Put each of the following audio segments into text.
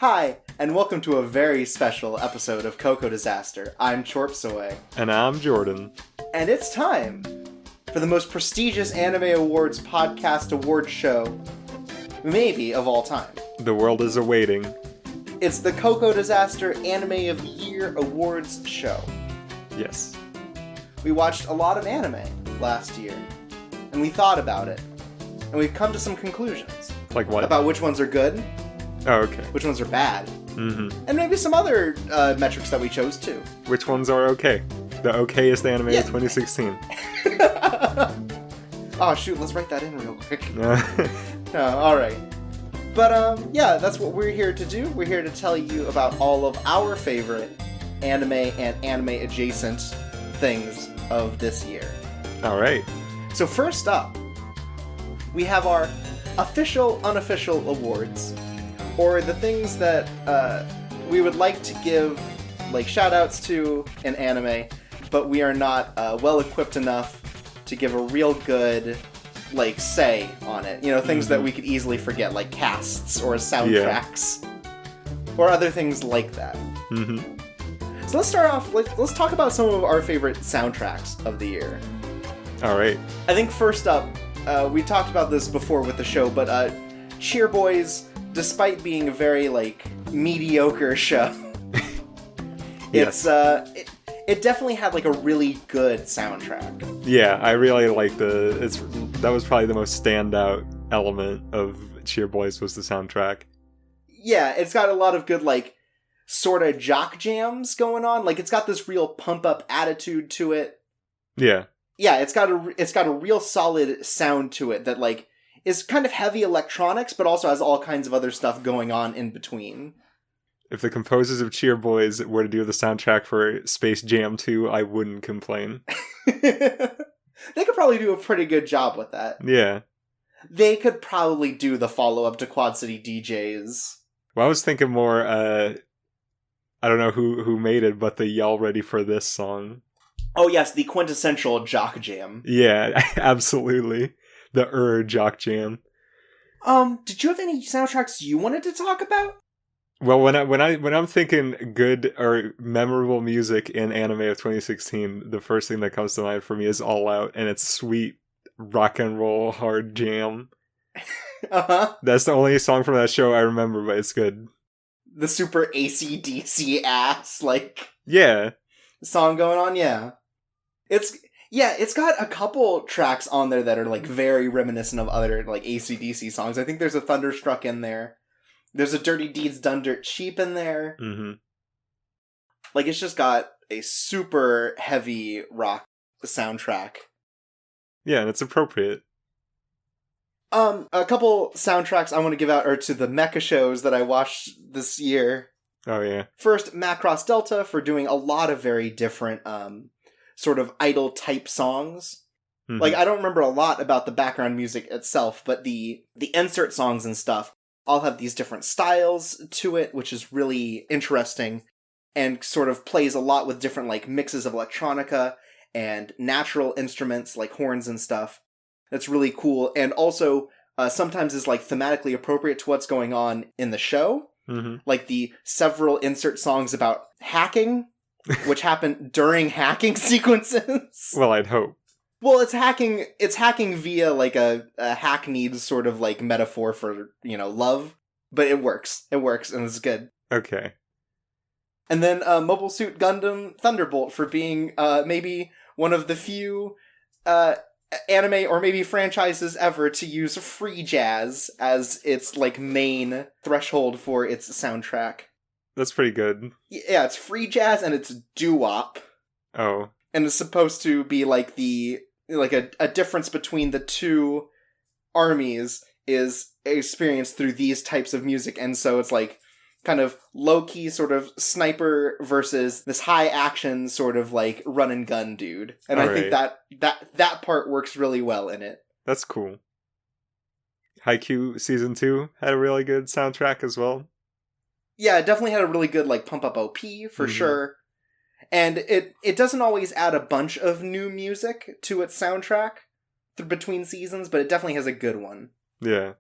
Hi, and welcome to a very special episode of Coco Disaster. I'm Chorps Away. And I'm Jordan. And it's time for the most prestigious anime awards podcast award show, maybe of all time. The world is awaiting. It's the Coco Disaster Anime of the Year Awards show. Yes. We watched a lot of anime last year, and we thought about it, and we've come to some conclusions. Like what? About which ones are good, oh, okay. which ones are bad, Mm-hmm. and maybe some other metrics that we chose too. Which ones are okay? The okayest anime of 2016. Oh shoot, let's write that in real quick. Alright. But yeah, that's what we're here to do. We're here to tell you about all of our favorite anime and anime adjacent things of this year. Alright. So first up, we have our official, unofficial awards, or the things that we would like to give like shout-outs to in anime, but we are not well equipped enough to give a real good like say on it. You know, things that we could easily forget, like casts or soundtracks, or other things like that. Mm-hmm. So let's start off. Let's talk about some of our favorite soundtracks of the year. Alright. I think first up, we talked about this before with the show, but Cheer Boys, despite being a very like mediocre show, Yes. it definitely had like a really good soundtrack. Yeah, I really like that was probably the most standout element of Cheer Boys was the soundtrack. Yeah, it's got a lot of good like sort of jock jams going on. Like it's got this real pump up attitude to it. Yeah. Yeah, it's got a real solid sound to it that like is kind of heavy electronics, but also has all kinds of other stuff going on in between. If the composers of Cheer Boys were to do the soundtrack for Space Jam 2, I wouldn't complain. They could probably do a pretty good job with that. Yeah. They could probably do the follow-up to Quad City DJs. Well, I was thinking more, I don't know who made it, but the Y'all Ready for This song. Oh yes, the quintessential jock jam. Yeah, absolutely. The jock jam. Did you have any soundtracks you wanted to talk about? Well, when I'm thinking good or memorable music in anime of 2016, the first thing that comes to mind for me is All Out, and it's sweet rock and roll hard jam. Uh-huh. That's the only song from that show I remember, but it's good. The super AC/DC ass, like, Yeah. song going on, yeah. It's got a couple tracks on there that are, like, very reminiscent of other, like, AC/DC songs. I think there's a Thunderstruck in there. There's a Dirty Deeds Done Dirt Cheap in there. Mm-hmm. Like, it's just got a super heavy rock soundtrack. Yeah, and it's appropriate. A couple soundtracks I want to give out are to the mecha shows that I watched this year. Oh, yeah. First, Macross Delta for doing a lot of very different, sort of idol-type songs. Mm-hmm. Like, I don't remember a lot about the background music itself, but the insert songs and stuff all have these different styles to it, which is really interesting, and sort of plays a lot with different, like, mixes of electronica and natural instruments, like horns and stuff. That's really cool, and also sometimes is, like, thematically appropriate to what's going on in the show. Mm-hmm. Like the several insert songs about hacking, which happen during hacking sequences. Well, I'd hope. Well, it's hacking via like a hackneyed sort of like metaphor for, you know, love, but it works, and it's good. Okay. And then Mobile Suit Gundam Thunderbolt for being maybe one of the few anime or maybe franchises ever to use free jazz as its like main threshold for its soundtrack. That's pretty good. Yeah, it's free jazz and it's doo-wop. Oh. And it's supposed to be like a difference between the two armies is experienced through these types of music, and so it's like kind of low-key sort of sniper versus this high-action sort of like run-and-gun dude. And I think that part works really well in it. That's cool. Haikyuu Season 2 had a really good soundtrack as well. Yeah, it definitely had a really good like pump-up OP, for sure. And it doesn't always add a bunch of new music to its soundtrack between seasons, but it definitely has a good one. Yeah.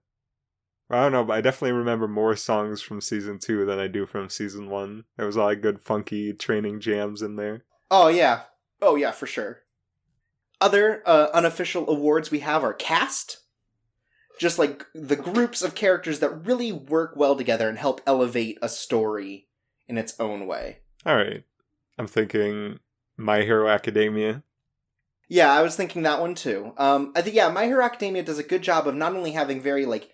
I don't know, but I definitely remember more songs from season 2 than I do from season 1. There was a lot of good funky training jams in there. Oh yeah. Oh yeah, for sure. Other unofficial awards we have are cast. Just like the groups of characters that really work well together and help elevate a story in its own way. Alright. I'm thinking My Hero Academia. Yeah, I was thinking that one too. I think, yeah, My Hero Academia does a good job of not only having very, like,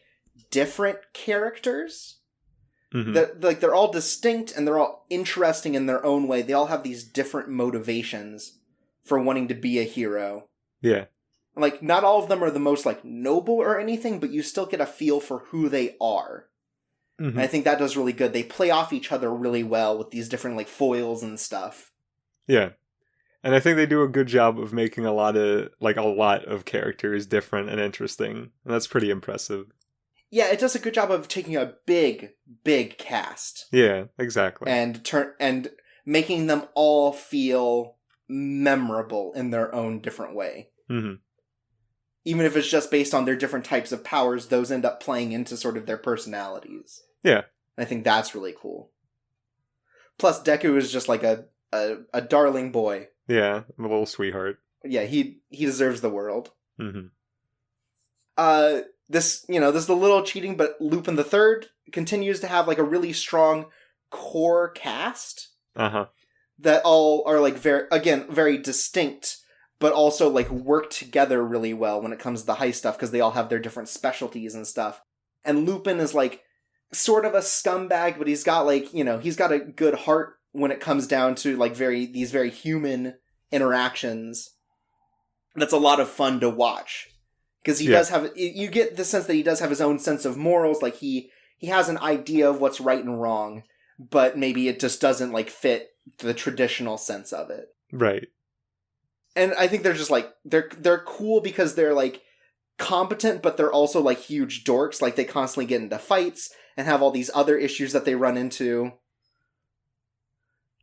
different characters, that, like, they're all distinct and they're all interesting in their own way. They all have these different motivations for wanting to be a hero. Yeah. Like, not all of them are the most, like, noble or anything, but you still get a feel for who they are. Mm-hmm. And I think that does really good. They play off each other really well with these different, like, foils and stuff. Yeah. And I think they do a good job of making a lot of characters different and interesting. And that's pretty impressive. Yeah, it does a good job of taking a big, big cast. Yeah, exactly. And making them all feel memorable in their own different way. Mm-hmm. Even if it's just based on their different types of powers, those end up playing into sort of their personalities. Yeah. And I think that's really cool. Plus, Deku is just like a darling boy. Yeah, a little sweetheart. Yeah, he deserves the world. Mm-hmm. This is a little cheating, but Lupin the Third continues to have like a really strong core cast. Uh-huh. That all are like very distinct, but also like work together really well when it comes to the heist stuff because they all have their different specialties and stuff. And Lupin is like sort of a scumbag, but he's got a good heart when it comes down to like these very human interactions. That's a lot of fun to watch because he does have. You get the sense that he does have his own sense of morals. Like he has an idea of what's right and wrong, but maybe it just doesn't like fit the traditional sense of it. Right. And I think they're just like they're cool because they're like competent, but they're also like huge dorks. Like they constantly get into fights and have all these other issues that they run into.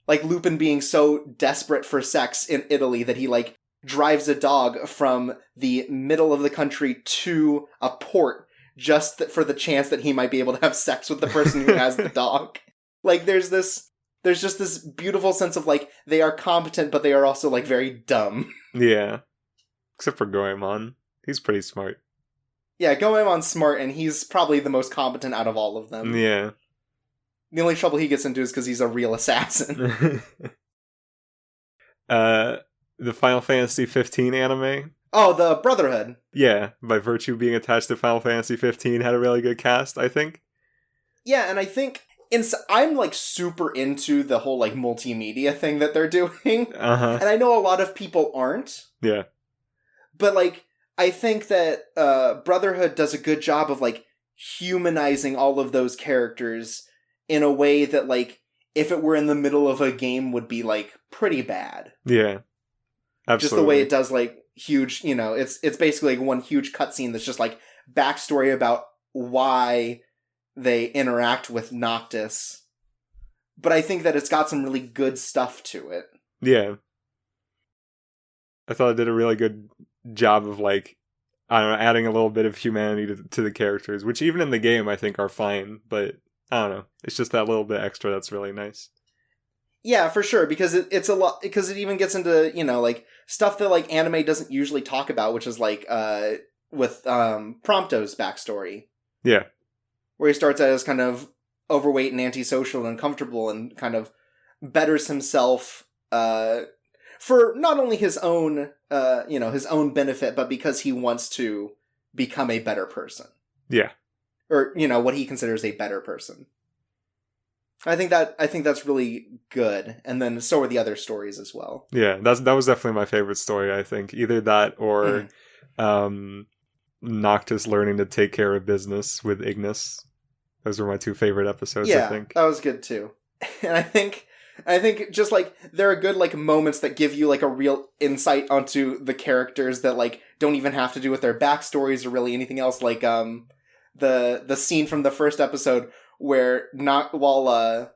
Like Lupin being so desperate for sex in Italy that he like drives a dog from the middle of the country to a port just for the chance that he might be able to have sex with the person who has the dog. Like there's just this beautiful sense of like they are competent, but they are also like very dumb. Yeah. Except for Goemon. He's pretty smart. Yeah, Goemon's smart, and he's probably the most competent out of all of them. Yeah. The only trouble he gets into is because he's a real assassin. The Final Fantasy 15 anime. Oh, the Brotherhood. Yeah, by virtue of being attached to Final Fantasy 15, had a really good cast, I think. Yeah, and I think I'm like super into the whole like multimedia thing that they're doing. Uh-huh. And I know a lot of people aren't. Yeah. But like I think that Brotherhood does a good job of like humanizing all of those characters in a way that like if it were in the middle of a game would be like pretty bad. Yeah. Absolutely. Just the way it does like huge, it's basically like one huge cutscene that's just like backstory about why they interact with Noctis. But I think that it's got some really good stuff to it. Yeah. I thought it did a really good job of like, I don't know, adding a little bit of humanity to the characters, which even in the game I think are fine, but I don't know. It's just that little bit extra that's really nice. Yeah, for sure, because it's a lot, because it even gets into, like, stuff that, like, anime doesn't usually talk about, which is, like, with Prompto's backstory. Yeah. Where he starts out as kind of overweight and antisocial and uncomfortable and kind of betters himself for not only his own, his own benefit, but because he wants to become a better person. Yeah. Or, what he considers a better person. I think that's really good, and then so are the other stories as well. Yeah, that was definitely my favorite story, I think. Either that or Noctis learning to take care of business with Ignis. Those were my two favorite episodes, I think. Yeah, that was good too. And I think just like there are good like moments that give you like a real insight onto the characters that like don't even have to do with their backstories or really anything else. Like the scene from the first episode where while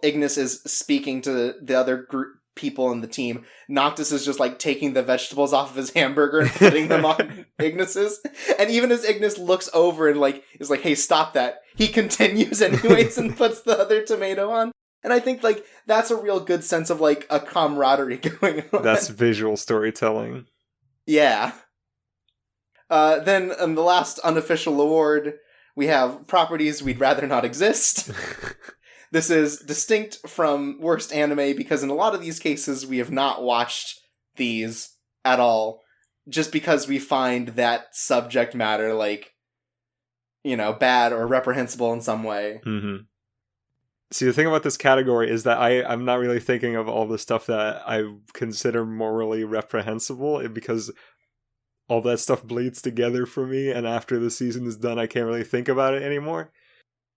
Ignis is speaking to the other group, people in the team, Noctis is just like taking the vegetables off of his hamburger and putting them on Ignis's. And even as Ignis looks over and like is like, hey, stop that, he continues anyways and puts the other tomato on. And I think like that's a real good sense of like a camaraderie going on. That's visual storytelling. Yeah. Then in the last unofficial award, we have properties we'd rather not exist. This is distinct from worst anime because in a lot of these cases we have not watched these at all, just because we find that subject matter like, you know, bad or reprehensible in some way. Mm-hmm. See, the thing about this category is that I'm not really thinking of all the stuff that I consider morally reprehensible, because all that stuff bleeds together for me, and after the season is done, I can't really think about it anymore.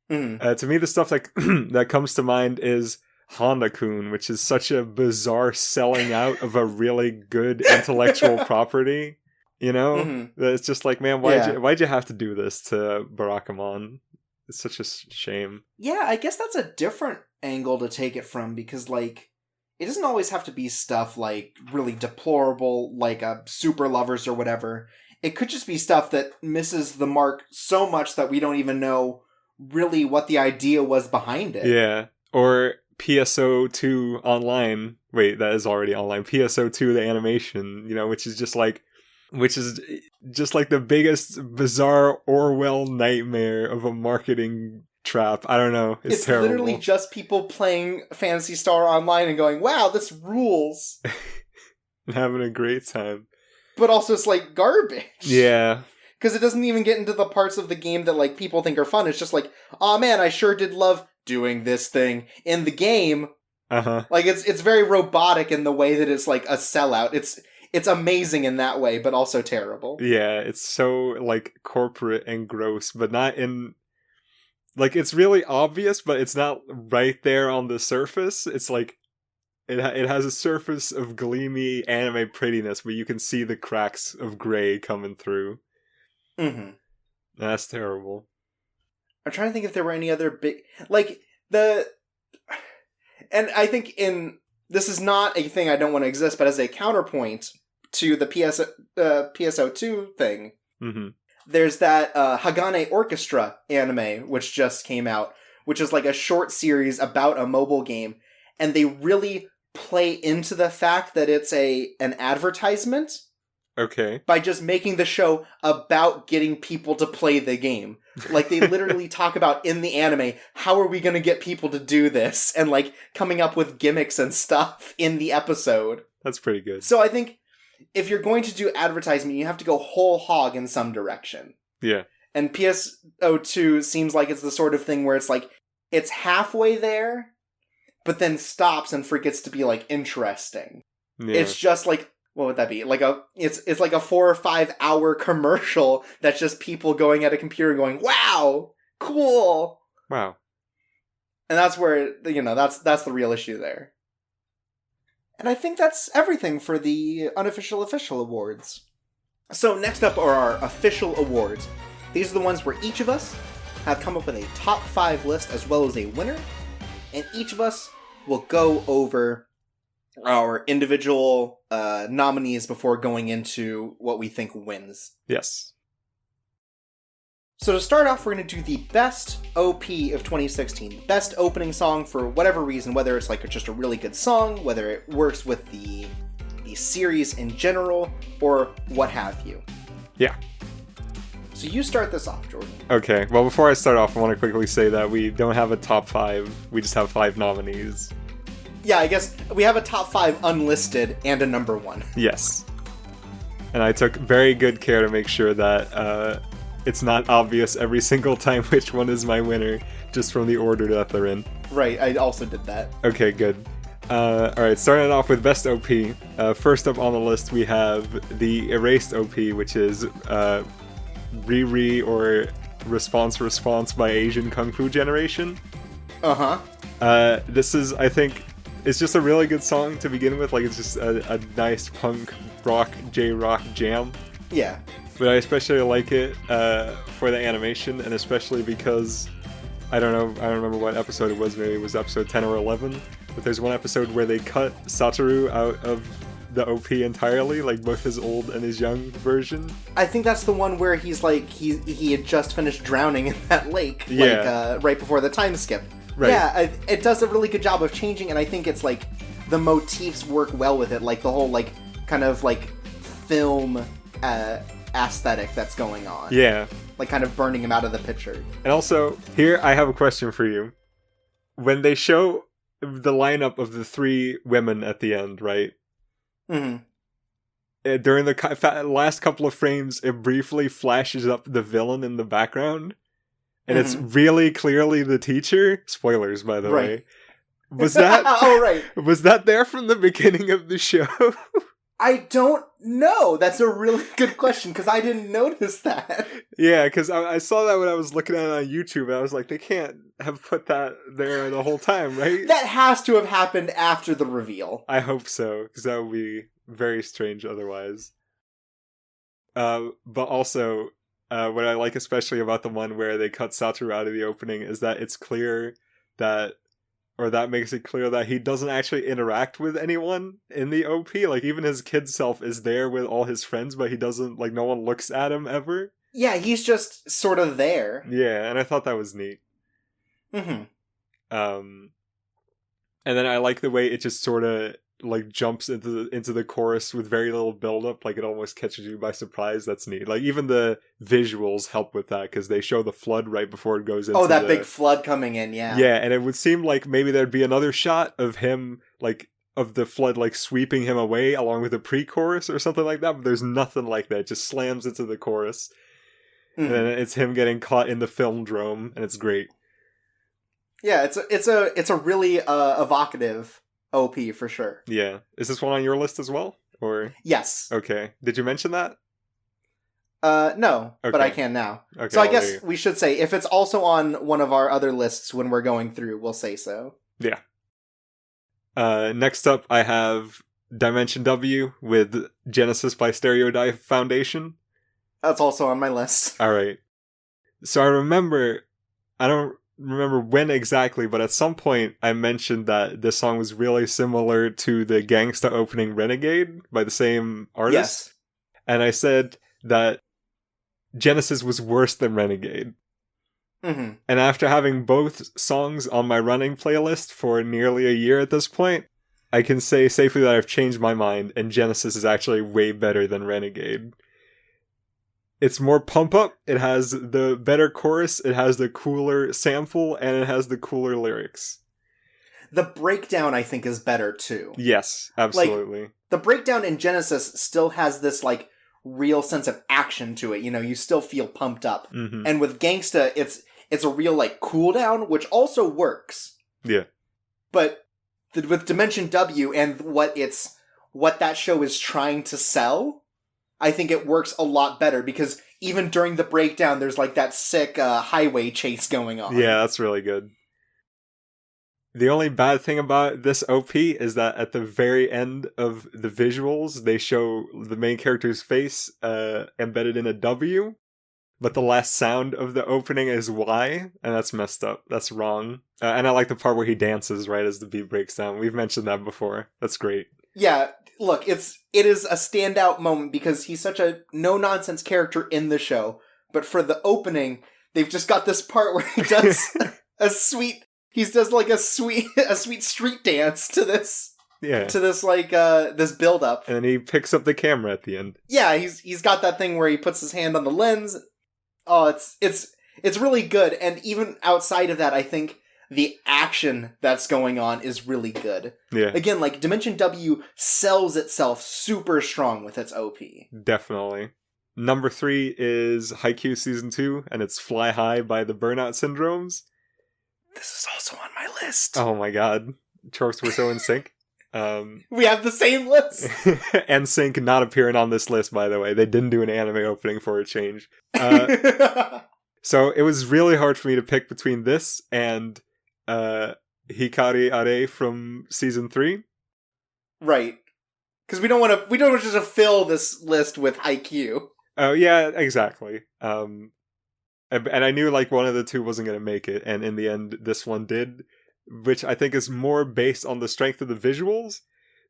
To me, the stuff that that comes to mind is Honda-kun, which is such a bizarre selling out of a really good intellectual property. You know, that it's just like, man, why'd you have to do this to Barakamon? It's such a shame. Yeah, I guess that's a different angle to take it from, because like it doesn't always have to be stuff like really deplorable, like a Super Lovers or whatever. It could just be stuff that misses the mark so much that we don't even know really what the idea was behind it. Yeah. Or PSO2 online. Wait, that is already online. PSO2, the animation, you know, which is just like the biggest bizarre Orwell nightmare of a marketing trap. I don't know. It's terrible. Literally just people playing Phantasy Star Online and going, wow, this rules. And having a great time. But also it's like garbage. Yeah. Because it doesn't even get into the parts of the game that like people think are fun. It's just like, oh man, I sure did love doing this thing in the game. Like it's very robotic in the way that it's like a sellout. It's amazing in that way, but also terrible. Yeah, it's so like corporate and gross, but not in like, it's really obvious, but it's not right there on the surface. It's like it has a surface of gleamy anime prettiness, but you can see the cracks of gray coming through. That's terrible. I'm trying to think if there were any other big, like and I think this is not a thing I don't want to exist, but as a counterpoint to the PSO2 thing, there's that Hagane Orchestra anime, which just came out, which is like a short series about a mobile game, and they really play into the fact that it's an advertisement. Okay. By just making the show about getting people to play the game. Like, they literally talk about in the anime, how are we going to get people to do this? And, like, coming up with gimmicks and stuff in the episode. That's pretty good. So I think if you're going to do advertisement, you have to go whole hog in some direction. Yeah. And PSO2 seems like it's the sort of thing where it's like, it's halfway there, but then stops and forgets to be, like, interesting. Yeah. It's just, like, what would that be? Like it's like a 4 or 5 hour commercial that's just people going at a computer going, wow, cool. Wow. And that's where, you know, that's the real issue there. And I think that's everything for the unofficial official awards. So next up are our official awards. These are the ones where each of us have come up with a top 5 list as well as a winner. And each of us will go over our individual nominees before going into what we think wins. Yes. So to start off, we're going to do the best OP of 2016. Best opening song for whatever reason, whether it's like just a really good song, whether it works with the series in general, or what have you. Yeah. So you start this off, Jordan. Okay, well before I start off, I want to quickly say that we don't have a top 5, we just have 5 nominees. Yeah, I guess we have a top 5 unlisted and a number 1. Yes. And I took very good care to make sure that it's not obvious every single time which one is my winner, just from the order that they're in. Right, I also did that. Okay, good. Alright, starting off with best OP. First up on the list we have the Erased OP, which is Riri or Response by Asian Kung Fu Generation. This is, I think, it's just a really good song to begin with. Like, it's just a nice punk rock, J-rock jam. Yeah. But I especially like it for the animation, and especially because, I don't remember what episode it was, maybe it was episode 10 or 11, but there's one episode where they cut Satoru out of the OP entirely, like both his old and his young version. I think that's the one where he's like, he had just finished drowning in that lake, right before the time skip. Right. Yeah, it does a really good job of changing, and I think it's like, the motifs work well with it, like the whole like, kind of like, film aesthetic that's going on. Yeah. Like kind of burning him out of the picture. And also, here I have a question for you. When they show the lineup of the 3 women at the end, right? Mm-hmm. During the last couple of frames, it briefly flashes up the villain in the background. And it's really clearly the teacher. Spoilers, by the way. Was that was that there from the beginning of the show? I don't know. That's a really good question, because I didn't notice that. Yeah, because I saw that when I was looking at it on YouTube, and I was like, they can't have put that there the whole time, right? That has to have happened after the reveal. I hope so, because that would be very strange otherwise. But also, what I like especially about the one where they cut Satoru out of the opening is that it's clear that makes it clear that he doesn't actually interact with anyone in the OP. Like, even his kid self is there with all his friends, but he doesn't, like, no one looks at him ever. Yeah, he's just sort of there. Yeah, and I thought that was neat. Mm-hmm. And then I like the way it just sort of, like, jumps into the chorus with very little build-up. Like, it almost catches you by surprise. That's neat. Like, even the visuals help with that, because they show the flood right before it goes into that big flood coming in, yeah. Yeah, and it would seem like maybe there'd be another shot of him, like, of the flood, like, sweeping him away along with a pre-chorus or something like that, but there's nothing like that. It just slams into the chorus. And then it's him getting caught in the film drome, and it's great. Yeah, it's a really evocative OP for sure. Yeah. Is this one on your list as well? Or yes. Okay. Did you mention that? No, okay. But I can now. Okay, so I guess we should say, if it's also on one of our other lists when we're going through, we'll say so. Yeah. Next up, I have Dimension W with Genesis by Stereodive Foundation. That's also on my list. Alright. So I don't remember when exactly, but at some point I mentioned that this song was really similar to the Gangsta opening Renegade by the same artist. Yes. And I said that Genesis was worse than Renegade. Mm-hmm. And after having both songs on my running playlist for nearly a year at this point, I can say safely that I've changed my mind, and Genesis is actually way better than Renegade. It's more pump up, it has the better chorus, it has the cooler sample, and it has the cooler lyrics. The breakdown, I think, is better too. Yes, absolutely. Like, the breakdown in Genesis still has this, like, real sense of action to it. You know, you still feel pumped up. Mm-hmm. And with Gangsta, it's a real, like, cool down, which also works. Yeah. But with Dimension W and what that show is trying to sell, I think it works a lot better, because even during the breakdown, there's, like, that sick highway chase going on. Yeah, that's really good. The only bad thing about this OP is that at the very end of the visuals, they show the main character's face embedded in a W, but the last sound of the opening is Y, and that's messed up. That's wrong. And I like the part where he dances right as the beat breaks down. We've mentioned that before. That's great. Yeah, look, it is a standout moment because he's such a no-nonsense character in the show, but for the opening, they've just got this part where he does a sweet street dance to this. Yeah. To this, like, this build-up. And then he picks up the camera at the end. Yeah, he's got that thing where he puts his hand on the lens. Oh, it's really good. And even outside of that, I think the action that's going on is really good. Yeah. Again, like, Dimension W sells itself super strong with its OP. Definitely. Number 3 is Haikyuu Season 2, and it's Fly High by the Burnout Syndromes. This is also on my list. Oh my god. Chorps were so in sync. We have the same list. NSYNC not appearing on this list, by the way. They didn't do an anime opening for a change. So it was really hard for me to pick between this and Hikari Are from Season 3. Right. Because we don't want to just fill this list with Haikyuu. Oh, yeah, exactly. And I knew, like, one of the two wasn't going to make it, and in the end, this one did. which I think is more based on the strength of the visuals.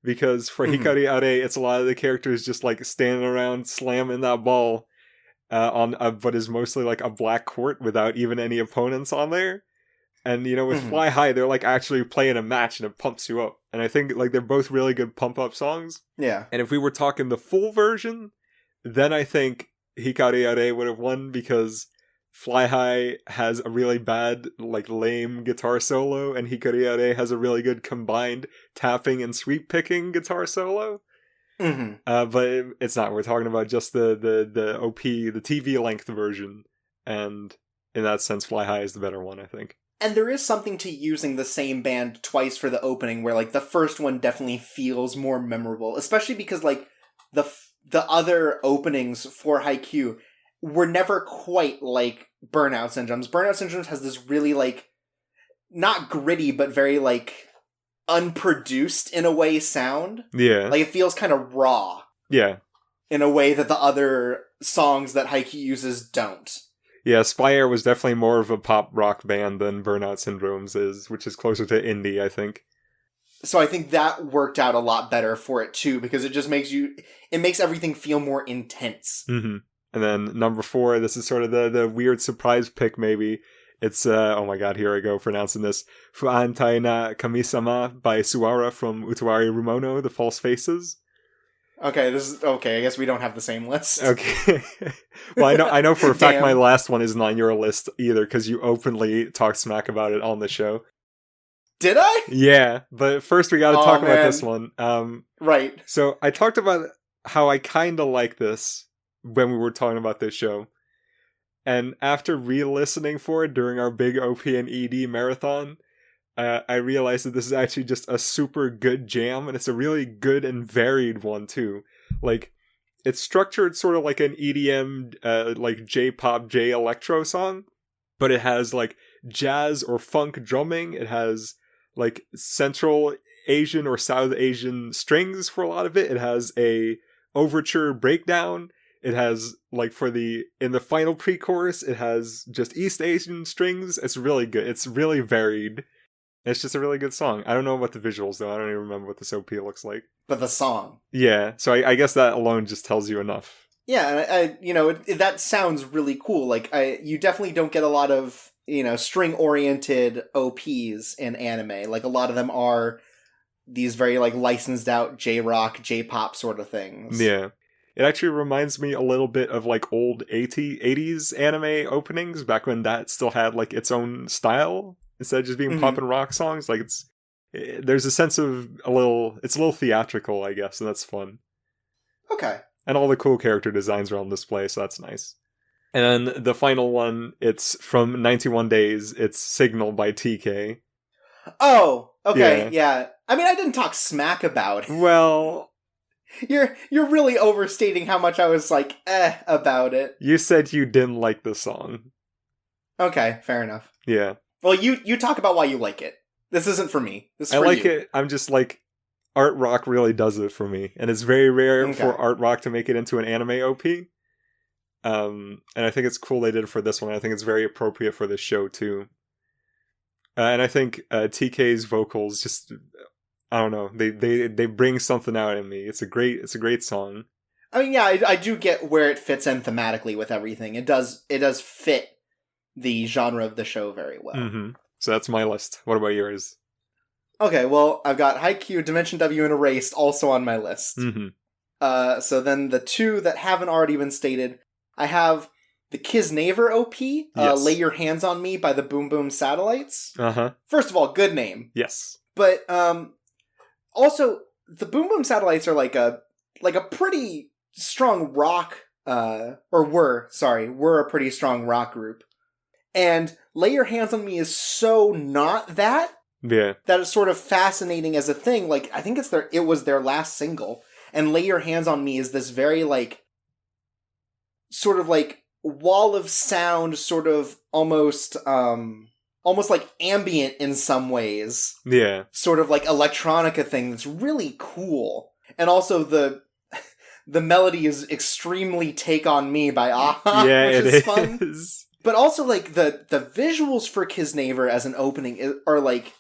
Because for Mhm. Hikari Are, it's a lot of the characters just like standing around slamming that ball on what is mostly like a black court without even any opponents on there. And, you know, with Mhm. Fly High, they're like actually playing a match and it pumps you up. And I think like they're both really good pump up songs. Yeah. And if we were talking the full version, then I think Hikari Are would have won because Fly High has a really bad, like lame guitar solo, and Hikari Are has a really good combined tapping and sweep picking guitar solo. Mhm. But it's not. We're talking about just the OP, the TV length version, and in that sense, Fly High is the better one, I think. And there is something to using the same band twice for the opening, where like the first one definitely feels more memorable, especially because like the other openings for Haikyuu were never quite like Burnout Syndrome's. Burnout Syndrome's has this really like not gritty but very like unproduced in a way sound. Yeah. Like it feels kind of raw. Yeah. In a way that the other songs that Haikyuu uses don't. Yeah, Spy Air was definitely more of a pop rock band than Burnout Syndrome's is, which is closer to indie, I think. So I think that worked out a lot better for it too, because it just makes everything feel more intense. Mm-hmm. And then number 4, this is sort of the weird surprise pick, maybe. It's, oh my god, here I go pronouncing this. Fuantai na Kami-sama by Suara from Utawari Rumono, The False Faces. Okay, I guess we don't have the same list. Okay. Well, I know for a fact my Damn. last one isn't on your list either, because you openly talked smack about it on the show. Did I? Yeah, but first we gotta talk about man. this one. Right. So I talked about how I kinda like this when we were talking about this show. And after re-listening for it during our big OP and ED marathon, I realized that this is actually just a super good jam, and it's a really good and varied one too. Like, it's structured sort of like an EDM, like J-pop, J-electro song, but it has like jazz or funk drumming. It has like Central Asian or South Asian strings for a lot of it. It has a overture breakdown. It has like in the final pre-chorus, it has just East Asian strings. It's really good. It's really varied. It's just a really good song. I don't know about the visuals though. I don't even remember what this OP looks like. But the song. Yeah, so I guess that alone just tells you enough. Yeah, and that sounds really cool. Like you definitely don't get a lot of, string-oriented OPs in anime. Like a lot of them are these very like licensed out J-rock, J-pop sort of things. Yeah. It actually reminds me a little bit of like old 80s anime openings back when that still had like its own style instead of just being pop and rock songs. Like there's a sense of it's a little theatrical, I guess, and that's fun. Okay. And all the cool character designs are on display, so that's nice. And then the final one, it's from 91 Days. It's Signal by TK. Oh, okay, yeah. I mean, I didn't talk smack about it. Well, You're really overstating how much I was like, about it. you said you didn't like the song. Okay, fair enough. Yeah. Well, you talk about why you like it. This isn't for me. This is I for like you. it. I'm just like, art rock really does it for me. And it's very rare Okay. for art rock to make it into an anime OP. And I think it's cool they did it for this one. I think it's very appropriate for this show too. And I think TK's vocals just, I don't know, they bring something out in me. It's a great song. I mean, yeah, I do get where it fits in thematically with everything. It does fit the genre of the show very well. Mm-hmm. So that's my list. What about yours? Okay, well, I've got Haikyuu, Dimension W, and Erased also on my list. Mm-hmm. So then the two that haven't already been stated, I have the Kisnaver OP, Yes. Lay Your Hands on Me by the Boom Boom Satellites. Uh-huh. First of all, good name. Yes. But also the Boom Boom Satellites are like a pretty strong rock were a pretty strong rock group. And Lay Your Hands on Me is so not that Yeah. that is sort of fascinating as a thing. Like I think it was their last single, and Lay Your Hands on Me is this very like sort of like wall of sound, sort of almost like ambient in some ways. Yeah. Sort of like electronica thing that's really cool. And also the melody is extremely Take On Me by Aha, Yeah, which it is fun. is. But also like the visuals for Kisnaver as an opening are like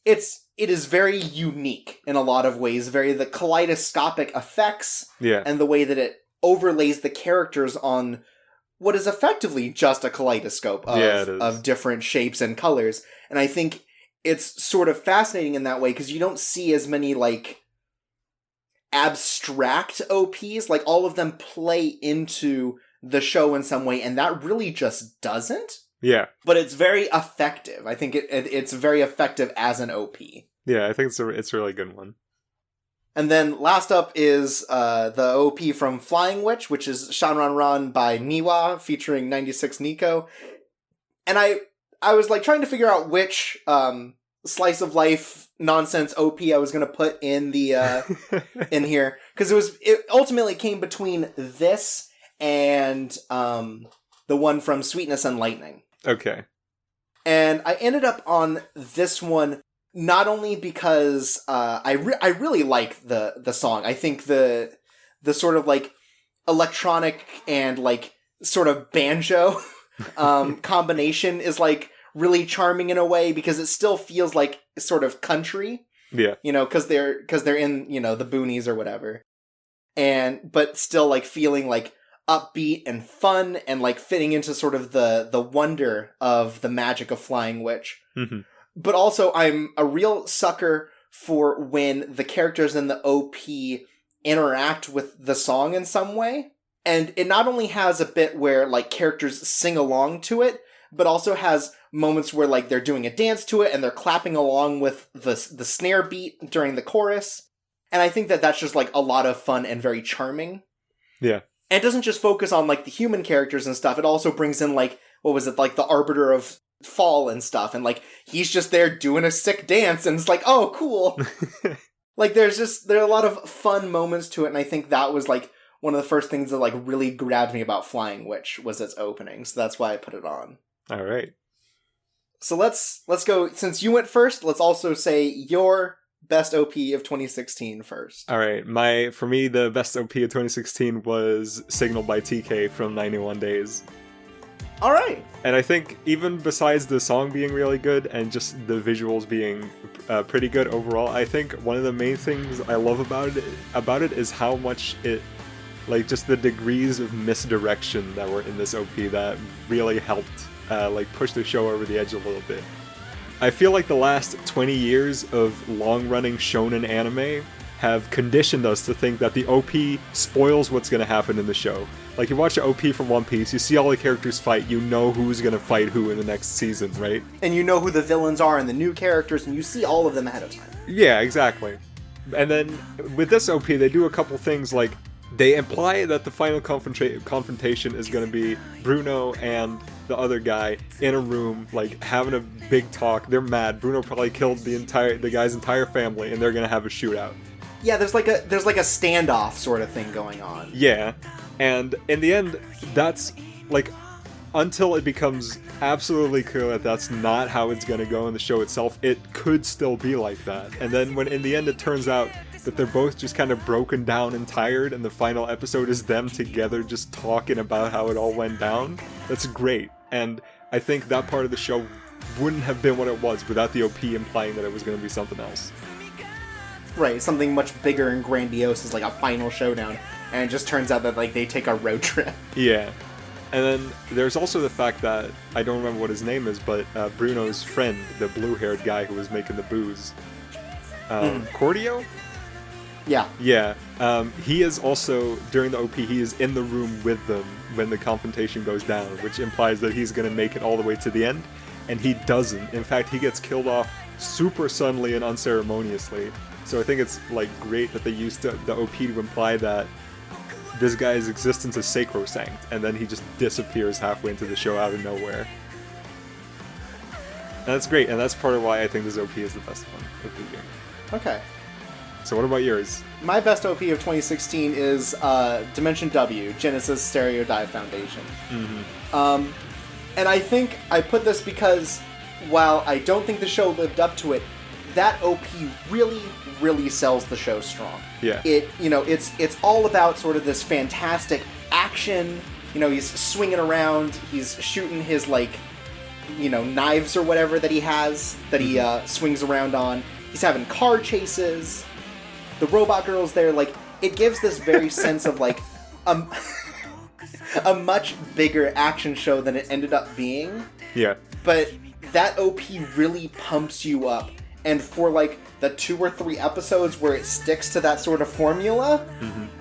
it is very unique in a lot of ways, the kaleidoscopic effects, Yeah. and the way that it overlays the characters on what is effectively just a kaleidoscope of different shapes and colors. And I think it's sort of fascinating in that way, because you don't see as many, like, abstract OPs. Like, all of them play into the show in some way, and that really just doesn't. Yeah. But it's very effective. I think it's very effective as an OP. Yeah, I think it's a really good one. And then last up is the OP from Flying Witch, which is Shanranran by Miwa, featuring 96 Nico. And I was like trying to figure out which slice of life nonsense OP I was going to put in the in here, because it ultimately came between this and the one from Sweetness and Lightning. Okay. And I ended up on this one not only because I really like the song. I think the sort of like electronic and like sort of banjo combination is like really charming in a way, because it still feels like sort of country. Yeah. You know, because they're in, you know, the boonies or whatever. But still like feeling like upbeat and fun, and like fitting into sort of the wonder of the magic of Flying Witch. Mm-hmm. But also, I'm a real sucker for when the characters in the OP interact with the song in some way. And it not only has a bit where like characters sing along to it, but also has moments where like they're doing a dance to it and they're clapping along with the snare beat during the chorus. And I think that that's just like a lot of fun and very charming. Yeah. And it doesn't just focus on, like, the human characters and stuff. It also brings in, like, what was it, like, the Arbiter of Fall and stuff. And, like, he's just there doing a sick dance, and it's like, oh, cool. Like, there are a lot of fun moments to it, and I think that was, like, one of the first things that, like, really grabbed me about Flying Witch was its opening. So that's why I put it on. All right. So let's go, since you went first, let's also say your best OP of 2016 first. All right. For me, the best OP of 2016 was Signal by TK from 91 Days. All right. And I think even besides the song being really good and just the visuals being pretty good overall, I think one of the main things I love about it is how much it, like, just the degrees of misdirection that were in this OP that really helped like push the show over the edge a little bit. I feel like the last 20 years of long-running shonen anime have conditioned us to think that the OP spoils what's going to happen in the show. Like, you watch the OP from One Piece, you see all the characters fight, you know who's going to fight who in the next season, right? And you know who the villains are and the new characters, and you see all of them ahead of time. Yeah, exactly. And then with this OP, they do a couple things, like, they imply that the final confrontation is going to be Bruno and the other guy in a room, like, having a big talk. They're mad. Bruno probably killed the guy's entire family, and they're going to have a shootout. Yeah, there's like a standoff sort of thing going on. Yeah, and in the end, that's, like, until it becomes absolutely clear that that's not how it's going to go in the show itself, it could still be like that. And then when in the end it turns out that they're both just kind of broken down and tired, and the final episode is them together just talking about how it all went down, that's great. And I think that part of the show wouldn't have been what it was without the OP implying that it was going to be something else. Right, something much bigger and grandiose is like a final showdown, and it just turns out that, like, they take a road trip. Yeah. And then there's also the fact that, I don't remember what his name is, but Bruno's friend, the blue-haired guy who was making the booze, Cordio? Yeah. Yeah. He is also, during the OP, he is in the room with them when the confrontation goes down, which implies that he's going to make it all the way to the end, and he doesn't. In fact, he gets killed off super suddenly and unceremoniously. So I think it's, like, great that they used the OP to imply that this guy's existence is sacrosanct, and then he just disappears halfway into the show out of nowhere. And that's great, and that's part of why I think this OP is the best one of the year. Okay. So what about yours? My best OP of 2016 is Dimension W, Genesis Stereo Dive Foundation. Mm-hmm. And I think I put this because while I don't think the show lived up to it, that OP really, really sells the show strong. Yeah. It's all about sort of this fantastic action. You know, he's swinging around, he's shooting his, like, knives or whatever that he has that he swings around on. He's having car chases. The robot girl's there. Like, it gives this very sense of like a much bigger action show than it ended up being. Yeah. But that OP really pumps you up. And for like the 2 or 3 episodes where it sticks to that sort of formula,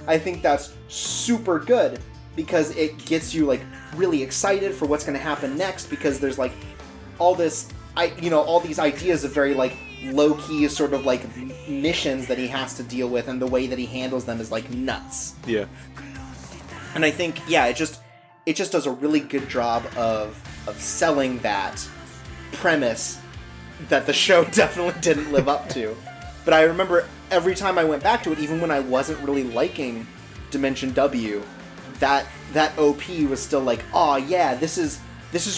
I think that's super good because it gets you like really excited for what's going to happen next because there's like all this, all these ideas of very like low-key sort of like missions that he has to deal with, and the way that he handles them is like nuts. Yeah. And I think, it just does a really good job of selling that premise that the show definitely didn't live up to. But I remember every time I went back to it, even when I wasn't really liking Dimension W, that OP was still like, oh yeah, this is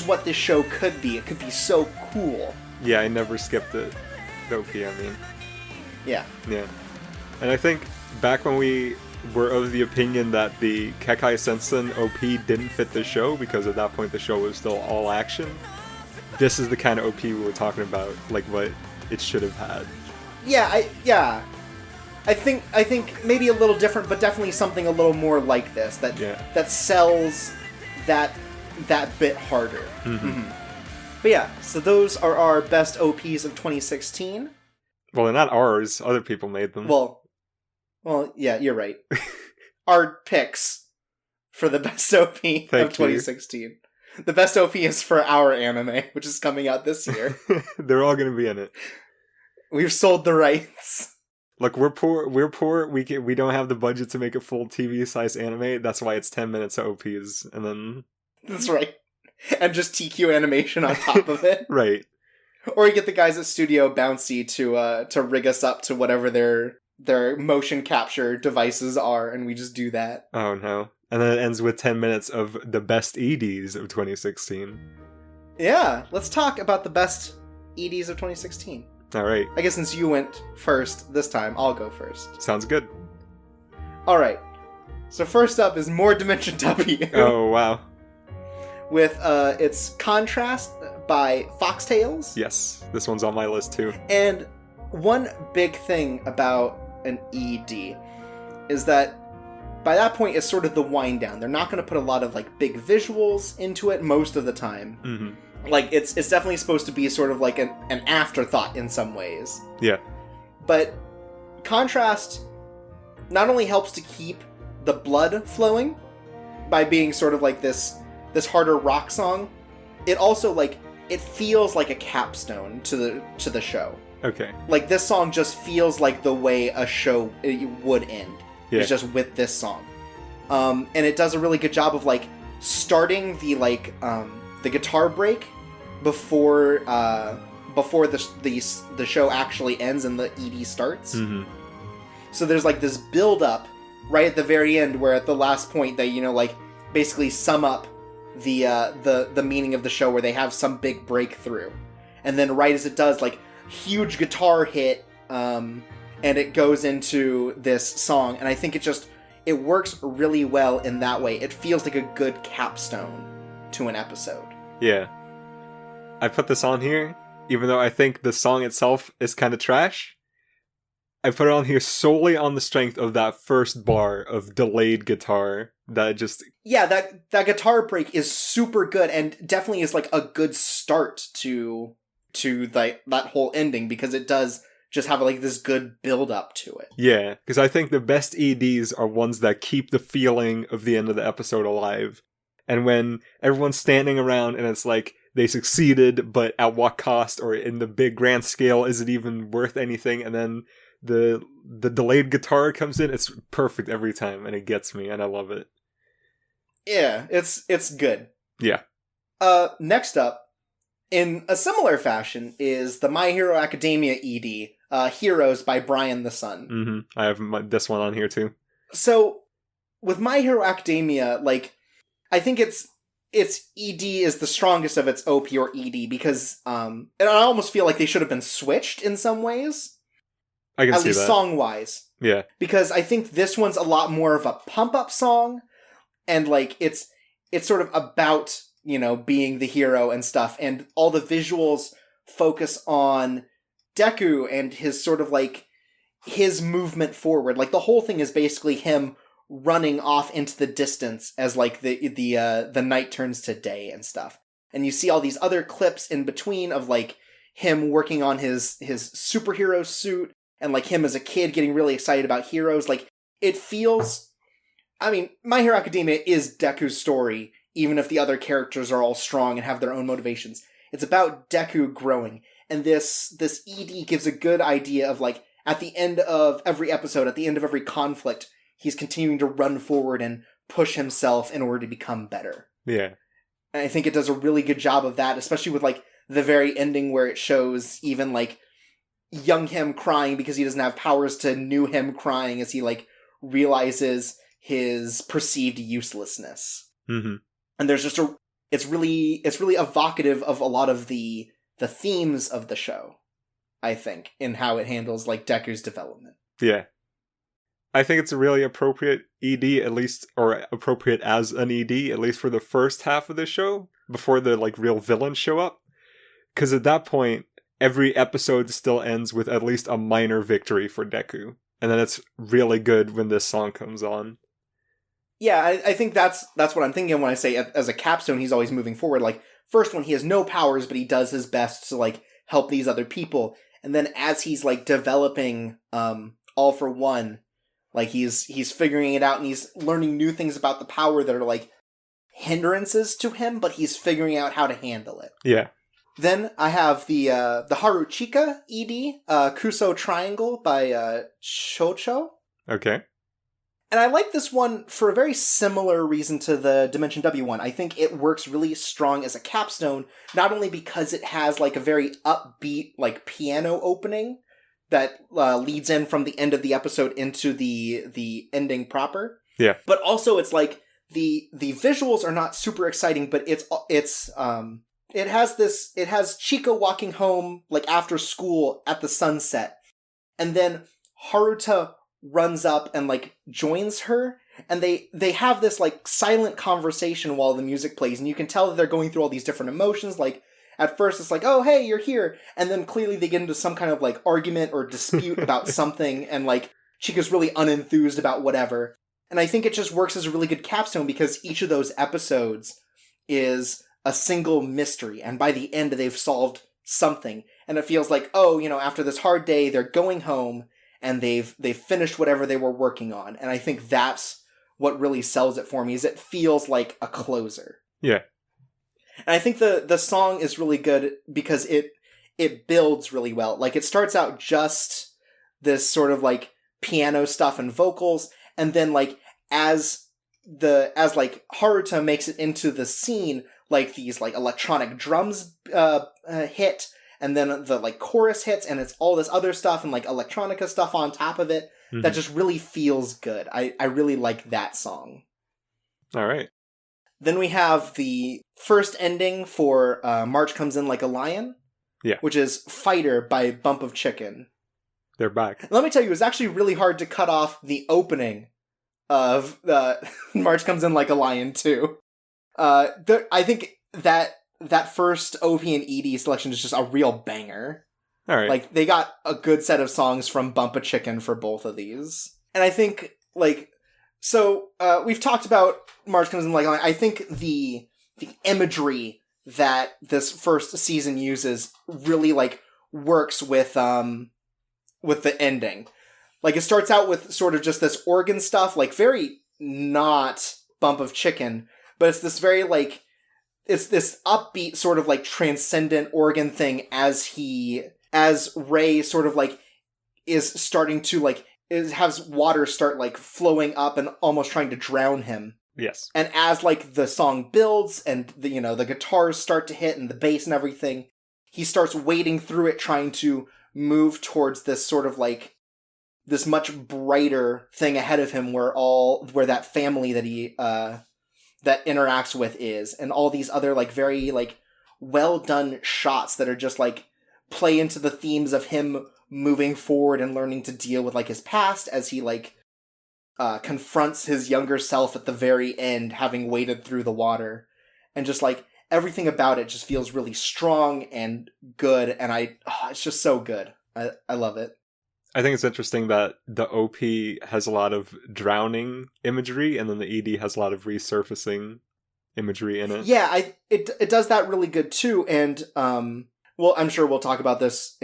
what this show could be. It could be so cool. Yeah, I never skipped it. The OP, I mean. Yeah. Yeah. And I think back when we were of the opinion that the Kekai Sensen OP didn't fit the show because at that point the show was still all action, this is the kind of OP we were talking about, like what it should have had. I think maybe a little different, but definitely something a little more like this that sells that bit harder. But yeah, so those are our best OPs of 2016. Well, they're not ours. Other people made them. Well, yeah, you're right. Our picks for the best OP of 2016. You. The best OP is for our anime, which is coming out this year. They're all going to be in it. We've sold the rights. Look, we're poor. We don't have the budget to make a full TV-sized anime. That's why it's 10 minutes of OPs, and then... That's right. And just TQ animation on top of it. Right. Or you get the guys at Studio Bouncy to rig us up to whatever their motion capture devices are, and we just do that. Oh no. And then it ends with 10 minutes of the best EDs of 2016. Yeah, let's talk about the best EDs of 2016. Alright. I guess since you went first this time, I'll go first. Sounds good. Alright. So first up is More Dimension W. Oh, wow. With its Contrast by Foxtails. Yes, this one's on my list too. And one big thing about an ED is that by that point it's sort of the wind down. They're not going to put a lot of like big visuals into it most of the time. Mm-hmm. Like it's definitely supposed to be sort of like an afterthought in some ways. Yeah. But Contrast not only helps to keep the blood flowing by being sort of like this harder rock song, it also like it feels like a capstone to the show. Okay. Like this song just feels like the way a show would end. Yeah. It's just with this song. And it does a really good job of like starting the like the guitar break before the show actually ends and the ED starts. Mm-hmm. So there's like this build up right at the very end where at the last point they like basically sum up the meaning of the show where they have some big breakthrough. And then right as it does, like huge guitar hit, and it goes into this song, and I think it works really well in that way. It feels like a good capstone to an episode. Yeah. I put this on here, even though I think the song itself is kind of trash. I put it on here solely on the strength of that first bar of delayed guitar that just... Yeah, that guitar break is super good and definitely is like a good start to that whole ending, because it does just have like this good build up to it. Yeah, because I think the best EDs are ones that keep the feeling of the end of the episode alive. And when everyone's standing around and it's like they succeeded, but at what cost, or in the big grand scale, is it even worth anything? And then the delayed guitar comes in, it's perfect every time, and it gets me, and I love it. Yeah, it's good. Yeah. Next up, in a similar fashion, is the My Hero Academia ED, Heroes by Brian the Sun. Mm-hmm. I have this one on here too. So, with My Hero Academia, like, I think its ED is the strongest of its OP or ED, because, and I almost feel like they should have been switched in some ways. I can see that. At least song-wise. Yeah. Because I think this one's a lot more of a pump-up song, and, like, it's sort of about, being the hero and stuff, and all the visuals focus on Deku and his sort of like his movement forward. Like the whole thing is basically him running off into the distance as like the night turns to day and stuff. And you see all these other clips in between of like him working on his superhero suit and like him as a kid getting really excited about heroes. Like it feels, I mean, My Hero Academia is Deku's story, even if the other characters are all strong and have their own motivations. It's about Deku growing. And this ED gives a good idea of like, at the end of every episode, at the end of every conflict, he's continuing to run forward and push himself in order to become better. Yeah. And I think it does a really good job of that, especially with like the very ending where it shows even like young him crying because he doesn't have powers to new him crying as he like realizes his perceived uselessness. Mm-hmm. And there's just it's really evocative of a lot of the themes of the show, I think, in how it handles like Deku's development. Yeah. I think it's a really appropriate ED, at least, or appropriate as an ED, at least for the first half of the show, before the like real villains show up. Because at that point, every episode still ends with at least a minor victory for Deku. And then it's really good when this song comes on. Yeah, I think that's what I'm thinking when I say as a capstone, he's always moving forward. Like, first one, he has no powers, but he does his best to like help these other people. And then as he's like developing All for One, like he's figuring it out and he's learning new things about the power that are like hindrances to him, but he's figuring out how to handle it. Yeah. Then I have the Haruchika ED, Kuso Triangle by Chocho. Okay. And I like this one for a very similar reason to the Dimension W one. I think it works really strong as a capstone, not only because it has like a very upbeat like piano opening that leads in from the end of the episode into the ending proper. Yeah. But also it's like the visuals are not super exciting, but it has Chico walking home like after school at the sunset. And then Haruta runs up and like joins her, and they have this like silent conversation while the music plays, and you can tell that they're going through all these different emotions. Like at first it's like, oh hey, you're here, and then clearly they get into some kind of like argument or dispute about something, and like Chico's really unenthused about whatever. And I think it just works as a really good capstone because each of those episodes is a single mystery, and by the end they've solved something, and it feels like, oh, after this hard day they're going home and they've finished whatever they were working on. And I think that's what really sells it for me, is it feels like a closer. Yeah. And I think the song is really good because it builds really well. Like it starts out just this sort of like piano stuff and vocals, and then like as like Haruta makes it into the scene, like these like electronic drums hit, and then the like chorus hits, and it's all this other stuff and like electronica stuff on top of it that just really feels good. I really like that song. All right. Then we have the first ending for March Comes In Like a Lion, which is Fighter by Bump of Chicken. They're back. Let me tell you, it's actually really hard to cut off the opening of March Comes In Like a Lion too. I think that first OP and ED selection is just a real banger. All right. Like, they got a good set of songs from Bump a Chicken for both of these. And I think, like, so, we've talked about March Comes In Like a Lion. I think the imagery that this first season uses really, like, works with the ending. Like, it starts out with sort of just this organ stuff, like, very not Bump of Chicken, but it's this very, like, it's this upbeat sort of like transcendent organ thing as Ray sort of like is starting to like has water start like flowing up and almost trying to drown him. Yes. And as like the song builds and the guitars start to hit and the bass and everything, he starts wading through it, trying to move towards this sort of like this much brighter thing ahead of him where that family that he that interacts with is, and all these other like very like well done shots that are just like play into the themes of him moving forward and learning to deal with like his past as he like confronts his younger self at the very end, having waded through the water, and just like everything about it just feels really strong and good, and it's just so good. I love it. I think it's interesting that the OP has a lot of drowning imagery, and then the ED has a lot of resurfacing imagery in it. Yeah, it does that really good too, and well, I'm sure we'll talk about this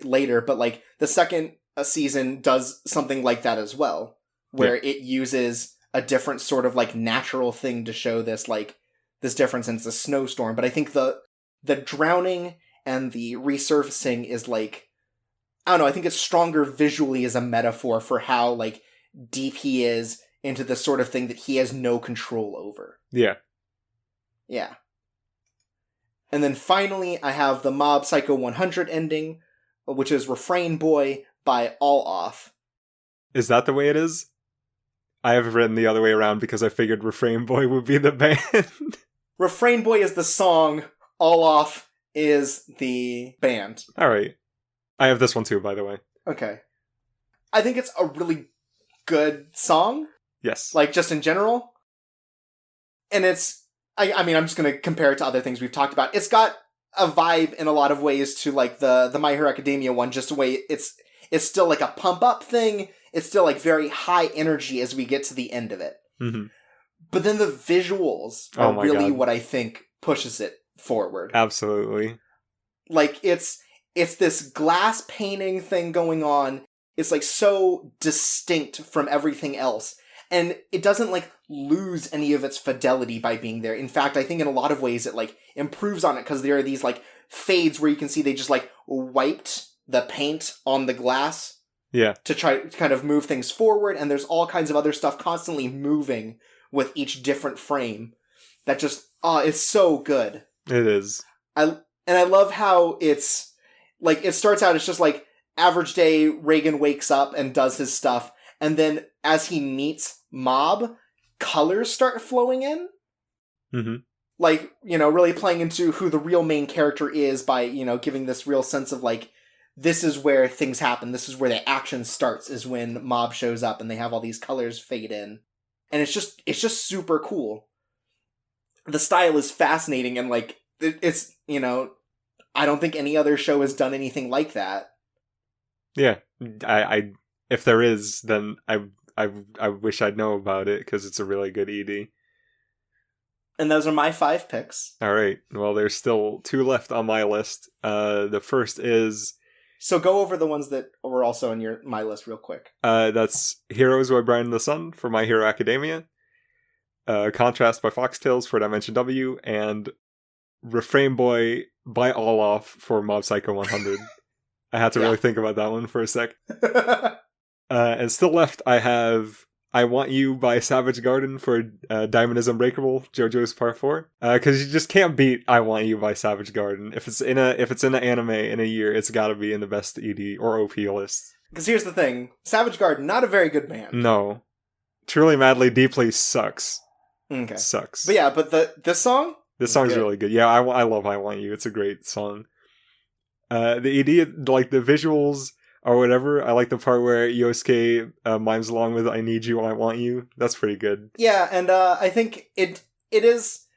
later, but like the second season does something like that as well, where it uses a different sort of like natural thing to show this difference, and it's a snowstorm. But I think the drowning and the resurfacing is like, I don't know, I think it's stronger visually as a metaphor for how like deep he is into the sort of thing that he has no control over. Yeah. Yeah. And then finally, I have the Mob Psycho 100 ending, which is Refrain Boy by All Off. Is that the way it is? I have it written the other way around because I figured Refrain Boy would be the band. Refrain Boy is the song, All Off is the band. Alright. I have this one too, by the way. Okay. I think it's a really good song. Yes. Like, just in general. And it's, I mean, I'm just going to compare it to other things we've talked about. It's got a vibe in a lot of ways to, like, the My Hero Academia one, just the way it's still, like, a pump-up thing. It's still, like, very high energy as we get to the end of it. Mm-hmm. But then the visuals are really what I think pushes it forward. Absolutely. Like, it's this glass painting thing going on. It's, like, so distinct from everything else. And it doesn't, like, lose any of its fidelity by being there. In fact, I think in a lot of ways it, like, improves on it, because there are these, like, fades where you can see they just, like, wiped the paint on the glass. Yeah. To try to kind of move things forward, and there's all kinds of other stuff constantly moving with each different frame. That just, it's so good. It is. I love how it's, like, it starts out, it's just, like, average day, Reagan wakes up and does his stuff, and then as he meets Mob, colors start flowing in. Mm-hmm. Like, you know, really playing into who the real main character is by, you know, giving this real sense of, like, this is where things happen, this is where the action starts, is when Mob shows up and they have all these colors fade in. And it's just super cool. The style is fascinating, and, like, it's, you know, I don't think any other show has done anything like that. Yeah, I if there is, then I wish I'd know about it, because it's a really good ED. And those are my 5 picks. All right. Well, there's still 2 left on my list. The first is... So go over the ones that were also on my list real quick. That's Heroes by Brian the Sun for My Hero Academia. Contrast by Foxtails for Dimension W. And Refrain Boy by All Off for Mob Psycho 100. I had to really think about that one for a sec. And still left, I have I Want You by Savage Garden for Diamond is Unbreakable, JoJo's Part 4. Because you just can't beat I Want You by Savage Garden. If it's in an anime in a year, it's gotta be in the best ED or OP list. Because here's the thing, Savage Garden, not a very good band. No. Truly Madly Deeply sucks. Okay. Sucks. But yeah, but this song? This song's really good. Yeah, I love I Want You. It's a great song. The ED, like the visuals or whatever, I like the part where Yosuke mimes along with I Need You, I Want You. That's pretty good. Yeah, and I think it is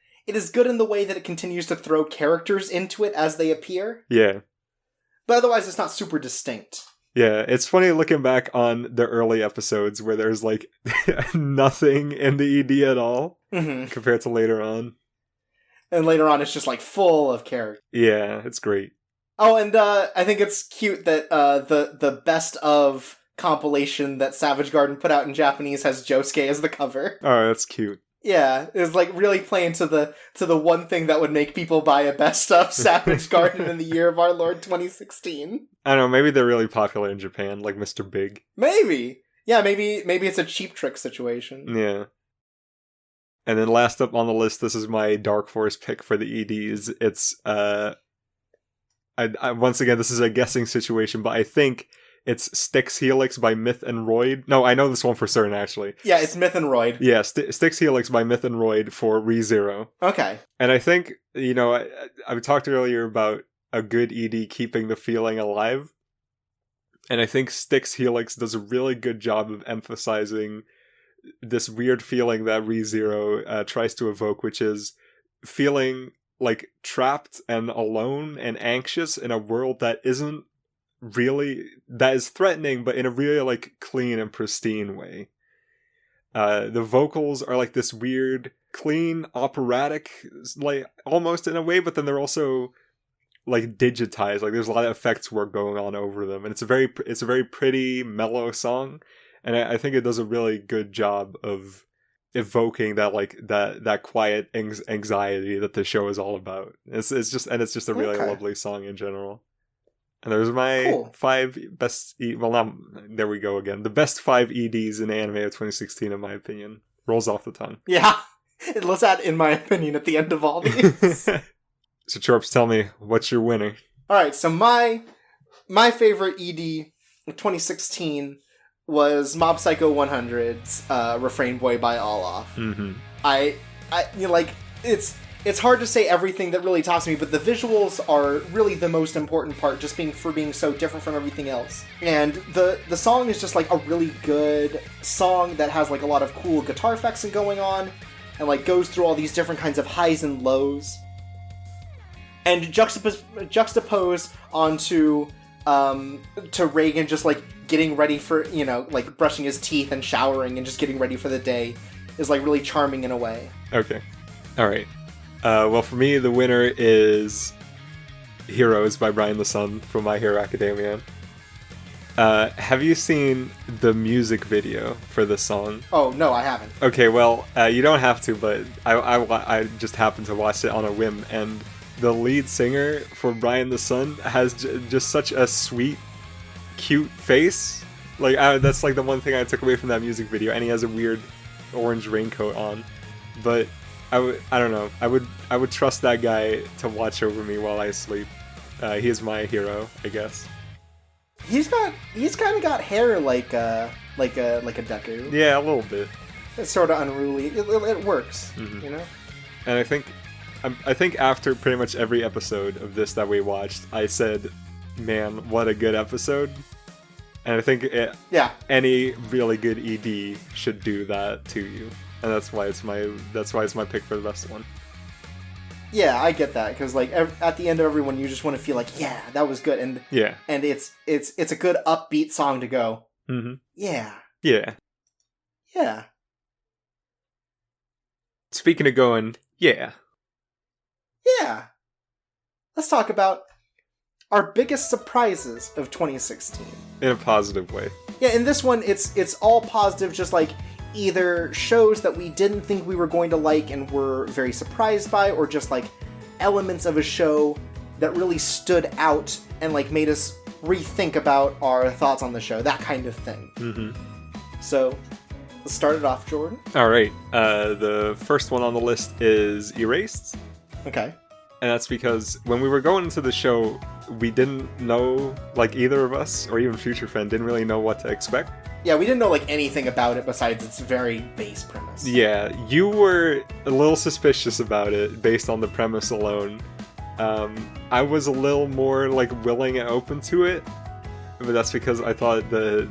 good in the way that it continues to throw characters into it as they appear. Yeah. But otherwise it's not super distinct. Yeah, it's funny looking back on the early episodes where there's like nothing in the ED at all compared to later on. And later on it's just like full of characters. Yeah, it's great. Oh, and I think it's cute that the best of compilation that Savage Garden put out in Japanese has Josuke as the cover. Oh, that's cute. Yeah, it's like really playing to the one thing that would make people buy a best of Savage Garden in the year of our Lord 2016. I don't know, maybe they're really popular in Japan, like Mr. Big. Maybe. Yeah, maybe it's a Cheap Trick situation. Yeah. And then last up on the list, this is my Dark Horse pick for the EDs. It's I once again, this is a guessing situation, but I think it's Styx Helix by Myth and Royd. No, I know this one for certain, actually. Yeah, it's Myth and Royd. Yeah, Styx Helix by Myth and Royd for ReZero. Okay. And I think, you know, I talked earlier about a good ED keeping the feeling alive. And I think Styx Helix does a really good job of emphasizing this weird feeling that ReZero tries to evoke, which is feeling like trapped and alone and anxious in a world that isn't really, that is threatening, but in a really like clean and pristine way. The vocals are like this weird, clean, operatic, like almost in a way, but then they're also like digitized. Like there's a lot of effects work going on over them, and it's a very pretty, mellow song, and I think it does a really good job of evoking that like that quiet anxiety that the show is all about. It's just a really lovely song in general. And there's my 5 best... there we go again. The best 5 EDs in anime of 2016, in my opinion. Rolls off the tongue. Yeah. Let's add, in my opinion, at the end of all these. So, Chorps, tell me, what's your winner? Alright, so my favorite ED of 2016 was Mob Psycho 100's Refrain Boy by Olaf. Mm-hmm. It's hard to say everything that really tops me, but the visuals are really the most important part, just being so different from everything else. And the song is just like a really good song that has like a lot of cool guitar effects going on, and like goes through all these different kinds of highs and lows. And juxtapose onto to Reagan just like getting ready for, like brushing his teeth and showering and just getting ready for the day is like really charming in a way. Okay. All right. Well, for me, the winner is Heroes by Brian the Sun from My Hero Academia. Have you seen the music video for this song? Oh, no, I haven't. Okay, well, you don't have to, but I just happened to watch it on a whim, and the lead singer for Brian the Sun has just such a sweet, cute face. Like, that's like the one thing I took away from that music video, and he has a weird orange raincoat on. But I don't know. I would trust that guy to watch over me while I sleep. He is my hero, I guess. He's kind of got hair like a Deku. Yeah, a little bit. It's sort of unruly. It works, mm-hmm. And I think after pretty much every episode of this that we watched, I said, "Man, what a good episode!" And I think any really good ED should do that to you. And that's why it's my pick for the best one. Yeah, I get that, because like at the end of every one, you just want to feel like, yeah, that was good, and it's a good upbeat song to go. Mm-hmm. Yeah. Speaking of going, yeah. Let's talk about our biggest surprises of 2016 in a positive way. Yeah, in this one, it's all positive, just like either shows that we didn't think we were going to like and were very surprised by, or just like elements of a show that really stood out and like made us rethink about our thoughts on the show, that kind of thing. Mm-hmm. So let's start it off, Jordan. All right. The first one on the list is Erased. Okay. And that's because when we were going into the show, we didn't know, like either of us or even Future Fan didn't really know what to expect. Yeah, we didn't know like anything about it besides its very base premise. Yeah, you were a little suspicious about it based on the premise alone. I was a little more like willing and open to it, but that's because I thought the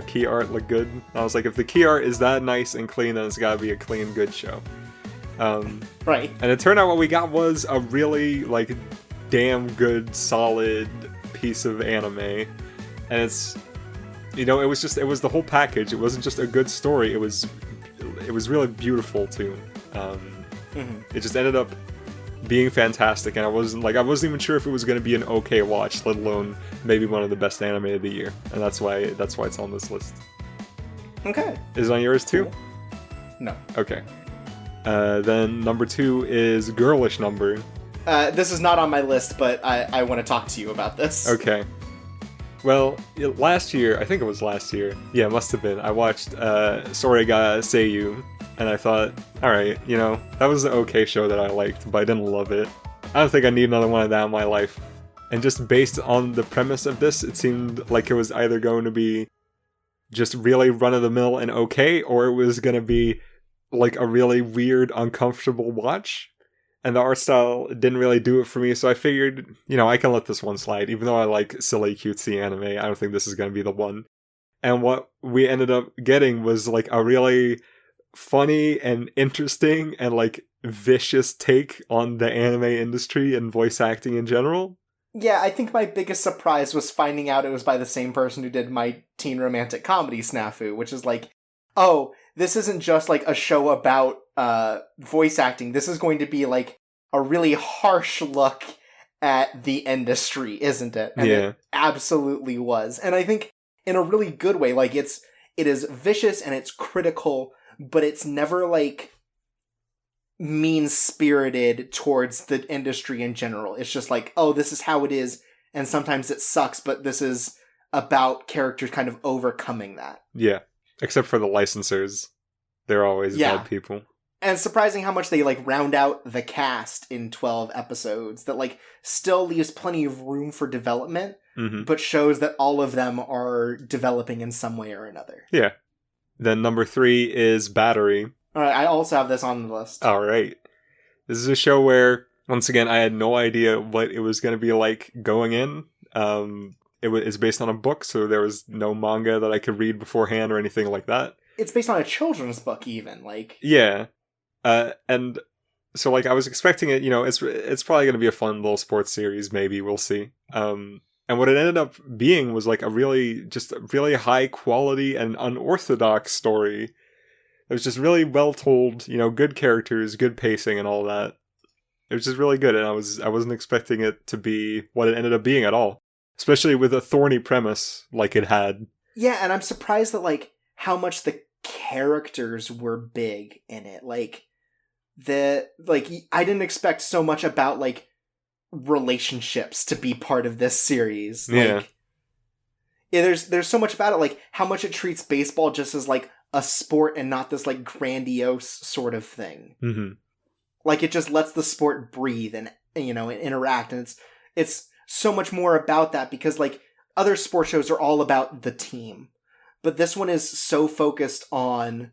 key art looked good. I was like, if the key art is that nice and clean, then it's gotta be a clean, good show. Right. And it turned out what we got was a really like damn good, solid piece of anime, and it's. It was the whole package. It wasn't just a good story. It was really beautiful too. It just ended up being fantastic, and I wasn't even sure if it was going to be an okay watch, let alone maybe one of the best anime of the year. And that's why it's on this list. Okay. Is it on yours too? No. Okay. Then number 2 is Girlish Number. This is not on my list, but I want to talk to you about this. Okay. Well, last year, I think it was last year. Yeah, it must have been. I watched Sorega Seiyu, and I thought, alright, that was an okay show that I liked, but I didn't love it. I don't think I need another one of that in my life. And just based on the premise of this, it seemed like it was either going to be just really run-of-the-mill and okay, or it was going to be like a really weird, uncomfortable watch. And the art style didn't really do it for me, so I figured, I can let this one slide. Even though I like silly, cutesy anime, I don't think this is going to be the one. And what we ended up getting was, like, a really funny and interesting and, like, vicious take on the anime industry and voice acting in general. Yeah, I think my biggest surprise was finding out it was by the same person who did my teen romantic comedy Snafu, which is like, oh, this isn't just like a show about voice acting. This is going to be like a really harsh look at the industry, isn't it? And Yeah. it absolutely was. And I think in a really good way, like it is vicious and it's critical, but it's never like mean-spirited towards the industry in general. It's just like, oh, this is how it is, and sometimes it sucks, but this is about characters kind of overcoming that. Yeah. Except for the licensors. They're always bad people. And it's surprising how much they like round out the cast in 12 episodes that like still leaves plenty of room for development, but shows that all of them are developing in some way or another. Yeah. Then number 3 is Battery. Alright, I also have this on the list. Alright. This is a show where, once again, I had no idea what it was going to be like going in. It's based on a book, so there was no manga that I could read beforehand or anything like that. It's based on a children's book, even. Like, yeah. And so, like, I was expecting it, it's probably going to be a fun little sports series, maybe, we'll see. And what it ended up being was, like, a really high quality and unorthodox story. It was just really well told, good characters, good pacing and all that. It was just really good, and I wasn't expecting it to be what it ended up being at all. Especially with a thorny premise like it had. Yeah, and I'm surprised that, like, how much the characters were big in it. Like, I didn't expect so much about, like, relationships to be part of this series. Like, yeah, there's so much about it, like, how much it treats baseball just as, like, a sport and not this, like, grandiose sort of thing. Mm-hmm. Like, it just lets the sport breathe and, interact, and it's so much more about that, because, like, other sports shows are all about the team. But this one is so focused on,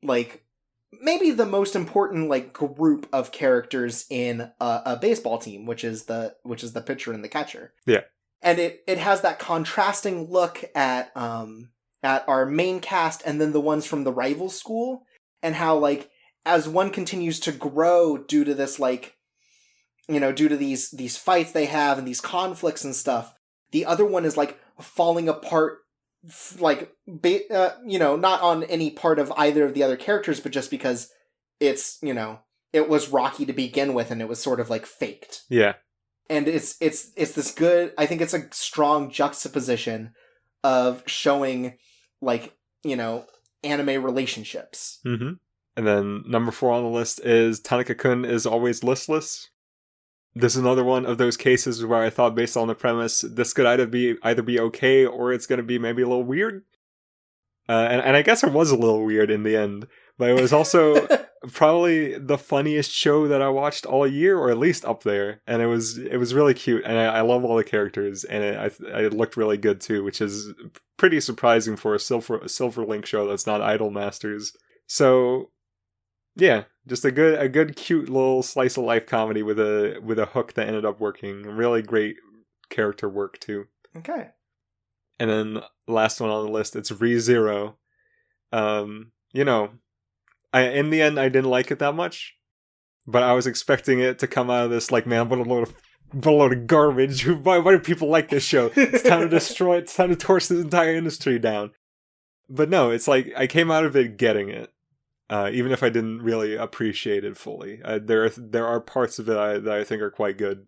like, maybe the most important, like, group of characters in a baseball team, which is the pitcher and the catcher. Yeah. And it has that contrasting look at our main cast and then the ones from the rival school, and how, like, as one continues to grow due to this, like, due to these fights they have and these conflicts and stuff, the other one is, like, falling apart, like, not on any part of either of the other characters, but just because it's, it was rocky to begin with and it was sort of, like, faked. Yeah. And it's this good, I think it's a strong juxtaposition of showing, like, anime relationships. Mm-hmm. And then number 4 on the list is Tanaka-kun is Always Listless. This is another one of those cases where I thought, based on the premise, this could either be okay or it's going to be maybe a little weird. And I guess it was a little weird in the end, but it was also probably the funniest show that I watched all year, or at least up there. And it was really cute, and I love all the characters, and it looked really good too, which is pretty surprising for a Silver Link show that's not Idol Masters. So, yeah, just a good cute little slice of life comedy with a hook that ended up working. Really great character work too. Okay. And then last one on the list, it's ReZero. In the end I didn't like it that much, but I was expecting it to come out of this like, man, what a load of garbage. Why do people like this show? It's time to destroy it. It's time to torch this entire industry down. But no, it's like I came out of it getting it. Even if I didn't really appreciate it fully. There are parts of it that I think are quite good.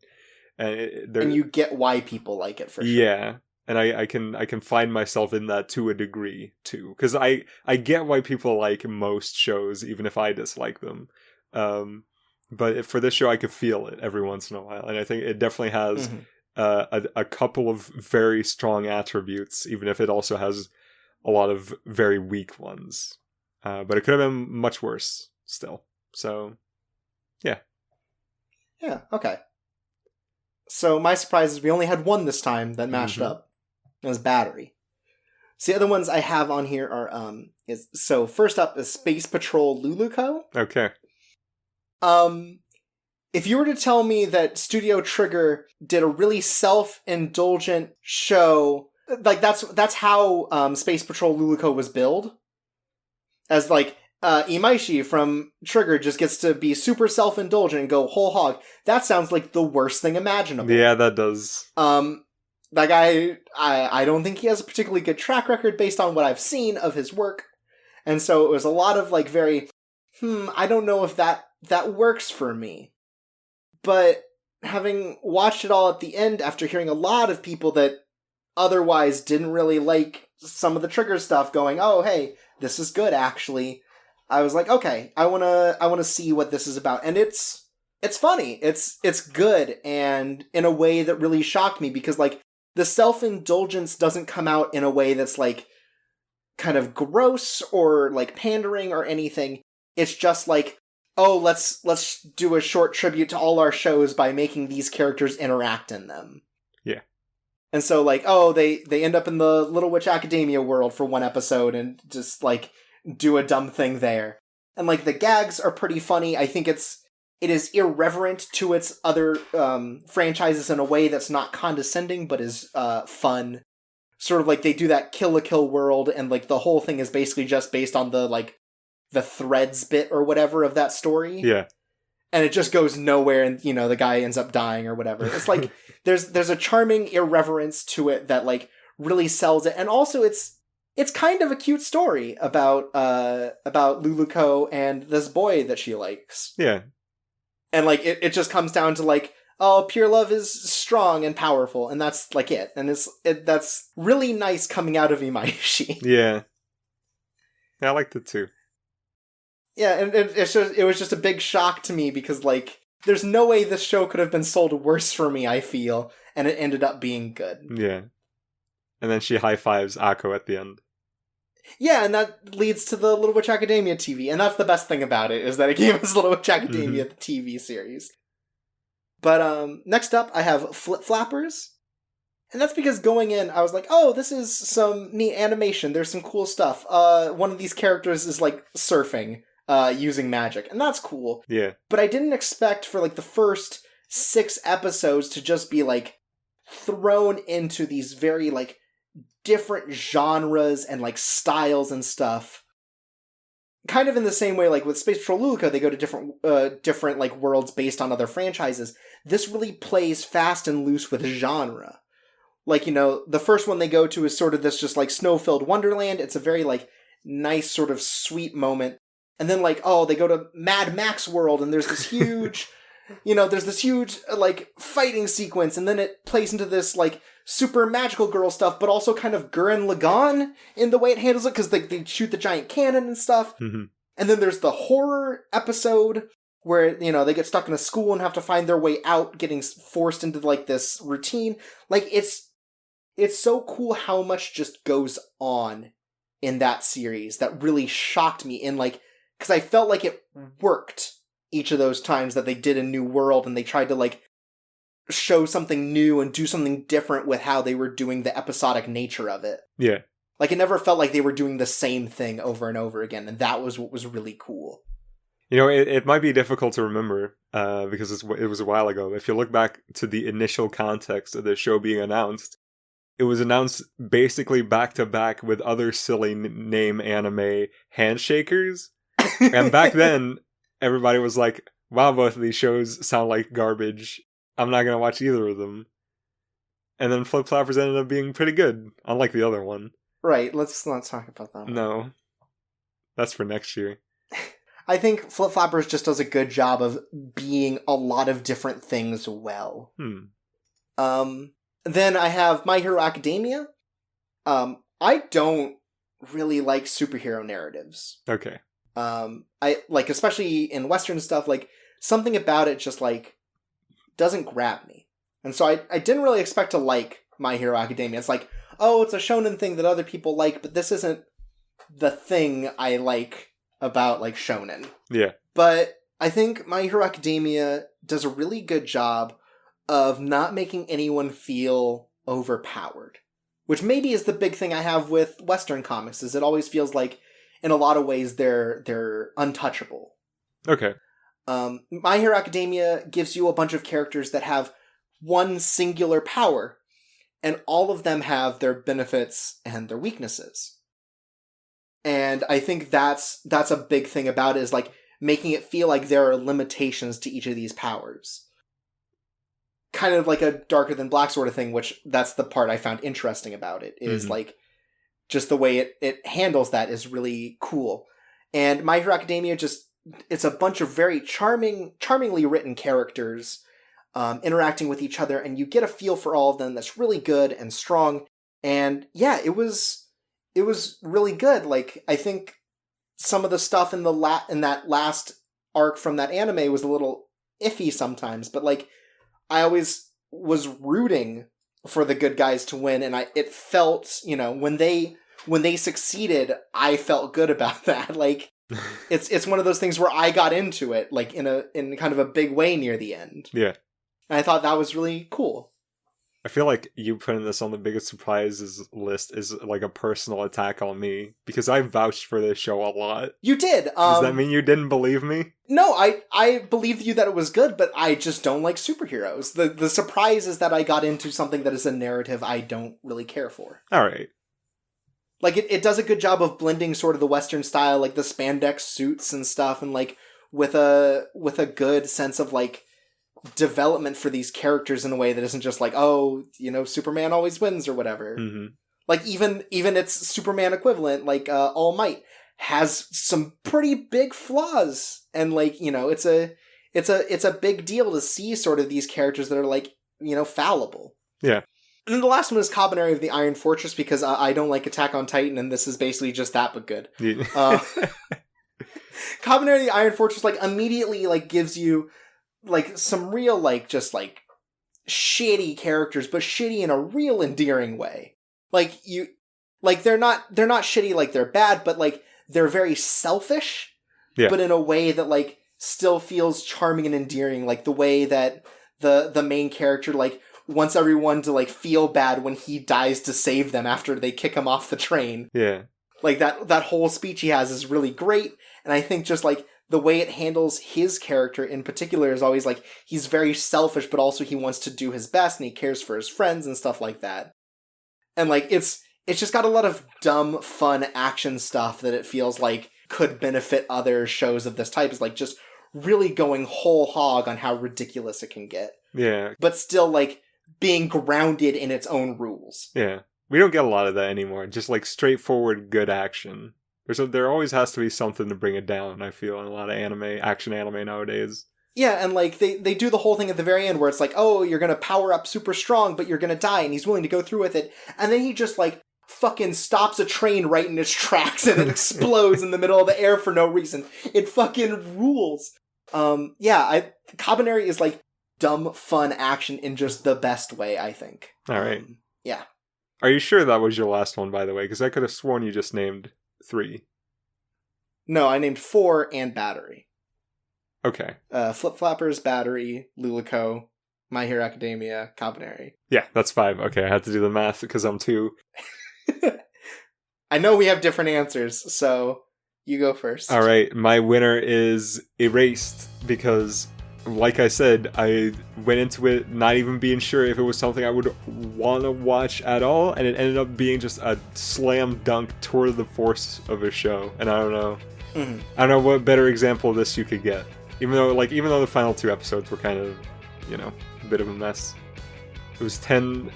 And you get why people like it, for sure. Yeah. And I can find myself in that to a degree too, because I get why people like most shows, even if I dislike them. But for this show, I could feel it every once in a while, and I think it definitely has a couple of very strong attributes, even if it also has a lot of very weak ones. But it could have been much worse still. So, yeah. Yeah. Okay. So my surprise is we only had one this time that matched up. It was Battery. So the other ones I have on here are so first up is Space Patrol Luluco. Okay. If you were to tell me that Studio Trigger did a really self-indulgent show, like that's how Space Patrol Luluco was billed, as like Imaishi from Trigger just gets to be super self-indulgent and go whole hog. That sounds like the worst thing imaginable. Yeah, that does. That guy, I don't think he has a particularly good track record based on what I've seen of his work. And so it was a lot of like very, I don't know if that works for me. But having watched it all at the end after hearing a lot of people that otherwise didn't really like some of the Trigger stuff going, oh, hey, this is good actually. I was like, okay, I wanna see what this is about. And it's funny. It's good, and in a way that really shocked me because like the self-indulgence doesn't come out in a way that's like kind of gross or like pandering or anything. It's just like, oh, let's do a short tribute to all our shows by making these characters interact in them. Yeah. And so like, oh, they end up in the Little Witch Academia world for one episode and just like do a dumb thing there. And like the gags are pretty funny. I think it is irreverent to its other franchises in a way that's not condescending but is fun. Sort of like they do that Kill la Kill world, and like the whole thing is basically just based on the like the threads bit or whatever of that story. Yeah. And it just goes nowhere, and you know the guy ends up dying or whatever. It's like there's a charming irreverence to it that like really sells it, and also it's kind of a cute story about Luluko and this boy that she likes. Yeah. And like it just comes down to like, oh, pure love is strong and powerful, and that's like it. And that's really nice coming out of Imaishi. Yeah. I liked it too. Yeah, and it was just a big shock to me because like there's no way this show could have been sold worse for me, I feel, and it ended up being good. Yeah. And then she high fives Akko at the end. Yeah, and that leads to the Little Witch Academia TV, and that's the best thing about it, is that it gave us Little Witch Academia, the TV series. But next up, I have Flip Flappers, and that's because going in, I was like, oh, this is some neat animation, there's some cool stuff. One of these characters is, like, surfing, using magic, and that's cool. Yeah. But I didn't expect for, like, the first 6 episodes to just be, like, thrown into these very, like, different genres and like styles and stuff. Kind of in the same way like with Space Patrol Luluko, they go to different like worlds based on other franchises. This really plays fast and loose with genre. Like, you know, the first one they go to is sort of this just like snow-filled wonderland. It's a very like nice sort of sweet moment. And then like, oh, they go to Mad Max world and there's this huge there's this huge like fighting sequence, and then it plays into this like super magical girl stuff, but also kind of Gurren Lagann in the way it handles it, because they shoot the giant cannon and stuff. Mm-hmm. And then there's the horror episode where, you know, they get stuck in a school and have to find their way out, getting forced into like this routine. Like it's so cool how much just goes on in that series that really shocked me in like, because I felt like it worked each of those times that they did a new world and they tried to like show something new and do something different with how they were doing the episodic nature of it. Yeah. Like it never felt like they were doing the same thing over and over again, and that was what was really cool. You know, it might be difficult to remember because it was a while ago. If you look back to the initial context of the show being announced, it was announced basically back to back with other silly name anime handshakers. And back then, everybody was like, wow, both of these shows sound like garbage. I'm not going to watch either of them. And then Flip Flappers ended up being pretty good, unlike the other one. Right, let's not talk about that one. No. That's for next year. I think Flip Flappers just does a good job of being a lot of different things well. Then I have My Hero Academia. I don't really like superhero narratives. Okay. I like, especially in Western stuff, like something about it just like doesn't grab me. And so I didn't really expect to like My Hero Academia. It's like, oh, it's a shonen thing that other people like, but this isn't the thing I like about like shonen. Yeah. But I think My Hero Academia does a really good job of not making anyone feel overpowered. Which maybe is the big thing I have with Western comics, is it always feels like in a lot of ways they're untouchable. Okay. My Hero Academia gives you a bunch of characters that have one singular power, and all of them have their benefits and their weaknesses. And I think that's a big thing about it, is like making it feel like there are limitations to each of these powers. Kind of like a Darker Than Black sort of thing, which that's the part I found interesting about it, is like just the way it handles that is really cool. And My Hero Academia it's a bunch of very charmingly written characters interacting with each other, and you get a feel for all of them that's really good and strong. And yeah, it was really good. Like, I think some of the stuff in that last arc from that anime was a little iffy sometimes, but like, I always was rooting for the good guys to win, and it felt, when they succeeded, I felt good about that. Like, it's one of those things where I got into it, like in kind of a big way near the end. Yeah. And I thought that was really cool. I feel like you putting this on the biggest surprises list is like a personal attack on me, because I vouched for this show a lot. You did. Does that mean you didn't believe me? No, I believed you that it was good, but I just don't like superheroes. The surprise is that I got into something that is a narrative I don't really care for. All right. Like, it does a good job of blending sort of the Western style, like the spandex suits and stuff, and like with a good sense of like development for these characters in a way that isn't just like, oh, Superman always wins or whatever. Mm-hmm. Like, even its Superman equivalent, like All Might, has some pretty big flaws, and like, it's a big deal to see sort of these characters that are like, fallible. Yeah. And then the last one is Kabaneri of the Iron Fortress, because I don't like Attack on Titan, and this is basically just that, but good. Yeah. Kabaneri of the Iron Fortress like immediately like gives you like some real like just like shitty characters, but shitty in a real endearing way. Like, they're not shitty like they're bad, but like they're very selfish, but in a way that like still feels charming and endearing. Like the way that the main character like wants everyone to like feel bad when he dies to save them after they kick him off the train. Yeah. Like that whole speech he has is really great, and I think just like the way it handles his character in particular is always like, he's very selfish, but also he wants to do his best, and he cares for his friends and stuff like that. And like, it's just got a lot of dumb, fun action stuff that it feels like could benefit other shows of this type. Is like just really going whole hog on how ridiculous it can get. Yeah. But still like being grounded in its own rules. Yeah. We don't get a lot of that anymore. Just like straightforward good action. There always has to be something to bring it down, I feel, in a lot of action anime nowadays. Yeah, and like they do the whole thing at the very end where it's like, oh, you're gonna power up super strong, but you're gonna die, and he's willing to go through with it. And then he just like fucking stops a train right in its tracks, and it explodes in the middle of the air for no reason. It fucking rules. Kabaneri is like dumb, fun action in just the best way, I think. All right. Yeah. Are you sure that was your last one, by the way? Because I could have sworn you just named 3. No, I named 4 and Battery. Okay. Flip Flappers, Battery, Lulico, My Hero Academia, Kabaneri. Yeah, that's 5. Okay, I had to do the math because I'm 2. I know we have different answers, so you go first. All right, my winner is Erased because, like I said, I went into it not even being sure if it was something I would want to watch at all, and it ended up being just a slam dunk tour of the force of a show. And I don't know, I don't know what better example of this you could get. Even though the final 2 episodes were kind of, a bit of a mess. It was 10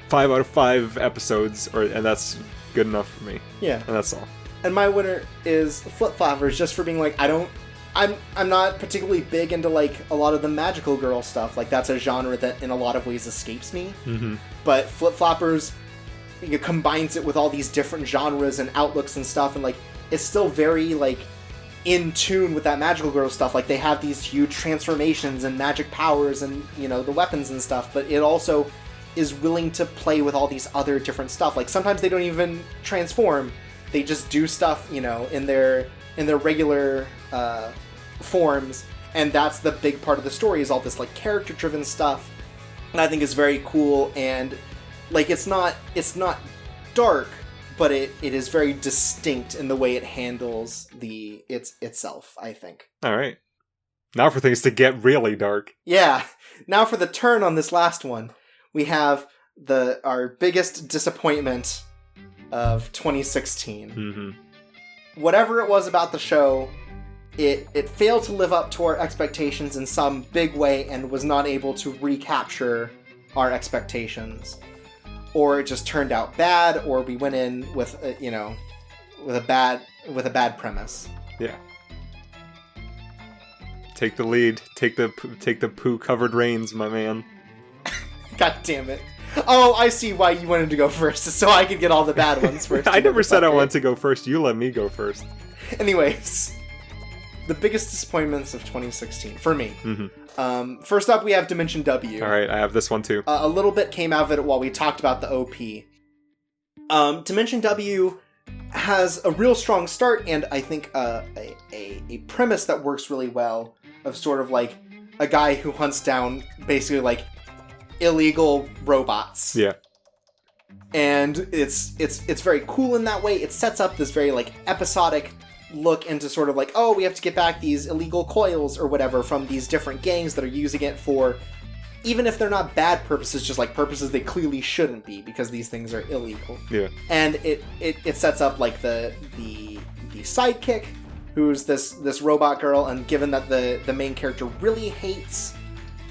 5 out of 5 episodes, and that's good enough for me. Yeah, and that's all. And my winner is Flip Flappers, just for being like, I'm not particularly big into like a lot of the magical girl stuff. Like, that's a genre that in a lot of ways escapes me. Mm-hmm. But Flip Flappers combines it with all these different genres and outlooks and stuff, and like it's still very like in tune with that magical girl stuff. Like, they have these huge transformations and magic powers and the weapons and stuff, but it also is willing to play with all these other different stuff. Like, sometimes they don't even transform; they just do stuff in their regular forms, and that's the big part of the story, is all this like character driven stuff, and I think is very cool. And like, it's not dark, but it is very distinct in the way it handles itself, I think. All right, now for things to get really dark. Yeah, now for the turn on this last one, we have our biggest disappointment, of 2016. Mm-hmm. Whatever it was about the show, it failed to live up to our expectations in some big way and was not able to recapture our expectations. Or it just turned out bad, or we went in with a bad premise. Yeah. Take the lead. Take the poo-covered reins, my man. God damn it. Oh, I see why you wanted to go first, so I could get all the bad ones first. I never said I wanted to go first. You let me go first. Anyways, the biggest disappointments of 2016, for me. Mm-hmm. First up, we have Dimension W. All right, I have this one too. A little bit came out of it while we talked about the OP. Dimension W has a real strong start, and I think a premise that works really well, of sort of like a guy who hunts down basically like illegal robots. Yeah. And it's very cool in that way. It sets up this very like episodic look into sort of like, oh, we have to get back these illegal coils or whatever from these different gangs that are using it for, even if they're not bad purposes, just like purposes they clearly shouldn't be because these things are illegal. Yeah. And it sets up like the sidekick, who's this robot girl, and given that the main character really hates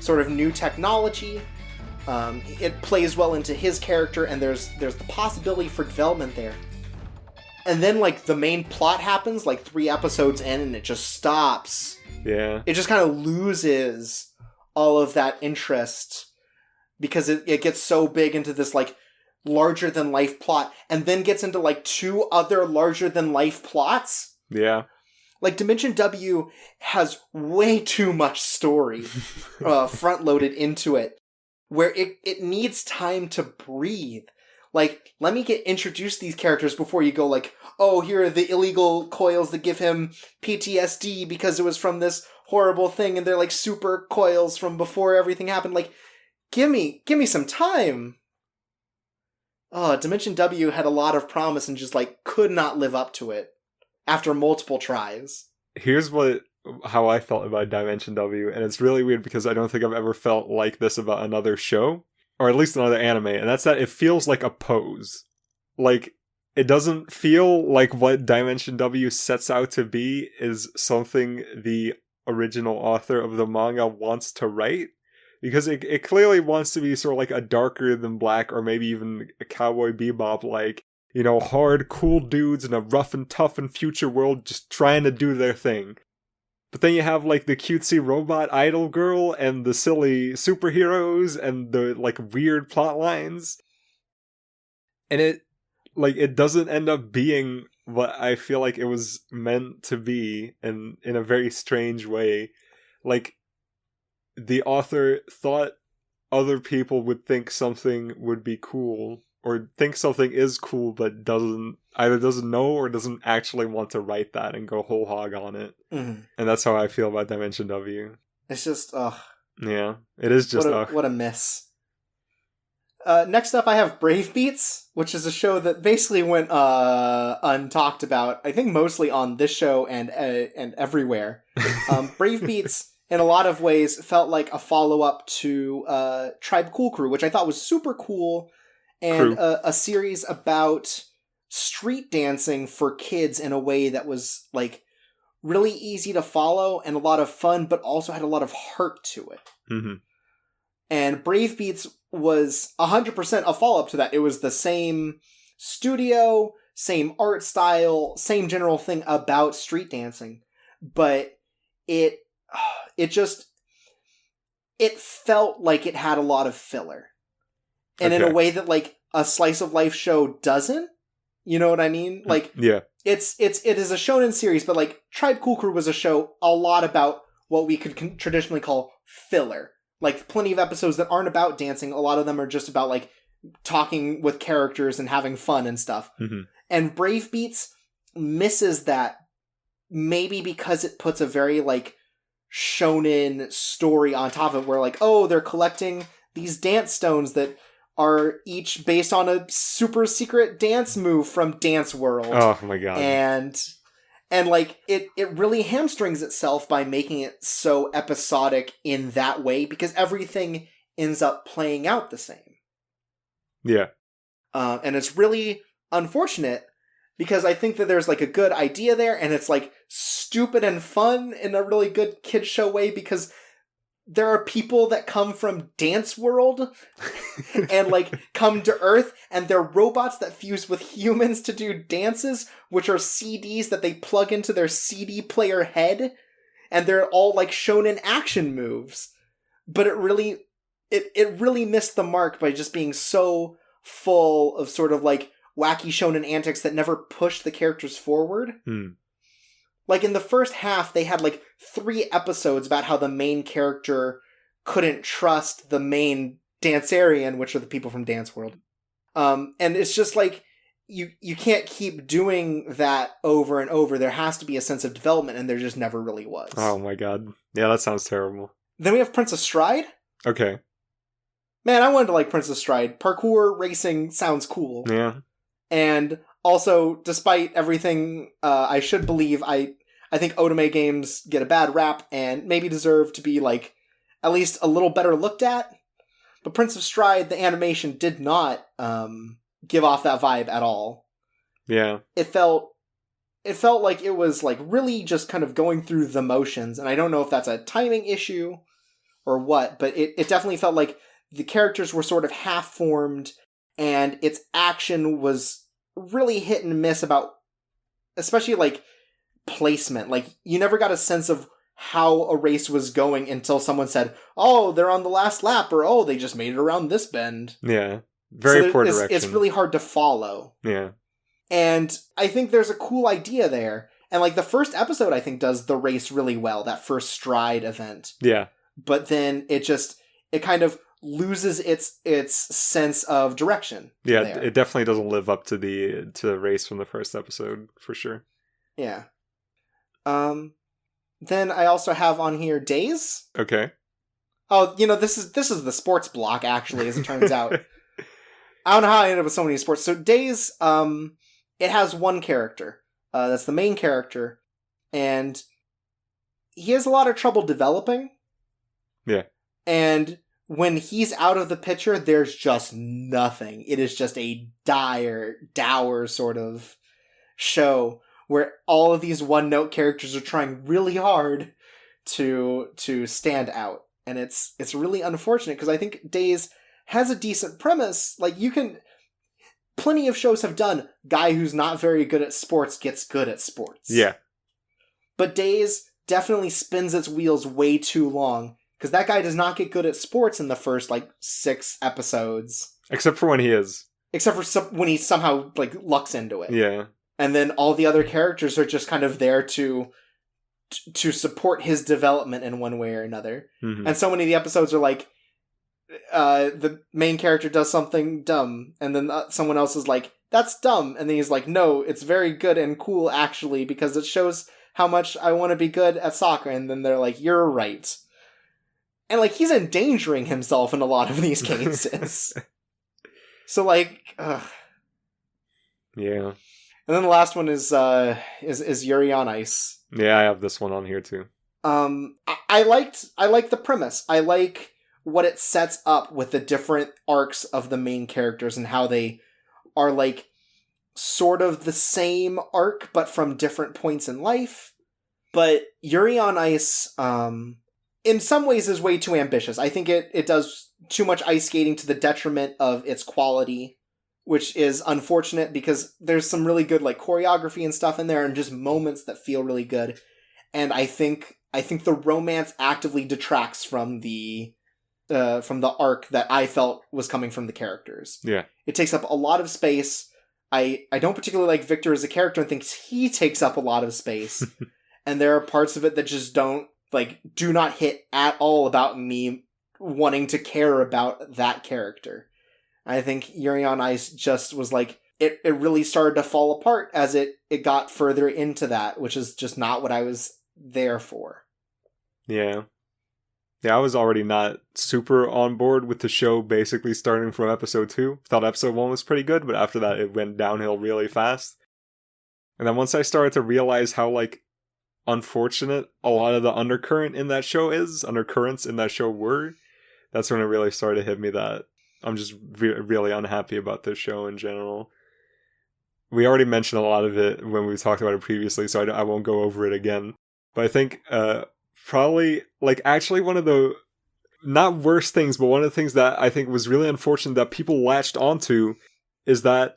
sort of new technology, it plays well into his character, and there's the possibility for development there. And then like the main plot happens like 3 episodes in, and it just stops. Yeah. It just kind of loses all of that interest because it gets so big into this like larger than life plot, and then gets into like 2 other larger than life plots. Yeah. Like, Dimension W has way too much story front-loaded into it, where it needs time to breathe. Like, let me get introduced to these characters before you go like, oh, here are the illegal coils that give him PTSD because it was from this horrible thing, and they're like super coils from before everything happened. Like, give me some time. Oh, Dimension W had a lot of promise and just like could not live up to it. After multiple tries. Here's how I felt about Dimension W, and it's really weird because I don't think I've ever felt like this about another show, or at least another anime, and that's that it feels like a pose. Like, it doesn't feel like what Dimension W sets out to be is something the original author of the manga wants to write, because it clearly wants to be sort of like a darker than black, or maybe even a Cowboy Bebop, like, you know, hard, cool dudes in a rough and tough and future world just trying to do their thing. But then you have, like, the cutesy robot idol girl and the silly superheroes and the, like, weird plot lines. And it doesn't end up being what I feel like it was meant to be in a very strange way. Like, the author thought other people would think something would be cool, or think something is cool, but either doesn't know or doesn't actually want to write that and go whole hog on it. Mm-hmm. And that's how I feel about Dimension W. It's just, ugh. Yeah, it is just what a miss. Next up, I have Brave Beats, which is a show that basically went untalked about. I think mostly on this show and everywhere. Brave Beats, in a lot of ways, felt like a follow-up to Tribe Cool Crew, which I thought was super cool. And a series about street dancing for kids in a way that was, like, really easy to follow and a lot of fun, but also had a lot of heart to it. Mm-hmm. And Brave Beats was 100% a follow-up to that. It was the same studio, same art style, same general thing about street dancing. But it felt like it had a lot of filler. And in a way that, like, a slice of life show doesn't. You know what I mean? Like, yeah. It is a shonen series, but, like, Tribe Cool Crew was a show a lot about what we could traditionally call filler. Like, plenty of episodes that aren't about dancing. A lot of them are just about, like, talking with characters and having fun and stuff. Mm-hmm. And Brave Beats misses that, maybe because it puts a very, like, shonen story on top of it, where, like, oh, they're collecting these dance stones that are each based on a super secret dance move from Dance World. Oh my god. And like, it really hamstrings itself by making it so episodic in that way, because everything ends up playing out the same. Yeah. And it's really unfortunate because I think that there's like a good idea there, and it's like stupid and fun in a really good kid show way because there are people that come from Dance World and like come to Earth, and they're robots that fuse with humans to do dances, which are CDs that they plug into their CD player head, and they're all like shonen action moves. But it really missed the mark by just being so full of sort of like wacky shonen antics that never pushed the characters forward. Like, in the first half, they had, like, 3 episodes about how the main character couldn't trust the main Dancerian, which are the people from Dance World. And it's just, like, you can't keep doing that over and over. There has to be a sense of development, and there just never really was. Oh my god. Yeah, that sounds terrible. Then we have Princess Stride. Okay. Man, I wanted to like Princess Stride. Parkour racing sounds cool. Yeah. And also, despite everything, I should believe, I think Otome games get a bad rap and maybe deserve to be, like, at least a little better looked at. But Prince of Stride, the animation, did not give off that vibe at all. Yeah. It felt like it was, like, really just kind of going through the motions, and I don't know if that's a timing issue or what, but it definitely felt like the characters were sort of half-formed, and its action was really hit and miss about, especially, like, placement. Like, you never got a sense of how a race was going until someone said, oh, they're on the last lap, or oh, they just made it around this bend. Yeah. Very poor direction. It's really hard to follow. Yeah. And I think there's a cool idea there. And, like, the first episode, I think, does the race really well, that first Stride event. Yeah. But then it kind of loses its sense of direction. Yeah, there. It definitely doesn't live up to the race from the first episode, for sure. Yeah. Then I also have on here Days. Okay. Oh, this is the sports block, actually, as it turns out. I don't know how I ended up with so many sports. So Days, it has one character. That's the main character. And he has a lot of trouble developing. Yeah. And when he's out of the picture, there's just nothing. It is just a dour sort of show where all of these one-note characters are trying really hard to stand out. And it's really unfortunate, because I think Days has a decent premise. Like, plenty of shows have done, guy who's not very good at sports gets good at sports. Yeah. But Days definitely spins its wheels way too long, because that guy does not get good at sports in the first, 6 episodes. Except for when he is. Except for when he somehow, lucks into it. Yeah. And then all the other characters are just kind of there to support his development in one way or another. Mm-hmm. And so many of the episodes are the main character does something dumb, and then someone else is like, that's dumb. And then he's like, no, it's very good and cool, actually, because it shows how much I want to be good at soccer. And then they're like, you're right. And, he's endangering himself in a lot of these cases. So, ugh. Yeah. And then the last one is Yuri on Ice. Yeah, I have this one on here too. I like the premise. I like what it sets up with the different arcs of the main characters and how they are sort of the same arc but from different points in life. But Yuri on Ice in some ways is way too ambitious. I think it does too much ice skating to the detriment of its quality, which is unfortunate because there's some really good choreography and stuff in there and just moments that feel really good. And I think the romance actively detracts from the arc that I felt was coming from the characters. Yeah. It takes up a lot of space. I don't particularly like Victor as a character and think he takes up a lot of space. And there are parts of it that just do not hit at all about me wanting to care about that character. I think Yuri on Ice just was it really started to fall apart as it got further into that, which is just not what I was there for. Yeah. Yeah, I was already not super on board with the show basically starting from episode 2. Thought episode 1 was pretty good, but after that it went downhill really fast. And then once I started to realize how unfortunate a lot of the undercurrents in that show were, that's when it really started to hit me that I'm just really unhappy about this show in general. we already mentioned a lot of it when we talked about it previously, so I won't go over it again. But I think probably, like, actually one of the, not worst things, but one of the things that I think was really unfortunate that people latched onto is that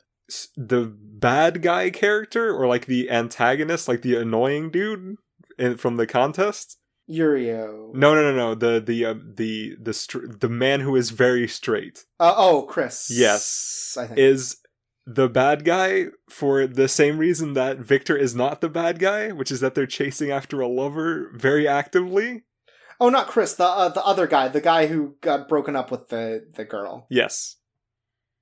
the bad guy character, or like the antagonist, like the annoying dude from the contest. Yurio. No. The man who is very straight. Chris. Yes, I think is the bad guy for the same reason that Victor is not the bad guy, which is that they're chasing after a lover very actively. Oh, not Chris. The other guy, the guy who got broken up with the girl. Yes,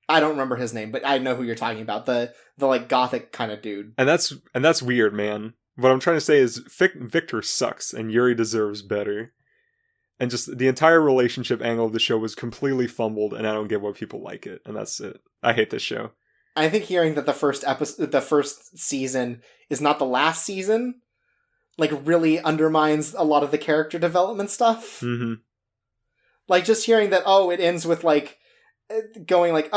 I don't remember his name, but I know who you're talking about. The like gothic kind of dude. And that's weird, man. What I'm trying to say is Victor sucks, and Yuri deserves better. And just the entire relationship angle of the show was completely fumbled, and I don't get why people like it. And that's it. I hate this show. I think hearing that the first season is not the last season, like, really undermines a lot of the character development stuff. Mm-hmm. Like, just hearing that, it ends with, like, going like,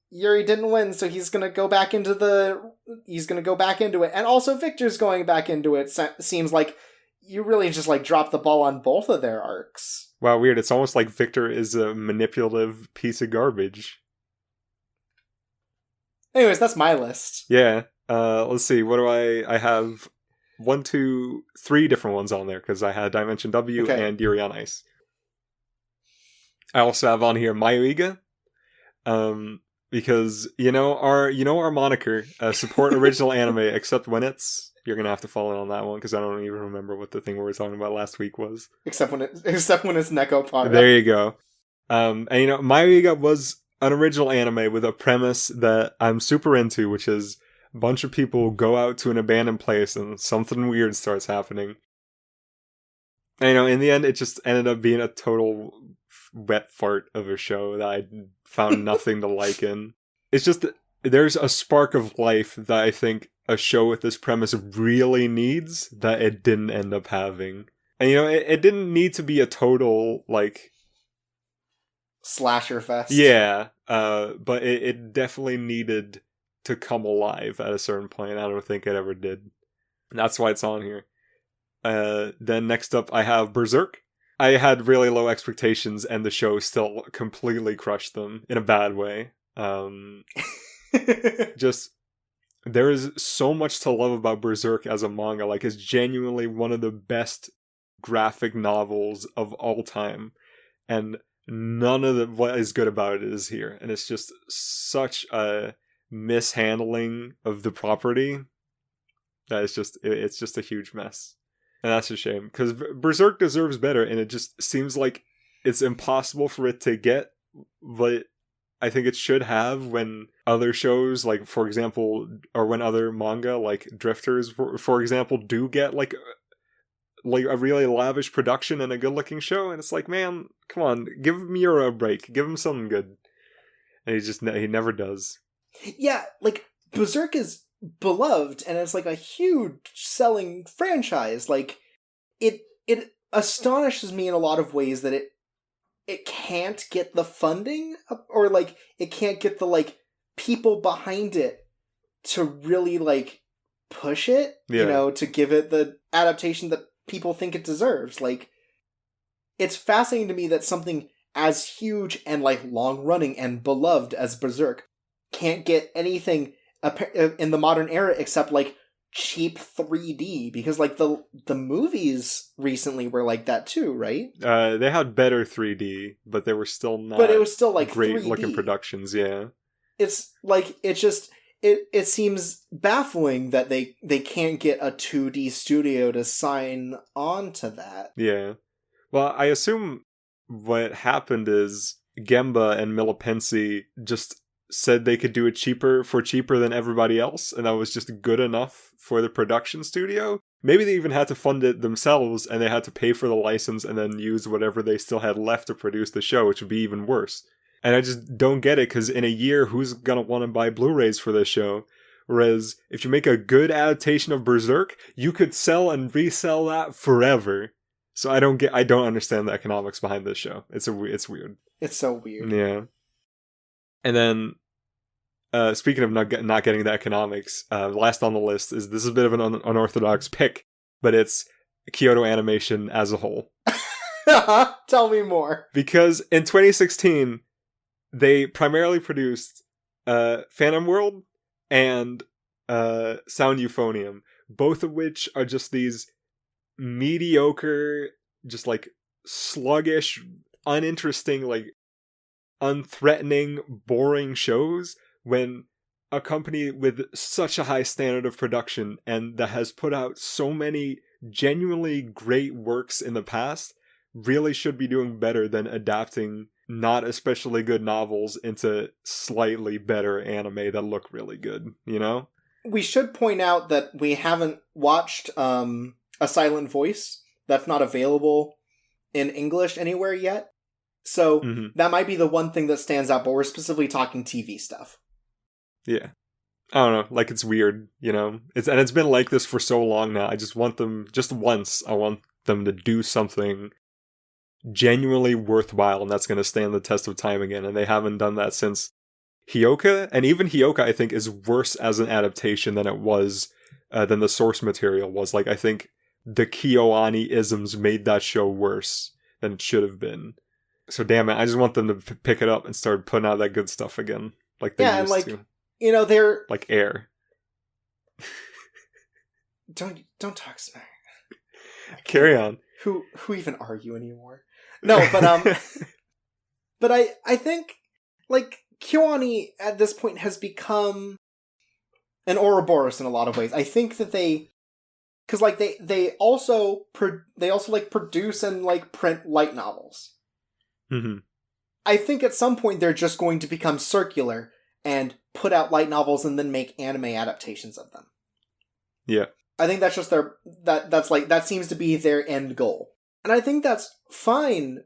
Yuri didn't win, so he's gonna go back into it. And also Victor's going back into it. Seems like you really just, like, dropped the ball on both of their arcs. Wow, weird. It's almost like Victor is a manipulative piece of garbage. Anyways, that's my list. Yeah. Let's see. What do I have 1, 2, 3 different ones on there, because I had Dimension W and Yuri on Ice. I also have on here Mayuiga. Because our moniker, support original anime, except when you're gonna have to follow in on that one, because I don't even remember what the thing we were talking about last week was. Except when it's Neko Para. There you go. And Mayuiga was an original anime with a premise that I'm super into, which is a bunch of people go out to an abandoned place and something weird starts happening. And in the end, it just ended up being a total wet fart of a show that I found nothing to like in. It's just that there's a spark of life that I think a show with this premise really needs that it didn't end up having. And it didn't need to be a total, like, slasher fest. Yeah, but it definitely needed to come alive at a certain point. I don't think it ever did. And that's why it's on here. Then next up I have Berserk. I had really low expectations, and the show still completely crushed them in a bad way. Just, there is so much to love about Berserk as a manga. Like, it's genuinely one of the best graphic novels of all time. And none of what is good about it is here. And it's just such a mishandling of the property that it's just a huge mess. And that's a shame, because Berserk deserves better, and it just seems like it's impossible for it to get what I think it should have when other shows, like, for example, or when other manga, like Drifters, for example, do get, like a really lavish production and a good-looking show, and it's like, man, come on, give Miura a break, give him something good. And he never does. Yeah, like, Berserk is beloved, and it's like a huge selling franchise. Like, it astonishes me in a lot of ways that it can't get the funding, or like it can't get the, like, people behind it to really, like, push it, to give it the adaptation that people think it deserves. Like, it's fascinating to me that something as huge and, like, long running and beloved as Berserk can't get anything in the modern era except, like, cheap 3D, because, like, the movies recently were like that too, right? They had better 3D, but they were still not. But it was still, like, great 3D. Looking productions. Yeah, it's like, it's just it seems baffling that they can't get a 2D studio to sign on to that. Yeah, well, I assume what happened is Gemba and Milipensi just said they could do it cheaper than everybody else, and that was just good enough for the production studio. Maybe they even had to fund it themselves, and they had to pay for the license and then use whatever they still had left to produce the show, which would be even worse. And I just don't get it, because in a year, who's gonna want to buy Blu-rays for this show? Whereas, if you make a good adaptation of Berserk, you could sell and resell that forever. So I don't understand the economics behind this show. It's weird. It's so weird. Yeah. And then speaking of not getting the economics, last on the list is, this is a bit of an unorthodox pick, but it's Kyoto Animation as a whole. Tell me more. Because in 2016, they primarily produced Phantom World and Sound Euphonium, both of which are just these mediocre, just like sluggish, uninteresting, like unthreatening, boring shows, when a company with such a high standard of production and that has put out so many genuinely great works in the past really should be doing better than adapting not especially good novels into slightly better anime that look really good, you know? We should point out that we haven't watched A Silent Voice. That's not available in English anywhere yet. So that might be the one thing that stands out, but we're specifically talking TV stuff. Yeah. I don't know, like, it's weird, you know? It's been like this for so long now. I just want them, just once, I want them to do something genuinely worthwhile, and that's going to stand the test of time again, and they haven't done that since Hyoka, and even Hyoka, I think, is worse as an adaptation than it was, than the source material was. Like, I think the KyoAni-isms made that show worse than it should have been. So damn it, I just want them to pick it up and start putting out that good stuff again, like they used and like, to. You know, they're like Air. Don't talk smack. Carry on. Who even are you anymore? No, but but I think like KyoAni at this point has become an Ouroboros in a lot of ways. I think that because like they also like produce and like print light novels. Mm-hmm. I think at some point they're just going to become circular and put out light novels and then make anime adaptations of them. Yeah. I think that's just that seems to be their end goal. And I think that's fine,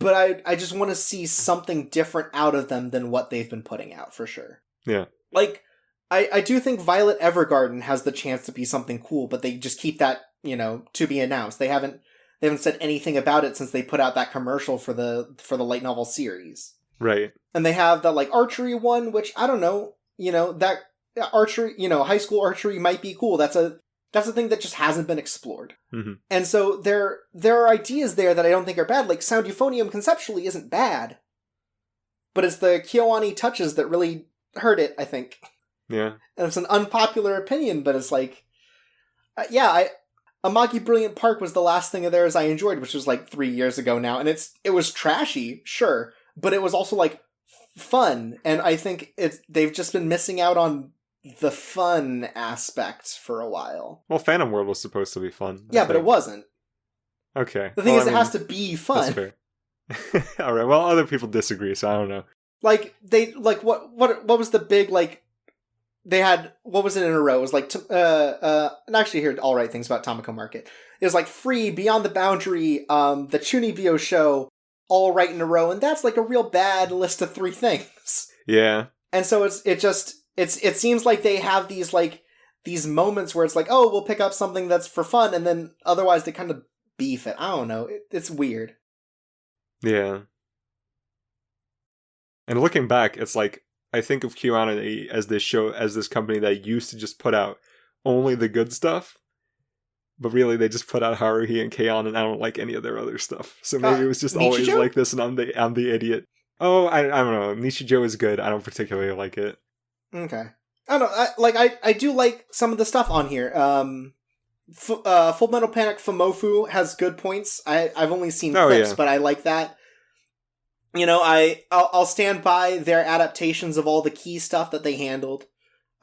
but I just want to see something different out of them than what they've been putting out, for sure. Yeah. Like, I do think Violet Evergarden has the chance to be something cool, but they just keep that, you know, to be announced. They haven't said anything about it since they put out that commercial for the light novel series. Right. And they have that, like, archery one, which, I don't know, you know, that archery, you know, high school archery might be cool. That's a thing that just hasn't been explored. Mm-hmm. And so there are ideas there that I don't think are bad. Like, Sound Euphonium conceptually isn't bad. But it's the KyoAni touches that really hurt it, I think. Yeah. And it's an unpopular opinion, but it's like... Amagi Brilliant Park was the last thing of theirs I enjoyed, which was like 3 years ago now. And it was trashy, sure. But it was also, like, fun. And I think they've just been missing out on the fun aspect for a while. Well, Phantom World was supposed to be fun. Yeah, but it wasn't. Okay. The thing is, it has to be fun. That's fair. All right. Well, other people disagree, so I don't know. Like, what was the big, like, they had, what was it in a row? It was like, and actually I heard all right things about Tamako Market. It was like Free, Beyond the Boundary, the Chunibyo show, all right in a row, and that's like a real bad list of 3 things. Yeah. And so it seems like they have these moments where it's like, oh, we'll pick up something that's for fun, and then otherwise they kind of beef it. I don't know. It's weird. Yeah. And looking back, it's like, I think of KyoAni as this company that used to just put out only the good stuff, but really they just put out Haruhi and K-On, and I don't like any of their other stuff. So maybe it was just always like this, and I'm the idiot. Oh, I don't know. Nichijou is good. I don't particularly like it. Okay. I don't know. I do like some of the stuff on here. Full Metal Panic Fumofu has good points. I've only seen clips, but I like that. You know, I'll stand by their adaptations of all the key stuff that they handled,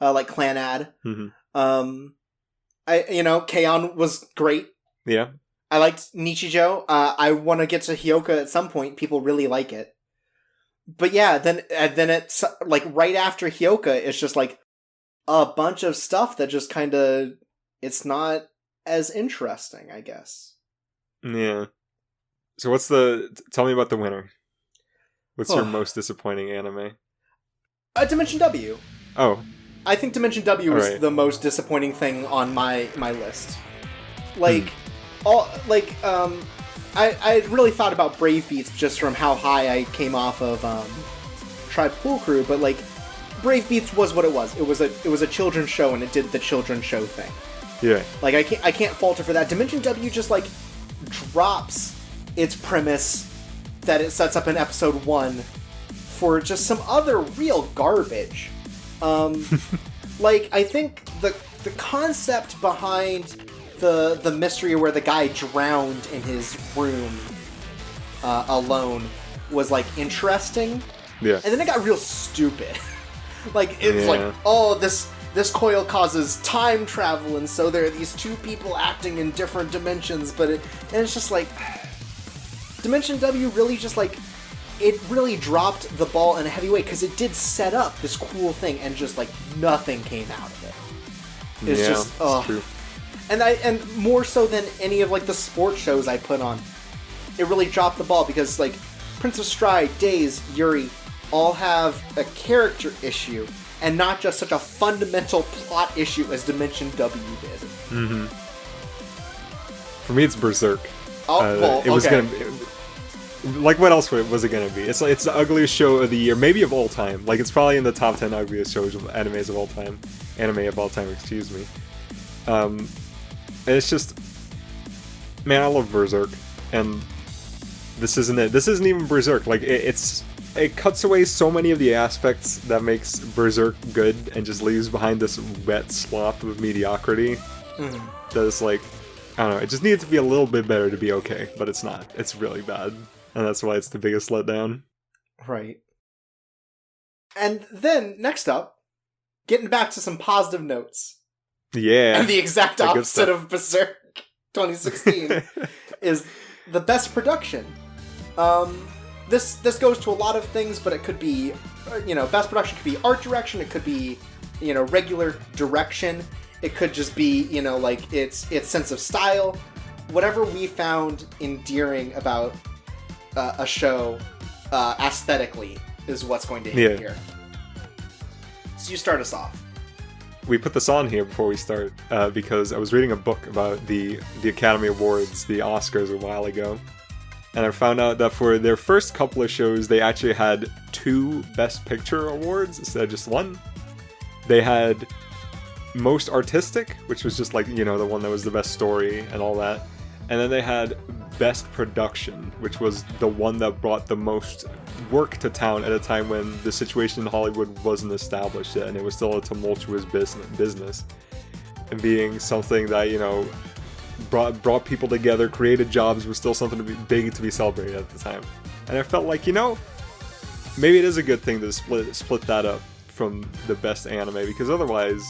like Clanad. Mm-hmm. K-On was great. Yeah. I liked Nichijou. I want to get to Hyoka at some point. People really like it. But yeah, then it's like right after Hyoka, it's just like a bunch of stuff that just kind of, it's not as interesting, I guess. Yeah. So tell me about the winner. What's your most disappointing anime? Dimension W. Oh. I think Dimension W was the most disappointing thing on my list. Like, I really thought about Brave Beats just from how high I came off of Tribe Pool Crew, but like, Brave Beats was what it was. It was a children's show, and it did the children's show thing. Yeah. Like, I can't fault it for that. Dimension W just, like, drops its premise that it sets up in episode 1 for just some other real garbage. Like, I think the concept behind the mystery where the guy drowned in his room alone was, like, interesting. Yeah. And then it got real stupid. Like, it's like, oh, this coil causes time travel, and so there are these two people acting in different dimensions, and it's just like, Dimension W really just, like, it really dropped the ball in a heavy way, because it did set up this cool thing, and just, like, nothing came out of it. It's just, it's true. And more so than any of, like, the sports shows I put on, it really dropped the ball, because, like, Prince of Stride, Days, Yuri, all have a character issue, and not just such a fundamental plot issue as Dimension W did. Mm-hmm. For me, it's Berserk. Oh, it was gonna be, like, what else was it gonna be? It's the ugliest show of the year, maybe of all time. Like, it's probably in the top 10 ugliest shows of anime of all time. Excuse me. And it's just, man, I love Berserk, and this isn't it. This isn't even Berserk. Like, it cuts away so many of the aspects that makes Berserk good and just leaves behind this wet slop of mediocrity. That is, like, I don't know, it just needs to be a little bit better to be okay, but it's not. It's really bad. And that's why it's the biggest letdown. Right. And then, next up, getting back to some positive notes. Yeah. And the exact opposite of Berserk 2016 is the best production. This goes to a lot of things, but it could be, best production could be art direction, it could be, regular direction, it could just be, like, its sense of style. Whatever we found endearing about a show aesthetically is what's going to hit here. So you start us off. We put this on here before we start because I was reading a book about the Academy Awards, the Oscars, a while ago. And I found out that for their first couple of shows, they actually had 2 Best Picture awards instead of just 1. They had Most Artistic, which was just like, the one that was the best story and all that. And then they had Best Production, which was the one that brought the most work to town at a time when the situation in Hollywood wasn't established yet, and it was still a tumultuous business. And being something that, brought people together, created jobs, was still something big to be celebrated at the time. And I felt like, maybe it is a good thing to split that up from the best anime, because otherwise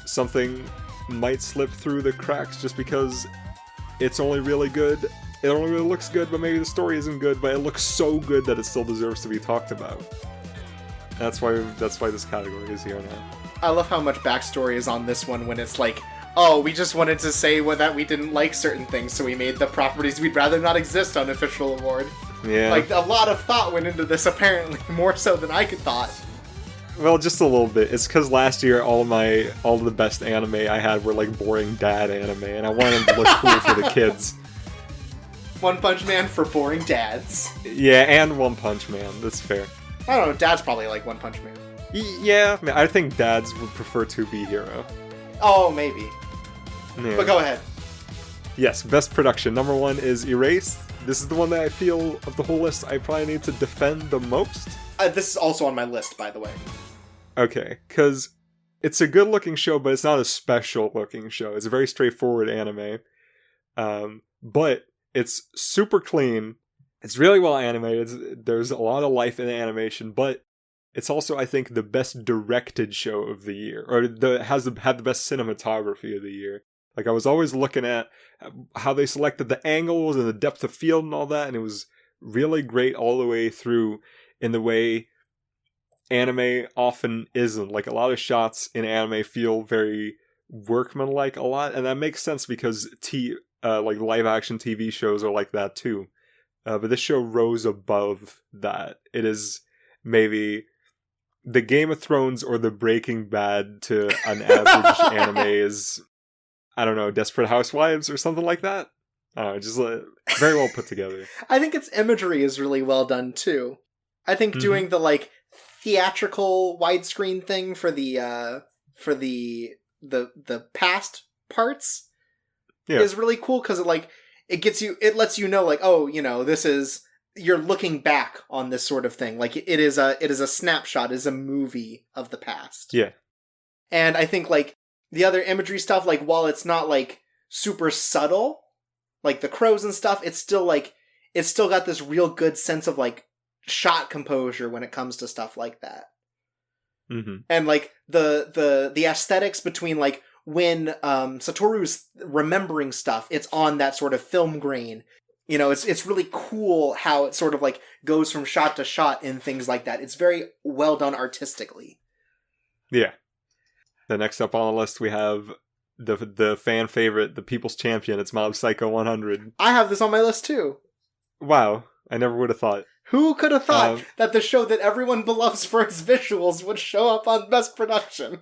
something might slip through the cracks just because it's only really good. It only really looks good, but maybe the story isn't good, but it looks so good that it still deserves to be talked about. That's why this category is here now. I love how much backstory is on this one when it's like, oh, we just wanted to say that we didn't like certain things, so we made the properties we'd rather not exist Unofficial award. Yeah. Like, a lot of thought went into this, apparently, more so than I could thought. Well, just a little bit. It's because last year all of the best anime I had were like boring dad anime, and I wanted to look cool for the kids. One Punch Man for boring dads. Yeah, and One Punch Man. That's fair. I don't know. Dads probably like One Punch Man. Yeah, I think dads would prefer 2B Hero. Oh, maybe. Yeah. But go ahead. Yes, best production. Number 1 is Erased. This is the one that I feel, of the whole list, I probably need to defend the most. This is also on my list, by the way. Okay, because it's a good-looking show, but it's not a special-looking show. It's a very straightforward anime. But it's super clean. It's really well animated. There's a lot of life in the animation, but it's also, I think, the best directed show of the year, or had the best cinematography of the year. Like, I was always looking at how they selected the angles and the depth of field and all that, and it was really great all the way through in the way anime often isn't. Like, a lot of shots in anime feel very workmanlike a lot, and that makes sense because like live action TV shows are like that too. But this show rose above that. It is maybe the Game of Thrones or the Breaking Bad to an average anime is, I don't know, Desperate Housewives or something like that. I don't know, just very well put together. I think its imagery is really well done too. I think doing the, like, theatrical widescreen thing for the past parts is really cool because it lets you know, like, oh, this is, you're looking back on this sort of thing. Like, it is a snapshot, it is a movie of the past. Yeah. And I think, like, the other imagery stuff, like, while it's not, like, super subtle, like the crows and stuff, it's still got this real good sense of, like, shot composure when it comes to stuff like that. Mm-hmm. And, like, the aesthetics between, like, when Satoru's remembering stuff, it's on that sort of film grain. It's really cool how it sort of, like, goes from shot to shot and things like that. It's very well done artistically. Yeah. The next up on the list, we have the fan favorite, the people's champion. It's Mob Psycho 100. I have this on my list too. Wow. I never would have thought. Who could have thought that the show that everyone loves for its visuals would show up on Best Production?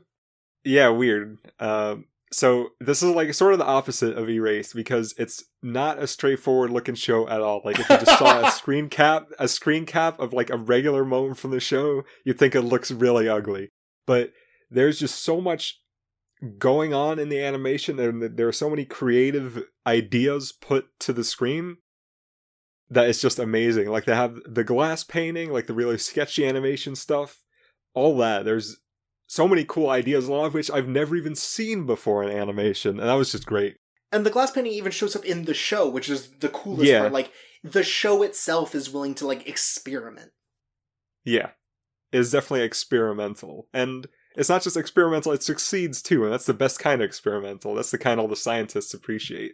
Yeah, weird. So this is like sort of the opposite of Erased because it's not a straightforward looking show at all. Like if you just saw a screen cap of like a regular moment from the show, you'd think it looks really ugly. But there's just so much going on in the animation, and there are so many creative ideas put to the screen that it's just amazing. Like they have the glass painting, like the really sketchy animation stuff, all that. There's so many cool ideas, a lot of which I've never even seen before in animation, and that was just great. And the glass painting even shows up in the show, which is the coolest part. Like, the show itself is willing to, like, experiment. Yeah. It's definitely experimental. And it's not just experimental, it succeeds too, and that's the best kind of experimental. That's the kind all the scientists appreciate.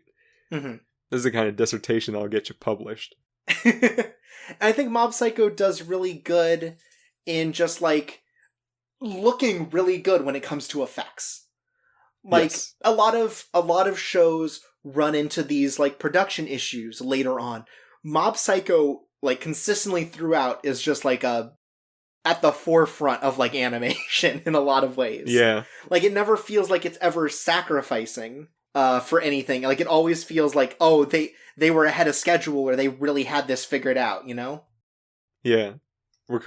Mm-hmm. This is the kind of dissertation that'll get you published. I think Mob Psycho does really good in just, like, looking really good when it comes to effects. Like, yes. a lot of shows run into these, like, production issues later on. Mob Psycho, like, consistently throughout is just, like, at the forefront of, like, animation in a lot of ways. Yeah. Like, it never feels like it's ever sacrificing for anything. Like, it always feels like, oh, they were ahead of schedule, or they really had this figured out, Yeah.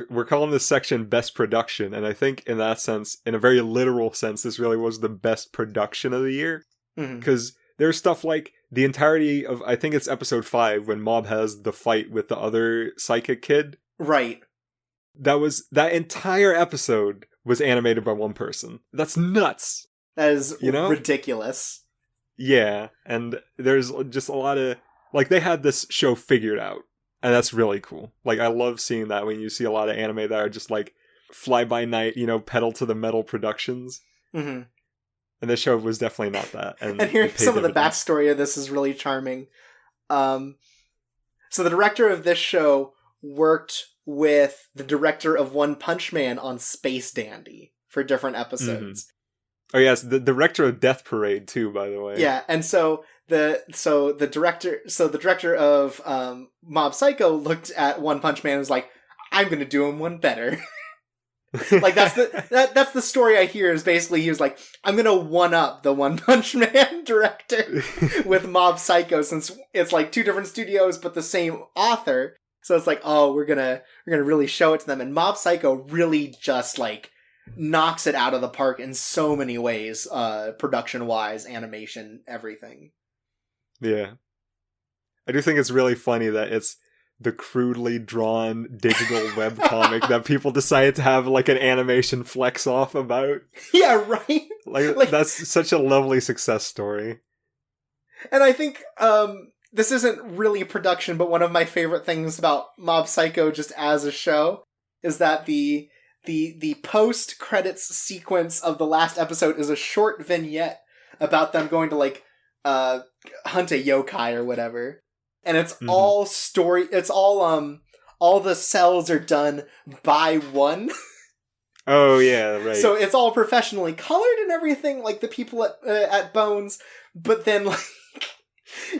We're calling this section Best Production, and I think in that sense, in a very literal sense, this really was the best production of the year. Because there's stuff like the entirety of, I think it's episode 5, when Mob has the fight with the other psychic kid. Right. That entire episode was animated by one person. That's nuts! That is ridiculous. Yeah, and there's just a lot of, like, they had this show figured out. And that's really cool. Like, I love seeing that when you see a lot of anime that are just, like, fly-by-night, pedal to the metal productions. Mm-hmm. And this show was definitely not that. And hearing some of the backstory of this is really charming. So the director of this show worked with the director of One Punch Man on Space Dandy for different episodes. Mm-hmm. Oh, yes, the director of Death Parade, too, by the way. Yeah, and so the director of Mob Psycho looked at One Punch Man and was like, I'm gonna do him one better. Like, that's the story I hear, is basically he was like, I'm gonna one up the One Punch Man director with Mob Psycho, since it's like two different studios but the same author. So it's like, oh, we're gonna really show it to them. And Mob Psycho really just, like, knocks it out of the park in so many ways, production wise, animation, everything. Yeah. I do think it's really funny that it's the crudely drawn digital webcomic that people decided to have, like, an animation flex off about. Yeah, right? Like, that's such a lovely success story. And I think this isn't really production, but one of my favorite things about Mob Psycho just as a show is that the post-credits sequence of the last episode is a short vignette about them going to, like, hunt a yokai or whatever. And it's all story, it's all the cells are done by one. Oh, yeah, right. So it's all professionally colored and everything, like the people at Bones, but then, like,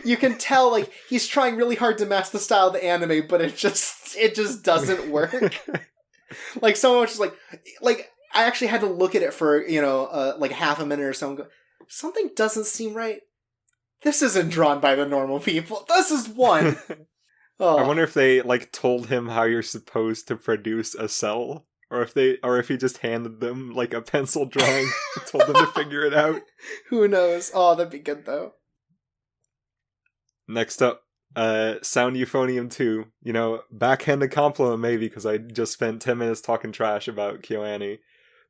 you can tell, like, he's trying really hard to match the style of the anime, but it just doesn't work. Like, so much is like, I actually had to look at it for, like half a minute or so and go, something doesn't seem right. This isn't drawn by the normal people. This is one. Oh. I wonder if they, like, told him how you're supposed to produce a cell, or if he just handed them like a pencil drawing and told them to figure it out. Who knows? Oh, that'd be good though. Next up, Sound Euphonium 2. Backhanded compliment maybe, because I just spent 10 minutes talking trash about KyoAni.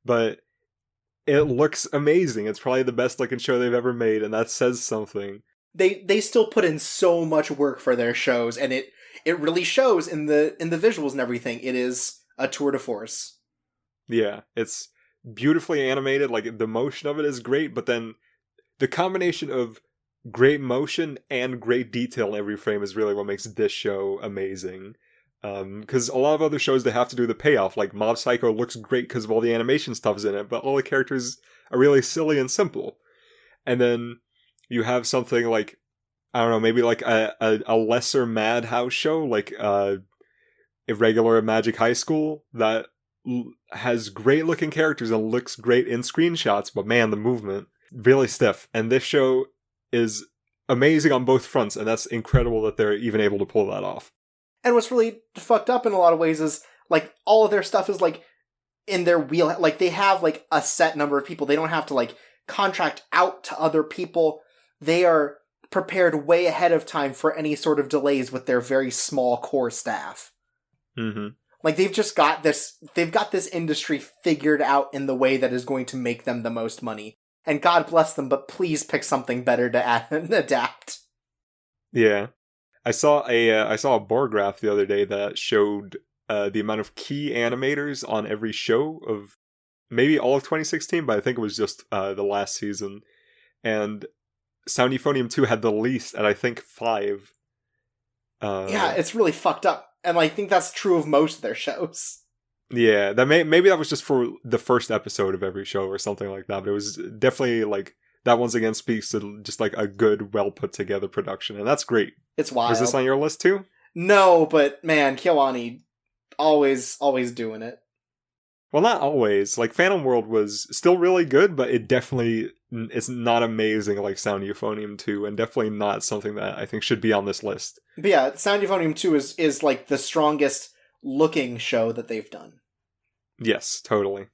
But it looks amazing. It's probably the best looking show they've ever made, and that says something. They still put in so much work for their shows, and it really shows in the visuals and everything. It is a tour de force. Yeah, it's beautifully animated. Like, the motion of it is great, but then the combination of great motion and great detail in every frame is really what makes this show amazing. Because a lot of other shows, they have to do the payoff. Like, Mob Psycho looks great because of all the animation stuff's in it, but all the characters are really silly and simple. And then you have something like, I don't know, maybe like a lesser Madhouse show, like Irregular Magic High School, that has great looking characters and looks great in screenshots, but man, the movement, really stiff. And this show is amazing on both fronts, and that's incredible that they're even able to pull that off. And what's really fucked up in a lot of ways is, like, all of their stuff is, like, in their wheel. Like, they have, like, a set number of people. They don't have to, like, contract out to other people. They are prepared way ahead of time for any sort of delays with their very small core staff. Mm-hmm. Like, they've got this industry figured out in the way that is going to make them the most money. And God bless them, but please pick something better to add and adapt. Yeah. I saw a bar graph the other day that showed the amount of key animators on every show of maybe all of 2016, but I think it was just the last season. And Sound Euphonium 2 had the least at, I think, 5. Yeah, it's really fucked up. And I think that's true of most of their shows. Yeah, maybe that was just for the first episode of every show or something like that, but it was definitely, like, that once again speaks to just, like, a good, well-put-together production, and that's great. It's wild. Was this on your list, too? No, but, man, KyoAni, always doing it. Well, not always. Like, Phantom World was still really good, but it's not amazing like Sound Euphonium 2, and definitely not something that I think should be on this list. But yeah, Sound Euphonium 2 is like, the strongest looking show that they've done. Yes, totally.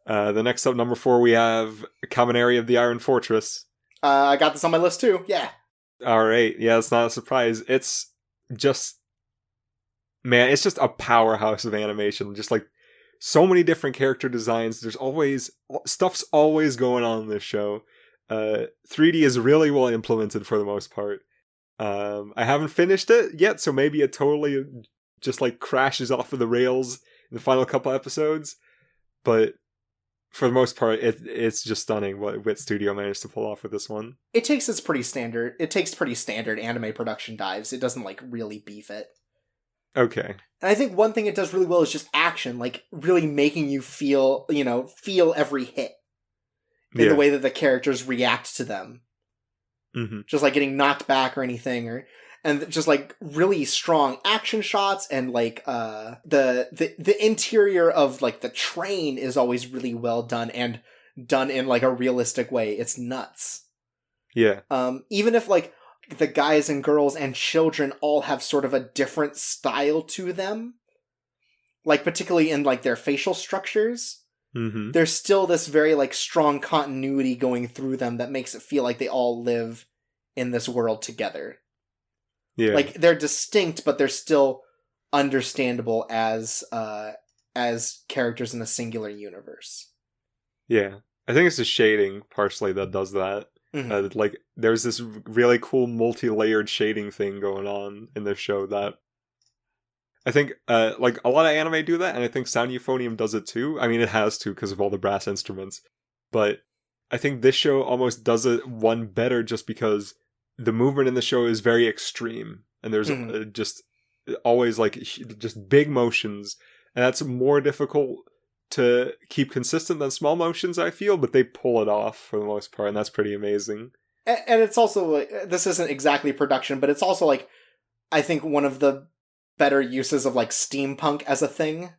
The next up, number 4, we have Kaminari of the Iron Fortress. I got this on my list too, yeah. Alright, yeah, it's not a surprise. It's just a powerhouse of animation. Just like, so many different character designs. Stuff's always going on in this show. 3D is really well implemented for the most part. I haven't finished it yet, so maybe it totally just like crashes off of the rails in the final couple episodes. But for the most part, it's just stunning what Wit Studio managed to pull off with this one. It takes pretty standard anime production dives. It doesn't, like, really beef it. Okay. And I think one thing it does really well is just action, like, really making you feel every hit in the way that the characters react to them. Mm-hmm. Just, like, getting knocked back or anything, and just, like, really strong action shots, and, like, the interior of, like, the train is always really well done, and done in, like, a realistic way. It's nuts. Yeah. Even if, like, the guys and girls and children all have sort of a different style to them, like, particularly in, like, their facial structures, mm-hmm. There's still this very, like, strong continuity going through them that makes it feel like they all live in this world together. Yeah. Like, they're distinct, but they're still understandable as characters in a singular universe. Yeah. I think it's the shading, partially, that does that. Mm-hmm. Like, there's this really cool multi-layered shading thing going on in this show that I think, like, a lot of anime do that, and I think Sound Euphonium does it too. I mean, it has to, because of all the brass instruments. But I think this show almost does it one better just because the movement in the show is very extreme, and there's just always, like, just big motions, and that's more difficult to keep consistent than small motions, I feel, but they pull it off for the most part, and that's pretty amazing. And it's also, like, this isn't exactly production, but it's also, like, I think one of the better uses of, like, steampunk as a thing.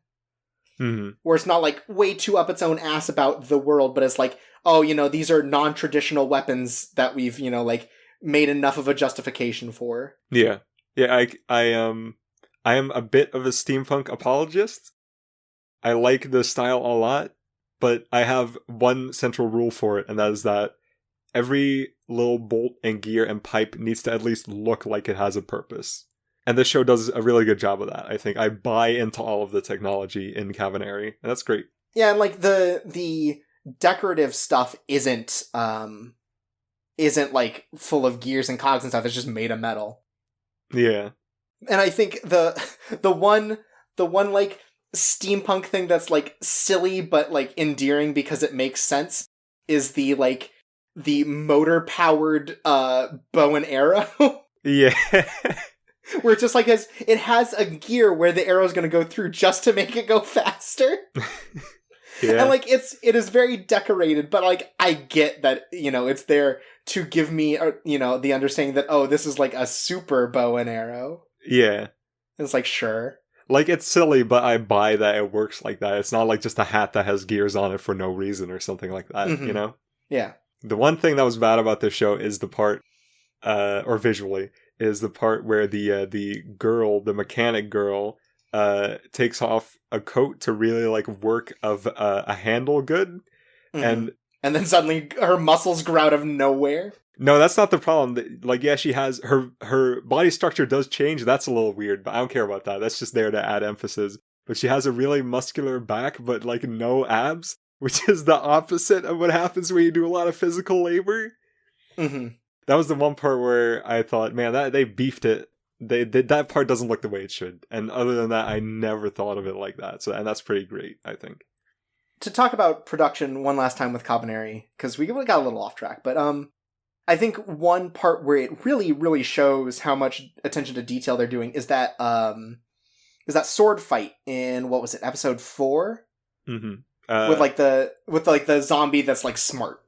Mm-hmm. Where it's not, like, way too up its own ass about the world, but it's like, oh, these are non-traditional weapons that we've, like, made enough of a justification for. Yeah. Yeah, I am a bit of a steampunk apologist. I like the style a lot, but I have one central rule for it, and that is that every little bolt and gear and pipe needs to at least look like it has a purpose. And this show does a really good job of that. I think I buy into all of the technology in Cavaneri, and that's great. Yeah, and like the decorative stuff isn't like full of gears and cogs and stuff. It's just made of metal. Yeah. And I think the one like steampunk thing that's like silly but like endearing because it makes sense is the motor powered bow and arrow. Yeah. Where it just like it has a gear where the arrow is going to go through just to make it go faster. Yeah. And like it is very decorated, but like I get that, it's there to give me the understanding that, oh, this is like a super bow and arrow. Yeah. It's like, sure. Like, it's silly, but I buy that it works like that. It's not like just a hat that has gears on it for no reason or something like that, Mm-hmm. you know? Yeah. The one thing that was bad about this show is the part, or visually, is the part where the girl, the mechanic girl, takes off a coat to really like work of a handle good, Mm-hmm. And then suddenly her muscles grow out of nowhere. No, that's not the problem. Like, yeah, she has her body structure does change. That's a little weird, but I don't care about that. That's just there to add emphasis. But she has a really muscular back, but like no abs, which is the opposite of what happens when you do a lot of physical labor. Mm-hmm. That was the one part where I thought, man, that they beefed it. That part doesn't look the way it should. And other than that, I never thought of it like that. So, and that's pretty great, I think. To talk about production one last time with Cabaneri, because we got a little off track, but I think one part where it really, really shows how much attention to detail they're doing is that sword fight in, what was it, episode 4? Mm-hmm. With the zombie that's like smart.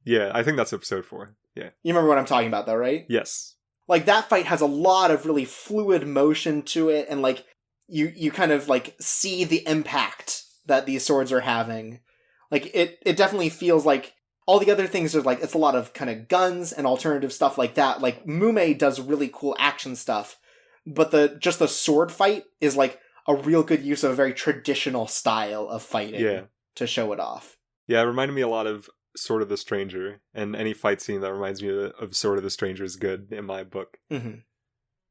Yeah, I think that's episode 4. Yeah. You remember what I'm talking about though, right? Yes. Like that fight has a lot of really fluid motion to it, and like you kind of like see the impact that these swords are having. Like it definitely feels like all the other things are like, it's a lot of kind of guns and alternative stuff like that. Like Mume does really cool action stuff, but the sword fight is like a real good use of a very traditional style of fighting to show it off. Yeah, it reminded me a lot of Sword of the Stranger, and any fight scene that reminds me of Sword of the Stranger is good in my book. Mm-hmm.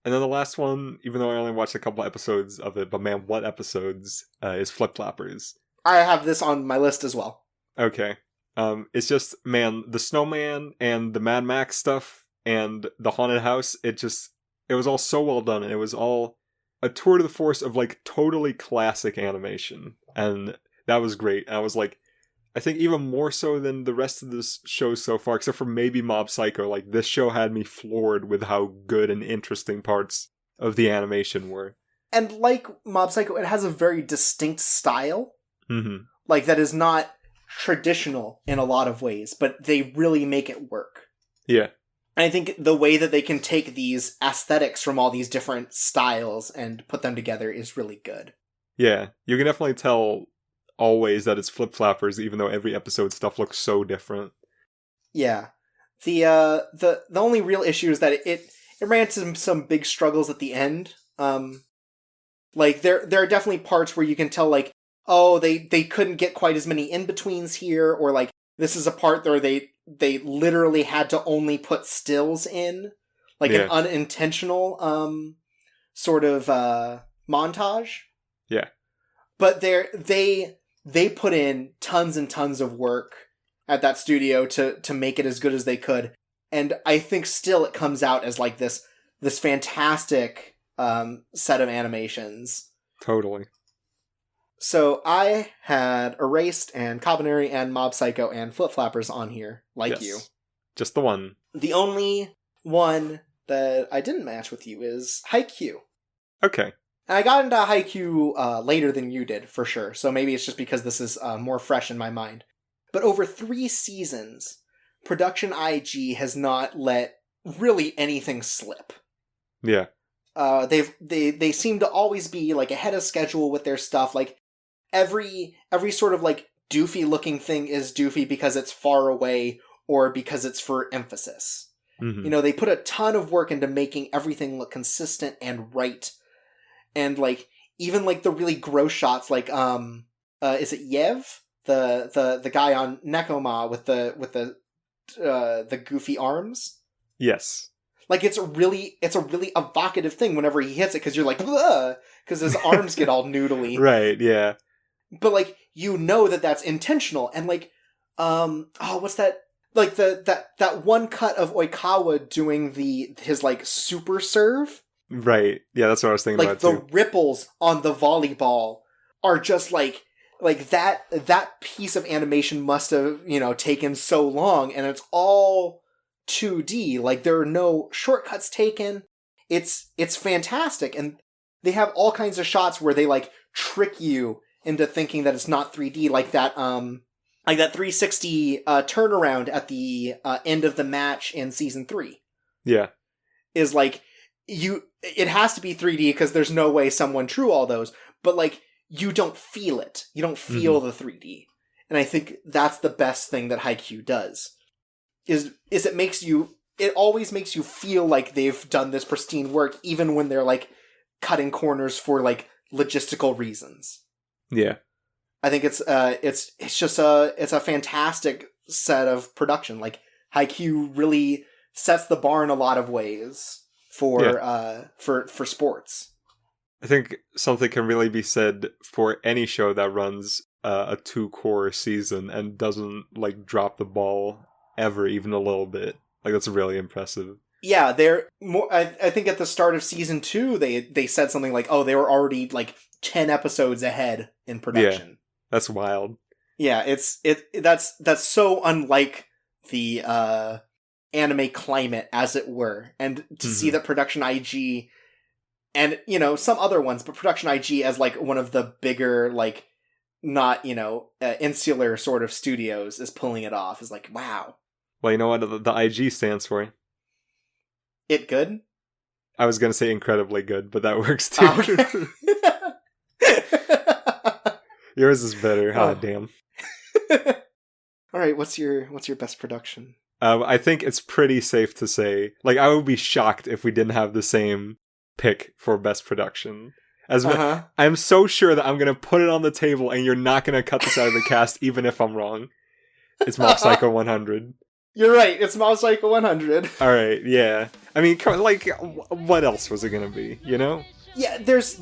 And then the last one, even though I only watched a couple episodes of it, but man, what episodes, is Flip Flappers. I have this on my list as well. Okay. It's just, man, the snowman and the Mad Max stuff and the haunted house, it was all so well done, and it was all a tour de force of like totally classic animation. And that was great. And I was like, I think even more so than the rest of this show so far, except for maybe Mob Psycho, like this show had me floored with how good and interesting parts of the animation were. And like Mob Psycho, it has a very distinct style. Mm-hmm. Like that is not traditional in a lot of ways, but they really make it work. Yeah. And I think the way that they can take these aesthetics from all these different styles and put them together is really good. Yeah, you can definitely tell always that it's Flip Flappers, even though every episode stuff looks so different. Yeah. The only real issue is that it ran into some big struggles at the end. Like there are definitely parts where you can tell like, oh, they couldn't get quite as many in-betweens here, or like this is a part where they literally had to only put stills in, like an unintentional sort of montage. Yeah. But they put in tons and tons of work at that studio to make it as good as they could. And I think still it comes out as like this fantastic set of animations. Totally. So I had Erased and Cabaneri and Mob Psycho and Flip Flappers on here, like you. Just the one. The only one that I didn't match with you is Haikyuu. Okay. And I got into Haikyuu later than you did, for sure, so maybe it's just because this is more fresh in my mind. But over 3 seasons, Production IG has not let really anything slip. Yeah. They seem to always be like ahead of schedule with their stuff. Like every sort of like doofy looking thing is doofy because it's far away or because it's for emphasis. Mm-hmm. You know, they put a ton of work into making everything look consistent and right. And like even like the really gross shots, like is it Yev, the guy on Nekoma with the goofy arms? Yes. Like it's a really evocative thing whenever he hits it, because you're like, because his arms get all noodly. Right, yeah. But like you know that's intentional, and like what's that? Like that one cut of Oikawa doing his like super serve. Right. Yeah, that's what I was thinking like about too. The ripples on the volleyball are just like that piece of animation must have, taken so long, and it's all 2D. Like there are no shortcuts taken. It's fantastic, and they have all kinds of shots where they like trick you into thinking that it's not 3D, like that 360 turnaround at the end of the match in season 3. Yeah. Is like it has to be 3D because there's no way someone drew all those, but like you don't feel it. You don't feel the 3D. And I think that's the best thing that Haikyuu does. Is it always makes you feel like they've done this pristine work, even when they're like cutting corners for like logistical reasons. Yeah. I think it's a fantastic set of production. Like Haikyuu really sets the bar in a lot of ways for sports. I think something can really be said for any show that runs a 2-core season and doesn't like drop the ball ever, even a little bit. Like that's really impressive. Yeah, they're more. I think at the start of season 2, they said something like, "Oh, they were already like 10 episodes ahead in production." Yeah, that's wild. Yeah, that's so unlike the anime climate, as it were, and to see that Production IG and some other ones, but Production IG as like one of the bigger, like not insular sort of studios is pulling it off is like, wow. Well, you know what the IG stands for? It good? I was gonna say incredibly good, but that works too. Yours is better. Oh, damn. All right, what's your best production? I think it's pretty safe to say, like, I would be shocked if we didn't have the same pick for best production. I'm so sure that I'm gonna put it on the table, and you're not gonna cut this out of the cast, even if I'm wrong. It's Mob Psycho 100. You're right. It's Mob Psycho 100. All right, yeah. I mean, like, what else was it gonna be? Yeah, there's.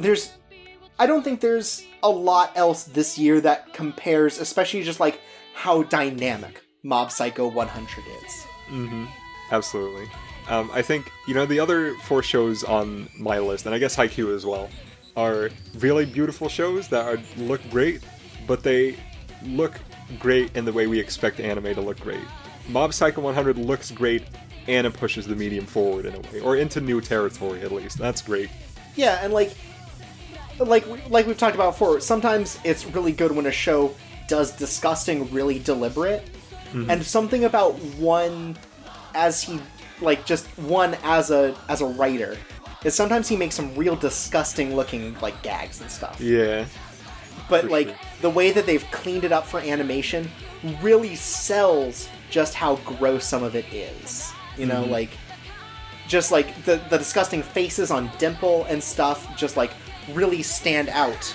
I don't think there's a lot else this year that compares, especially just like how dynamic Mob Psycho 100 is. Mm-hmm. Absolutely. I think the other 4 shows on my list, and I guess Haikyuu as well, are really beautiful shows that look great, but they look great in the way we expect anime to look great. Mob Psycho 100 looks great, and it pushes the medium forward in a way, or into new territory at least. That's great. Yeah, and like we've talked about before, sometimes it's really good when a show does disgusting really deliberate, and something about one as a writer is sometimes he makes some real disgusting looking like gags and stuff. Yeah. But like the way that they've cleaned it up for animation really sells just how gross some of it is. Like just like the disgusting faces on Dimple and stuff just like really stand out.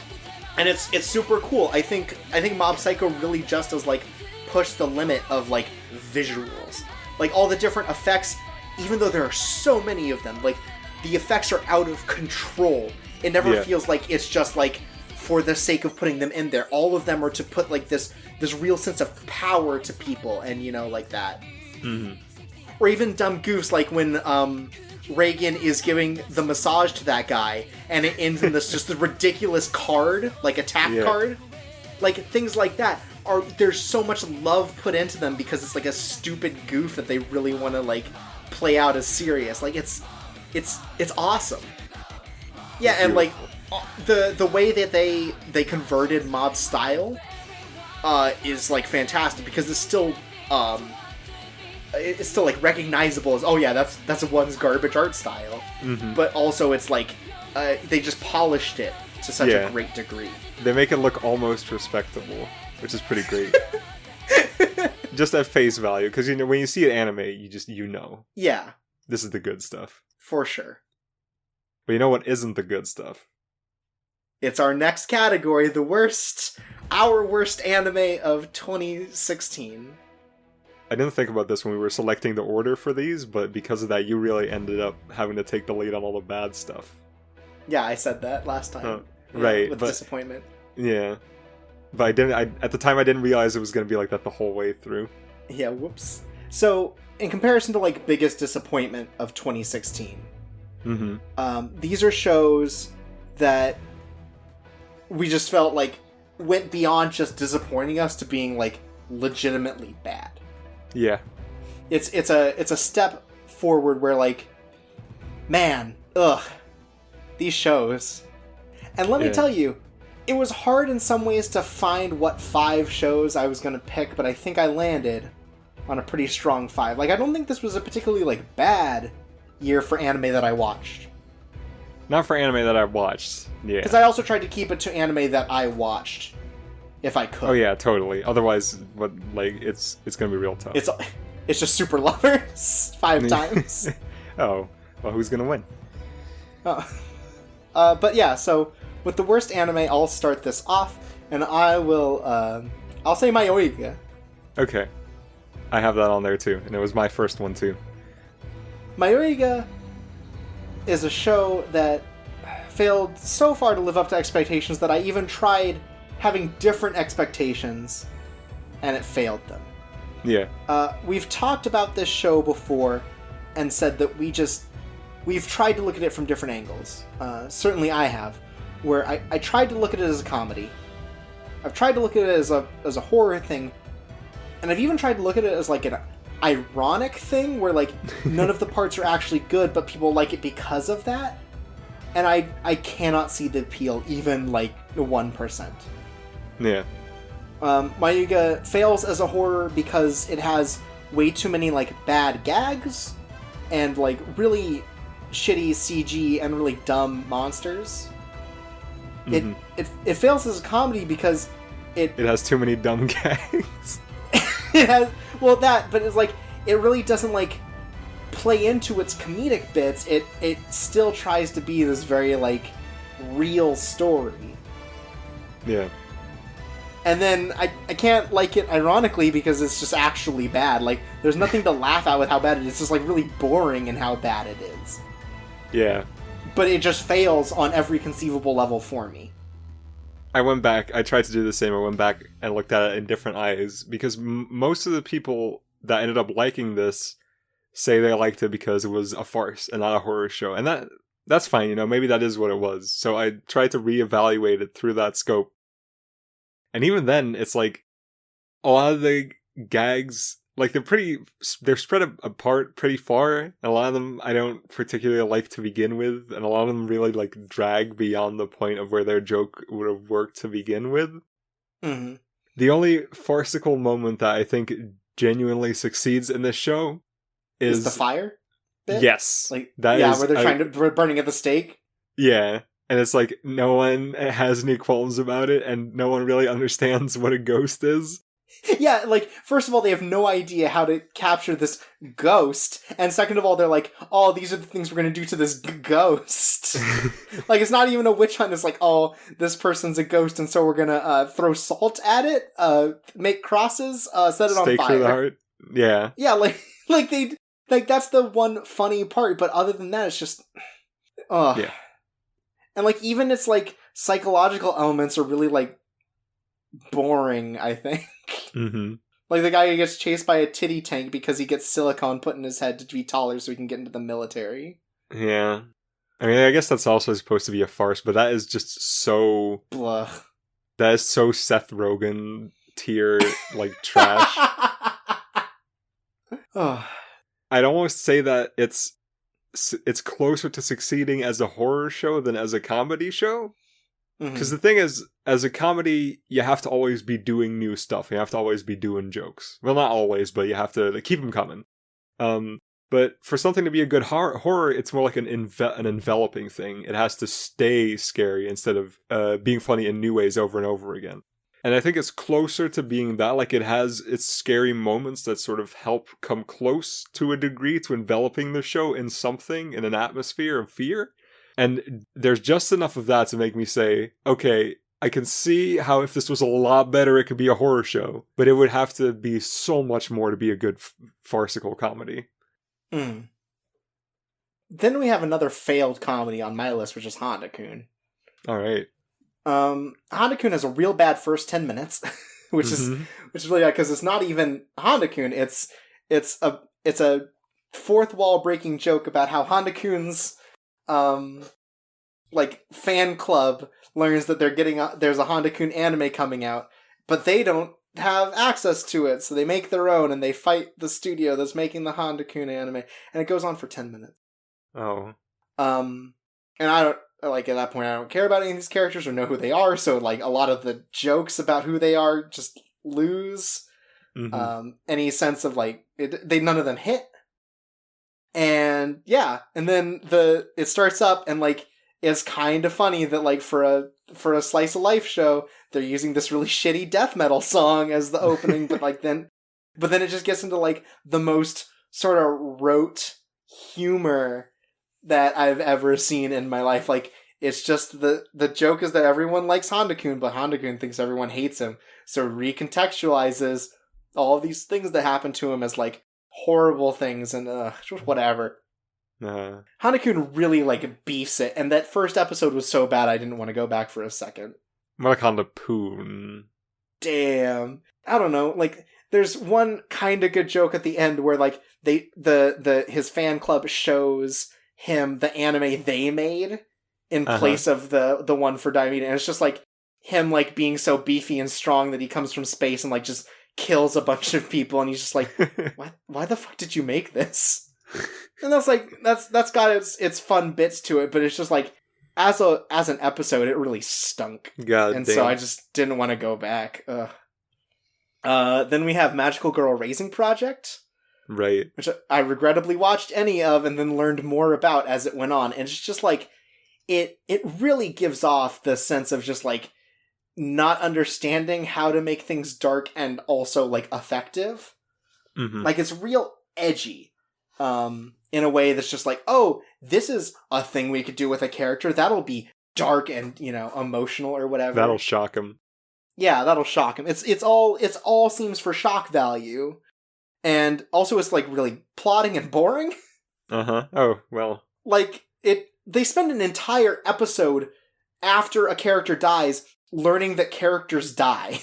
And it's super cool. I think Mob Psycho really just does like push the limit of like visuals. Like all the different effects, even though there are so many of them, like the effects are out of control. It never feels like it's just like for the sake of putting them in there. All of them are to put like this real sense of power to people, and like that. Mm-hmm. Or even dumb goofs like when Reagan is giving the massage to that guy, and it ends in this just the ridiculous card, like a tap card. Like things like that there's so much love put into them because it's like a stupid goof that they really want to like play out as serious. Like it's awesome. Yeah, and like the way that they converted Mob style is like fantastic because it's still like recognizable as, oh yeah, that's one's garbage art style. Mm-hmm. But also it's like they just polished it to such a great degree. They make it look almost respectable, which is pretty great. Just at face value, because when you see an anime, you know. Yeah. This is the good stuff. For sure. But you know what isn't the good stuff? It's our next category, our worst anime of 2016. I didn't think about this when we were selecting the order for these, but because of that, you really ended up having to take the lead on all the bad stuff. Yeah, I said that last time. Right, with disappointment. Yeah. But at the time I didn't realize it was going to be like that the whole way through. Yeah, whoops. So, in comparison to, like, biggest disappointment of 2016, these are shows that we just felt like went beyond just disappointing us to being, like, legitimately bad. Yeah. It's a step forward where, like, man, these shows. And let me tell you, it was hard in some ways to find what 5 shows I was going to pick, but I think I landed on a pretty strong 5. Like, I don't think this was a particularly, like, bad year for anime that I watched. Not for anime that I watched, yeah. Because I also tried to keep it to anime that I watched, if I could. Oh yeah, totally. Otherwise, it's going to be real tough. It's just Super Lovers 5 times. Oh, well, who's going to win? But yeah, so with the worst anime, I'll start this off, and I'll say Mayoiga. Okay. I have that on there too, and it was my first one too. Mayoiga is a show that failed so far to live up to expectations that I even tried having different expectations, and it failed them. Yeah. We've talked about this show before, and said that we've tried to look at it from different angles. Certainly I have, where I tried to look at it as a comedy. I've tried to look at it as a horror thing, and I've even tried to look at it as like an ironic thing, where like none of the parts are actually good, but people like it because of that. And I cannot see the appeal, even like 1%. Yeah. Mayuga fails as a horror because it has way too many like bad gags and like really shitty CG and really dumb monsters. Mm-hmm. It fails as a comedy because it has too many dumb gags. It has, well, but it's like it really doesn't like play into its comedic bits. It still tries to be this very like real story. Yeah. And then I can't like it ironically because it's just actually bad. Like there's nothing to laugh at with how bad it is. It's just like really boring in how bad it is. Yeah. But it just fails on every conceivable level for me. I tried to do the same. I went back and looked at it in different eyes because most of the people that ended up liking this say they liked it because it was a farce and not a horror show. And that's fine, you know, maybe that is what it was. So I tried to reevaluate it through that scope. And even then, it's like a lot of the gags, like they're spread apart pretty far. And a lot of them I don't particularly like to begin with. And a lot of them really like drag beyond the point of where their joke would have worked to begin with. Mm-hmm. The only farcical moment that I think genuinely succeeds in this show is the fire bit? Yes. Like where they're burning at the stake? Yeah. And it's like no one has any qualms about it, and no one really understands what a ghost is. Yeah, like, first of all, they have no idea how to capture this ghost, and second of all, they're like, oh, these are the things we're gonna do to this ghost. Like, it's not even a witch hunt, it's like, oh, this person's a ghost, and so we're gonna throw salt at it, make crosses, set it on fire. Stake through the heart? Yeah. Yeah, like, that's the one funny part, but other than that, it's just, Yeah. And, like, even its, like, psychological elements are really, like, boring, I think. Mm-hmm. Like, the guy who gets chased by a titty tank because he gets silicone put in his head to be taller so he can get into the military. Yeah. I mean, I guess that's also supposed to be a farce, but that is just so... Blah. That is so Seth Rogen tier, like, trash. Oh. I'd almost say that it's closer to succeeding as a horror show than as a comedy show. Because the thing is, as a comedy, you have to always be doing new stuff. You have to always be doing jokes. Well, not always, but you have to keep them coming. But for something to be a good horror, it's more like an enveloping thing. It has to stay scary instead of being funny in new ways over and over again. And I think it's closer to being that. Like, it has its scary moments that sort of help come close to a degree to enveloping the show in something, in an atmosphere of fear. And there's just enough of that to make me say, okay, I can see how if this was a lot better, it could be a horror show, but it would have to be so much more to be a good farcical comedy. Mm. Then we have another failed comedy on my list, which is Tanaka-kun. All right. Tanaka-kun has a real bad first 10 minutes, which is really bad because it's not even Tanaka-kun. It's a fourth wall breaking joke about how Tanaka-kun's like fan club learns that there's a Tanaka-kun anime coming out, but they don't have access to it, so they make their own and they fight the studio that's making the Tanaka-kun anime, and it goes on for 10 minutes. Oh. And I don't, like, at that point I don't care about any of these characters or know who they are, so like a lot of the jokes about who they are just lose any sense of like none of them hit. And yeah, and then it starts up and like it's kind of funny that like for a slice of life show they're using this really shitty death metal song as the opening, but then it just gets into like the most sort of rote humor that I've ever seen in my life. Like, it's just the joke is that everyone likes Tanaka-kun, but Tanaka-kun thinks everyone hates him, so recontextualizes all of these things that happen to him as like horrible things, and just whatever. Tanaka-kun really like beefs it, and that first episode was so bad I didn't want to go back for a second. More like Honda-poon. Damn. I don't know, like there's one kind of good joke at the end where like his fan club shows him the anime they made in place of the one for Daimita, and it's just like him like being so beefy and strong that he comes from space and like just kills a bunch of people, and he's just like, why the fuck did you make this? And that's like that's got its fun bits to it, but it's just like as an episode it really stunk. God and damn. So I just didn't want to go back. Then we have Magical Girl Raising Project. Right. Which I regrettably watched any of and then learned more about as it went on. And it's just like, it really gives off the sense of just like not understanding how to make things dark and also like effective. Like it's real edgy in a way that's just like, oh, this is a thing we could do with a character. That'll be dark and, emotional or whatever. That'll shock him. Yeah, that'll shock him. It's all seems for shock value. And also it's, like, really plotting and boring. Oh, well. Like, they spend an entire episode after a character dies learning that characters die,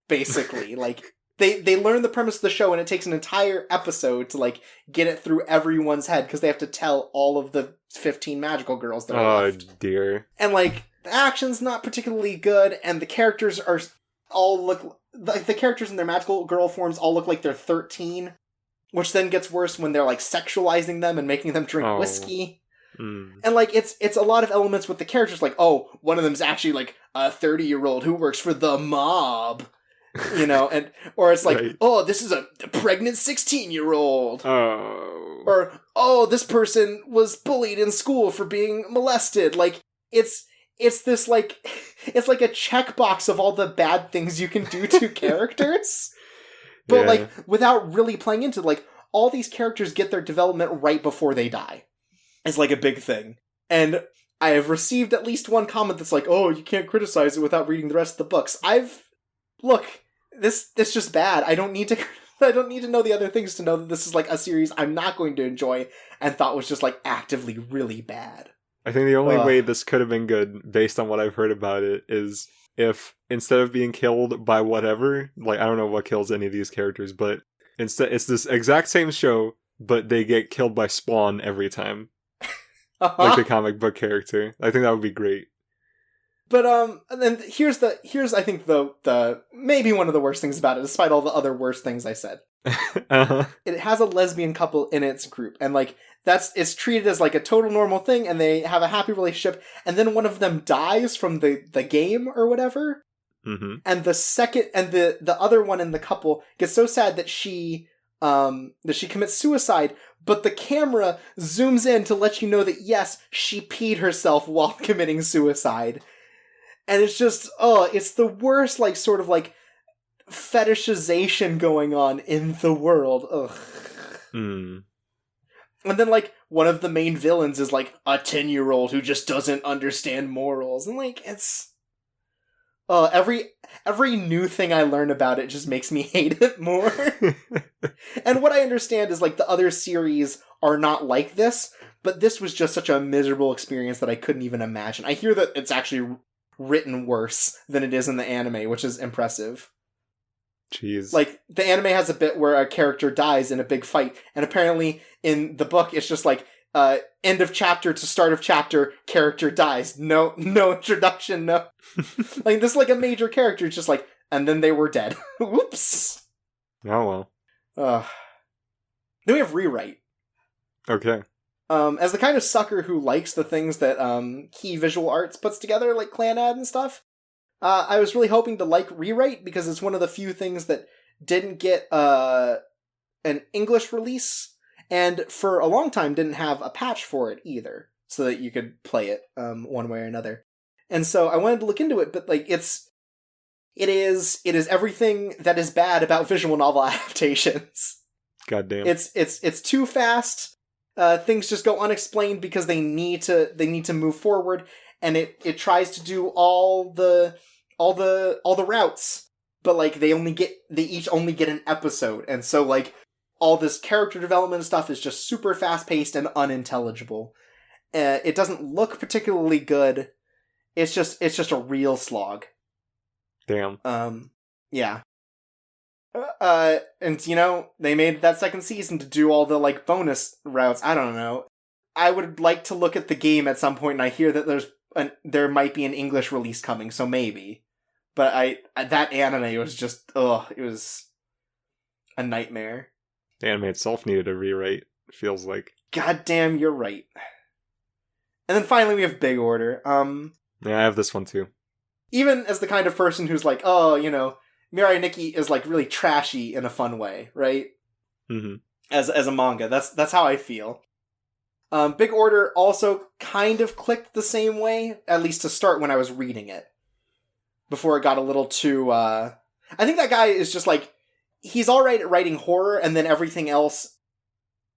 basically. Like, they learn the premise of the show, and it takes an entire episode to, like, get it through everyone's head, because they have to tell all of the 15 magical girls that are left. Oh, dear. And, like, the action's not particularly good, and the characters all look... The characters in their magical girl forms all look like they're 13, which then gets worse when they're like sexualizing them and making them drink whiskey. And like it's a lot of elements with the characters, like, oh, one of them's actually like a 30-year-old who works for the mob, and or it's like, oh, this is a pregnant 16-year-old. Or, oh, this person was bullied in school for being molested. Like, it's this, like, it's like a checkbox of all the bad things you can do to characters. But, like, without really playing into, like, all these characters get their development right before they die. It's, like, a big thing. And I have received at least one comment that's like, oh, you can't criticize it without reading the rest of the books. Look, this just bad. I don't need to know the other things to know that this is, like, a series I'm not going to enjoy and thought was just, like, actively really bad. I think the only way this could have been good, based on what I've heard about it, is if instead of being killed by whatever, like, I don't know what kills any of these characters, but instead it's this exact same show, but they get killed by Spawn every time. Like the comic book character. I think that would be great. But and then here's I think the maybe one of the worst things about it, despite all the other worst things I said. It has a lesbian couple in its group, and like it's treated as like a total normal thing, and they have a happy relationship, and then one of them dies from the game or whatever. And the other one in the couple gets so sad that she commits suicide, but the camera zooms in to let you know that yes, she peed herself while committing suicide. And it's just, it's the worst, like, sort of, like, fetishization going on in the world. Ugh. And then, like, one of the main villains is, like, a 10-year-old who just doesn't understand morals. And, like, it's... every new thing I learn about it just makes me hate it more. And what I understand is, like, the other series are not like this, but this was just such a miserable experience that I couldn't even imagine. I hear that it's actually written worse than it is in the anime, which is impressive. Jeez. Like, the anime has a bit where a character dies in a big fight, and apparently in the book it's just like, end of chapter to start of chapter, character dies. No introduction, no. Like, this is like a major character, it's just like, and then they were dead. Whoops. Oh, well. Then we have Rewrite. Okay. As the kind of sucker who likes the things that Key Visual Arts puts together, like Clanad and stuff, I was really hoping to like Rewrite because it's one of the few things that didn't get an English release, and for a long time didn't have a patch for it either, so that you could play it one way or another. And so I wanted to look into it, but like it is everything that is bad about visual novel adaptations. Goddamn. It's too fast. Things just go unexplained because they need to move forward, and it tries to do all the routes, but like they each only get an episode, and so like all this character development stuff is just super fast paced and unintelligible. It doesn't look particularly good. It's just a real slog. Damn. Yeah. And you know, they made that second season to do all the like bonus routes. I don't know. I would like to look at the game at some point, and I hear that there might be an English release coming, so maybe. But that anime was just it was a nightmare. The anime itself needed a rewrite, it feels like. Goddamn, you're right. And then finally we have Big Order. Yeah, I have this one too. Even as the kind of person who's like, oh, you know, Mirai Nikki is like really trashy in a fun way, right? Mm-hmm. As a manga, that's how I feel. Big Order also kind of clicked the same way, at least to start when I was reading it. Before it got a little too, I think that guy is just like, he's alright at writing horror, and then everything else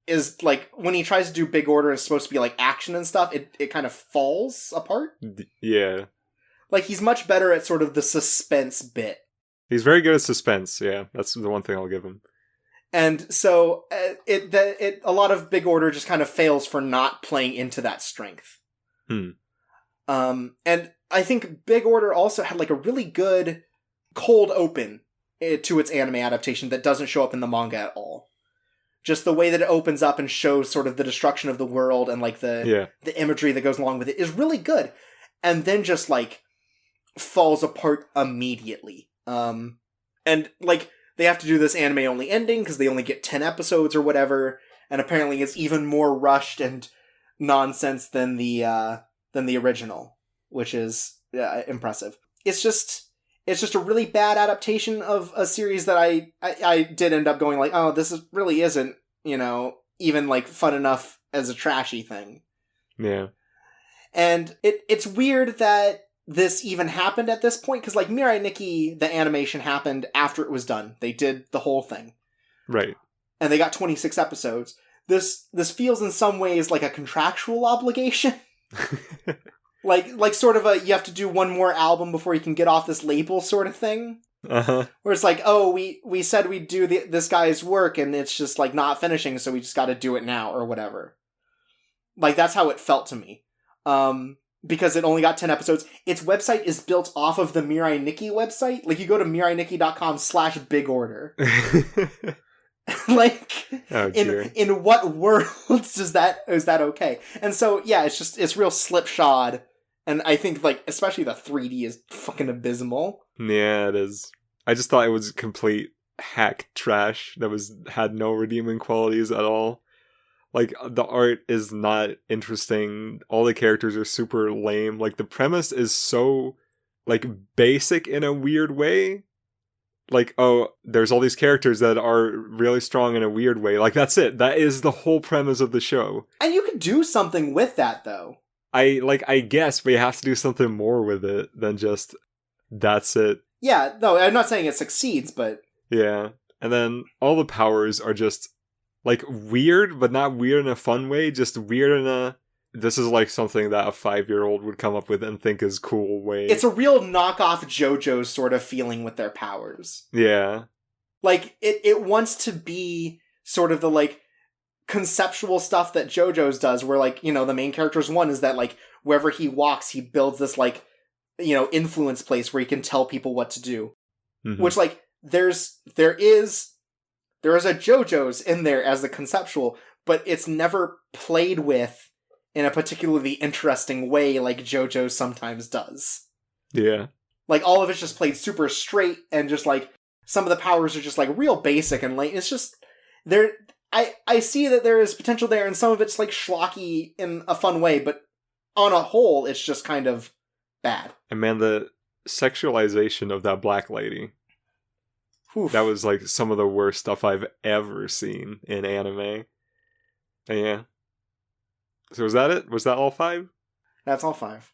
is like, when he tries to do Big Order, it's supposed to be like action and stuff, it kind of falls apart. Yeah. Like, he's much better at sort of the suspense bit. He's very good at suspense, yeah. That's the one thing I'll give him. And so, a lot of Big Order just kind of fails for not playing into that strength. And I think Big Order also had like a really good cold open to its anime adaptation that doesn't show up in the manga at all. Just the way that it opens up and shows sort of the destruction of the world and like the imagery that goes along with it is really good. And then just like falls apart immediately. And like they have to do this anime only ending because they only get 10 episodes or whatever. And apparently it's even more rushed and nonsense than the original, which is impressive. It's just a really bad adaptation of a series that I did end up going like, oh, really isn't, you know, even like fun enough as a trashy thing. Yeah. And it's weird that this even happened at this point, because like Mirai Nikki, the animation happened after it was done. They did the whole thing. Right. And they got 26 episodes. This feels in some ways like a contractual obligation. Like sort of you have to do one more album before you can get off this label sort of thing. Uh-huh. Where it's like, oh, we said we'd do this guy's work and it's just like not finishing, so we just got to do it now or whatever. Like that's how it felt to me. Because it only got 10 episodes. Its website is built off of the Mirai Nikki website. Like you go to mirainikki.com/bigorder. Like, in what world is that okay? And so, yeah, it's real slipshod. And I think, like, especially the 3D is fucking abysmal. Yeah, it is. I just thought it was complete hack trash that had no redeeming qualities at all. Like, the art is not interesting. All the characters are super lame. Like, the premise is so, like, basic in a weird way. Like, oh, there's all these characters that are really strong in a weird way. Like, that's it. That is the whole premise of the show. And you could do something with that, though. I guess, but you have to do something more with it than just, that's it. Yeah, no, I'm not saying it succeeds, but... Yeah. And then all the powers are just like weird, but not weird in a fun way, just weird in a this is like something that a 5-year-old would come up with and think is cool way. It's a real knockoff JoJo sort of feeling with their powers. Yeah. Like, it wants to be sort of the, like, conceptual stuff that JoJo's does, where, like, you know, the main character's one is that, like, wherever he walks, he builds this, like, you know, influence place where he can tell people what to do. Mm-hmm. Which, like, there is a JoJo's in there as the conceptual, but it's never played with in a particularly interesting way like JoJo sometimes does. Yeah. Like, all of it's just played super straight, and just, like, some of the powers are just, like, real basic, and, like, it's just, there, I see that there is potential there, and some of it's, like, schlocky in a fun way, but on a whole, it's just kind of bad. And man, the sexualization of that black lady, Oof. that was, like, some of the worst stuff I've ever seen in anime. And yeah. So was that it? Was that all 5? That's all 5.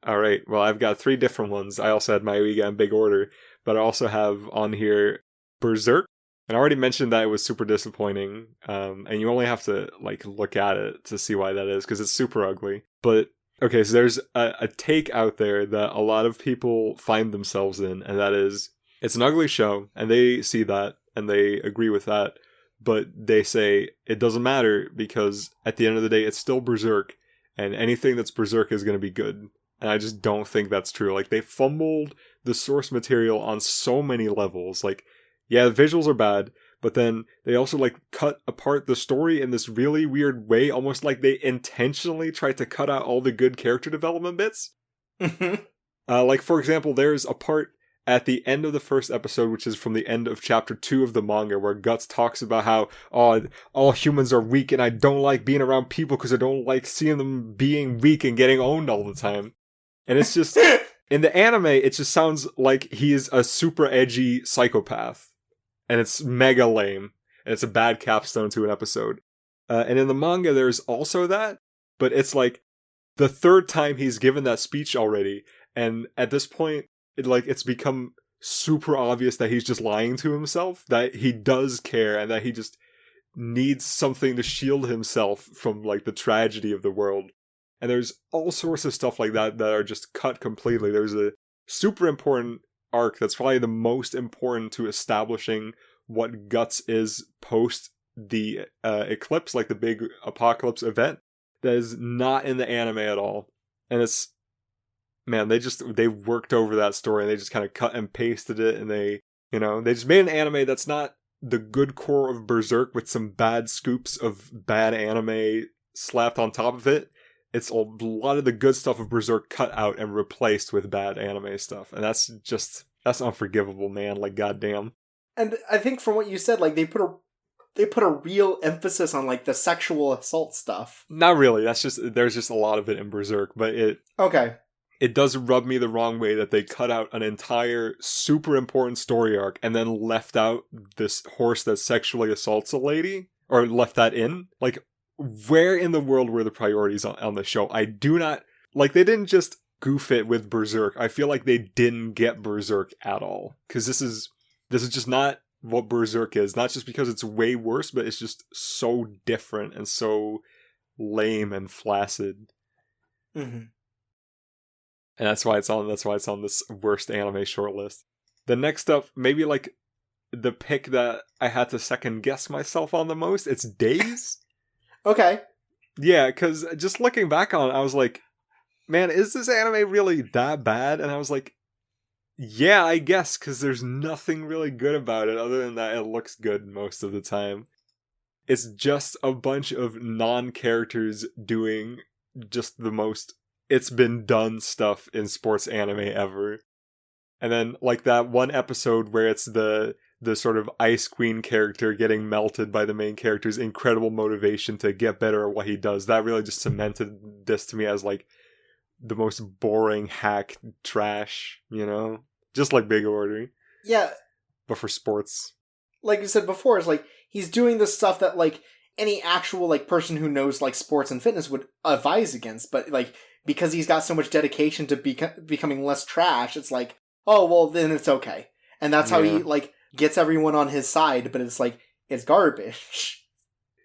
Alright, well, I've got 3 different ones. I also had Maiuga in big order, but I also have on here Berserk. And I already mentioned that it was super disappointing, and you only have to, like, look at it to see why that is, because it's super ugly. But, okay, so there's a take out there that a lot of people find themselves in, and that is, it's an ugly show, and they see that, and they agree with that, but they say it doesn't matter, because at the end of the day, it's still Berserk, and anything that's Berserk is going to be good. And I just don't think that's true. Like, they fumbled the source material on so many levels. Like, yeah, the visuals are bad, but then they also, like, cut apart the story in this really weird way, almost like they intentionally tried to cut out all the good character development bits. Like, for example, there's a part at the end of the first episode, which is from the end of chapter 2 of the manga, where Guts talks about how, all humans are weak, and I don't like being around people because I don't like seeing them being weak and getting owned all the time. And it's just, in the anime, it just sounds like he is a super edgy psychopath. And it's mega lame. And it's a bad capstone to an episode. And in the manga, there's also that, but it's like the 3rd time he's given that speech already. And at this point, it's become super obvious that he's just lying to himself, that he does care, and that he just needs something to shield himself from, like, the tragedy of the world. And there's all sorts of stuff like that that are just cut completely. There's a super important arc that's probably the most important to establishing what Guts is post the eclipse, like the big apocalypse event, that is not in the anime at all. And it's, man, they worked over that story, and they just kind of cut and pasted it, and they just made an anime that's not the good core of Berserk with some bad scoops of bad anime slapped on top of it. It's a lot of the good stuff of Berserk cut out and replaced with bad anime stuff. And that's unforgivable, man. Like, goddamn. And I think from what you said, like, they put a real emphasis on, like, the sexual assault stuff. Not really. There's just a lot of it in Berserk, but it does rub me the wrong way that they cut out an entire super important story arc and then left out this horse that sexually assaults a lady, or left that in. Like, where in the world were the priorities on the show? I do not, like, they didn't just goof it with Berserk. I feel like they didn't get Berserk at all, because this is just not what Berserk is. Not just because it's way worse, but it's just so different and so lame and flaccid. Mm-hmm. And that's why it's on this worst anime shortlist. The next up, maybe, like, the pick that I had to second guess myself on the most, it's Days. Okay. Yeah, because just looking back on it, I was like, man, is this anime really that bad? And I was like, yeah, I guess, because there's nothing really good about it other than that it looks good most of the time. It's just a bunch of non-characters doing just the most it's been done stuff in sports anime ever. And then, like, that one episode where it's the sort of Ice Queen character getting melted by the main character's incredible motivation to get better at what he does. That really just cemented this to me as, like, the most boring hack trash, you know? Just like Big Order. Yeah. But for sports. Like you said before, it's like, he's doing the stuff that, like, any actual, like, person who knows, like, sports and fitness would advise against. But, like, because he's got so much dedication to becoming less trash, it's like, oh, well, then it's okay. And that's how he, like, gets everyone on his side, but it's like, it's garbage.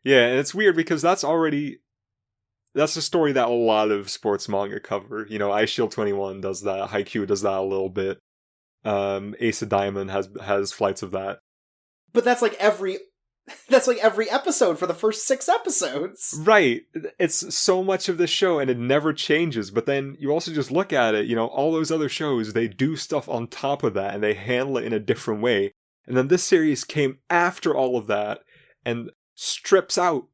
Yeah, and it's weird because that's a story that a lot of sports manga cover. You know, Ice Shield 21 does that, Haikyuu does that a little bit. Ace of Diamond has flights of that. But that's like every episode for the first 6 episodes. Right. It's so much of this show and it never changes. But then you also just look at it, you know, all those other shows, they do stuff on top of that and they handle it in a different way. And then this series came after all of that and strips out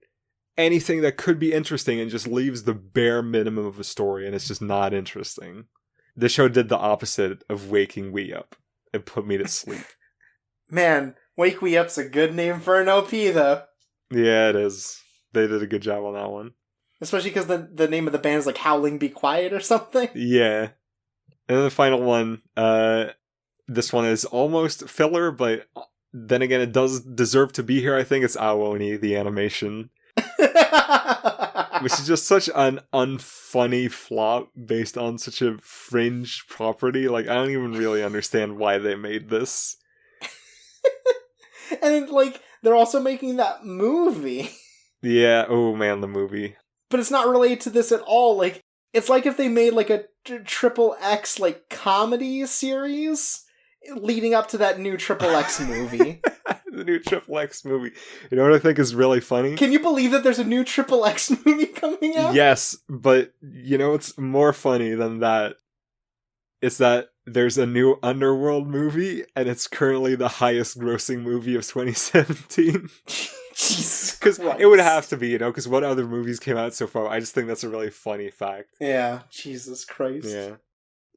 anything that could be interesting and just leaves the bare minimum of a story, and it's just not interesting. The show did the opposite of waking we up and put me to sleep. Man, Wake We Up's a good name for an OP, though. Yeah, it is. They did a good job on that one. Especially because the name of the band is like Howling Be Quiet or something. Yeah. And then the final one, this one is almost filler, but then again, it does deserve to be here. I think it's Aoni, the animation. Which is just such an unfunny flop based on such a fringe property. Like, I don't even really understand why they made this. And, like, they're also making that movie. Yeah, oh man, the movie. But it's not related to this at all. Like, it's like if they made, like, a triple X, like, comedy series leading up to that new triple X movie. The new triple X movie. You know what I think is really funny? Can you believe that there's a new triple X movie coming out? Yes, but you know what's more funny than that? It's that there's a new Underworld movie, and it's currently the highest grossing movie of 2017. Jesus Because Christ. it would have to be, you know, because what other movies came out so far? I just think that's a really funny fact. Yeah, Jesus Christ. Yeah.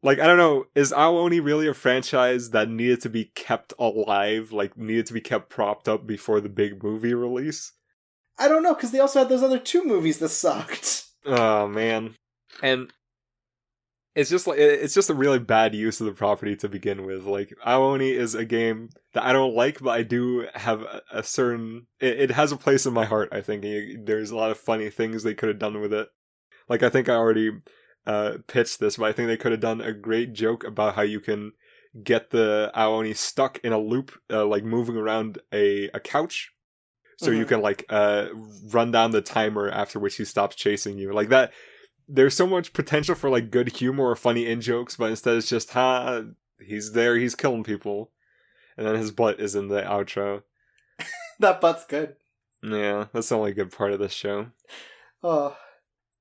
Like, I don't know, is Aoni really a franchise that needed to be kept alive, like, needed to be kept propped up before the big movie release? I don't know, because they also had those other 2 movies that sucked. Oh, man. And it's just a really bad use of the property to begin with. Like, Aoni is a game that I don't like, but I do have a certain... It has a place in my heart, I think. There's a lot of funny things they could have done with it. Like, I think I already... pitched this, but I think they could have done a great joke about how you can get the Aoni stuck in a loop, like moving around a couch, so you can like run down the timer after which he stops chasing you. Like that, there's so much potential for like good humor or funny in jokes, but instead it's just he's there, he's killing people, and then his butt is in the outro. That butt's good. Yeah, that's the only good part of this show. Oh.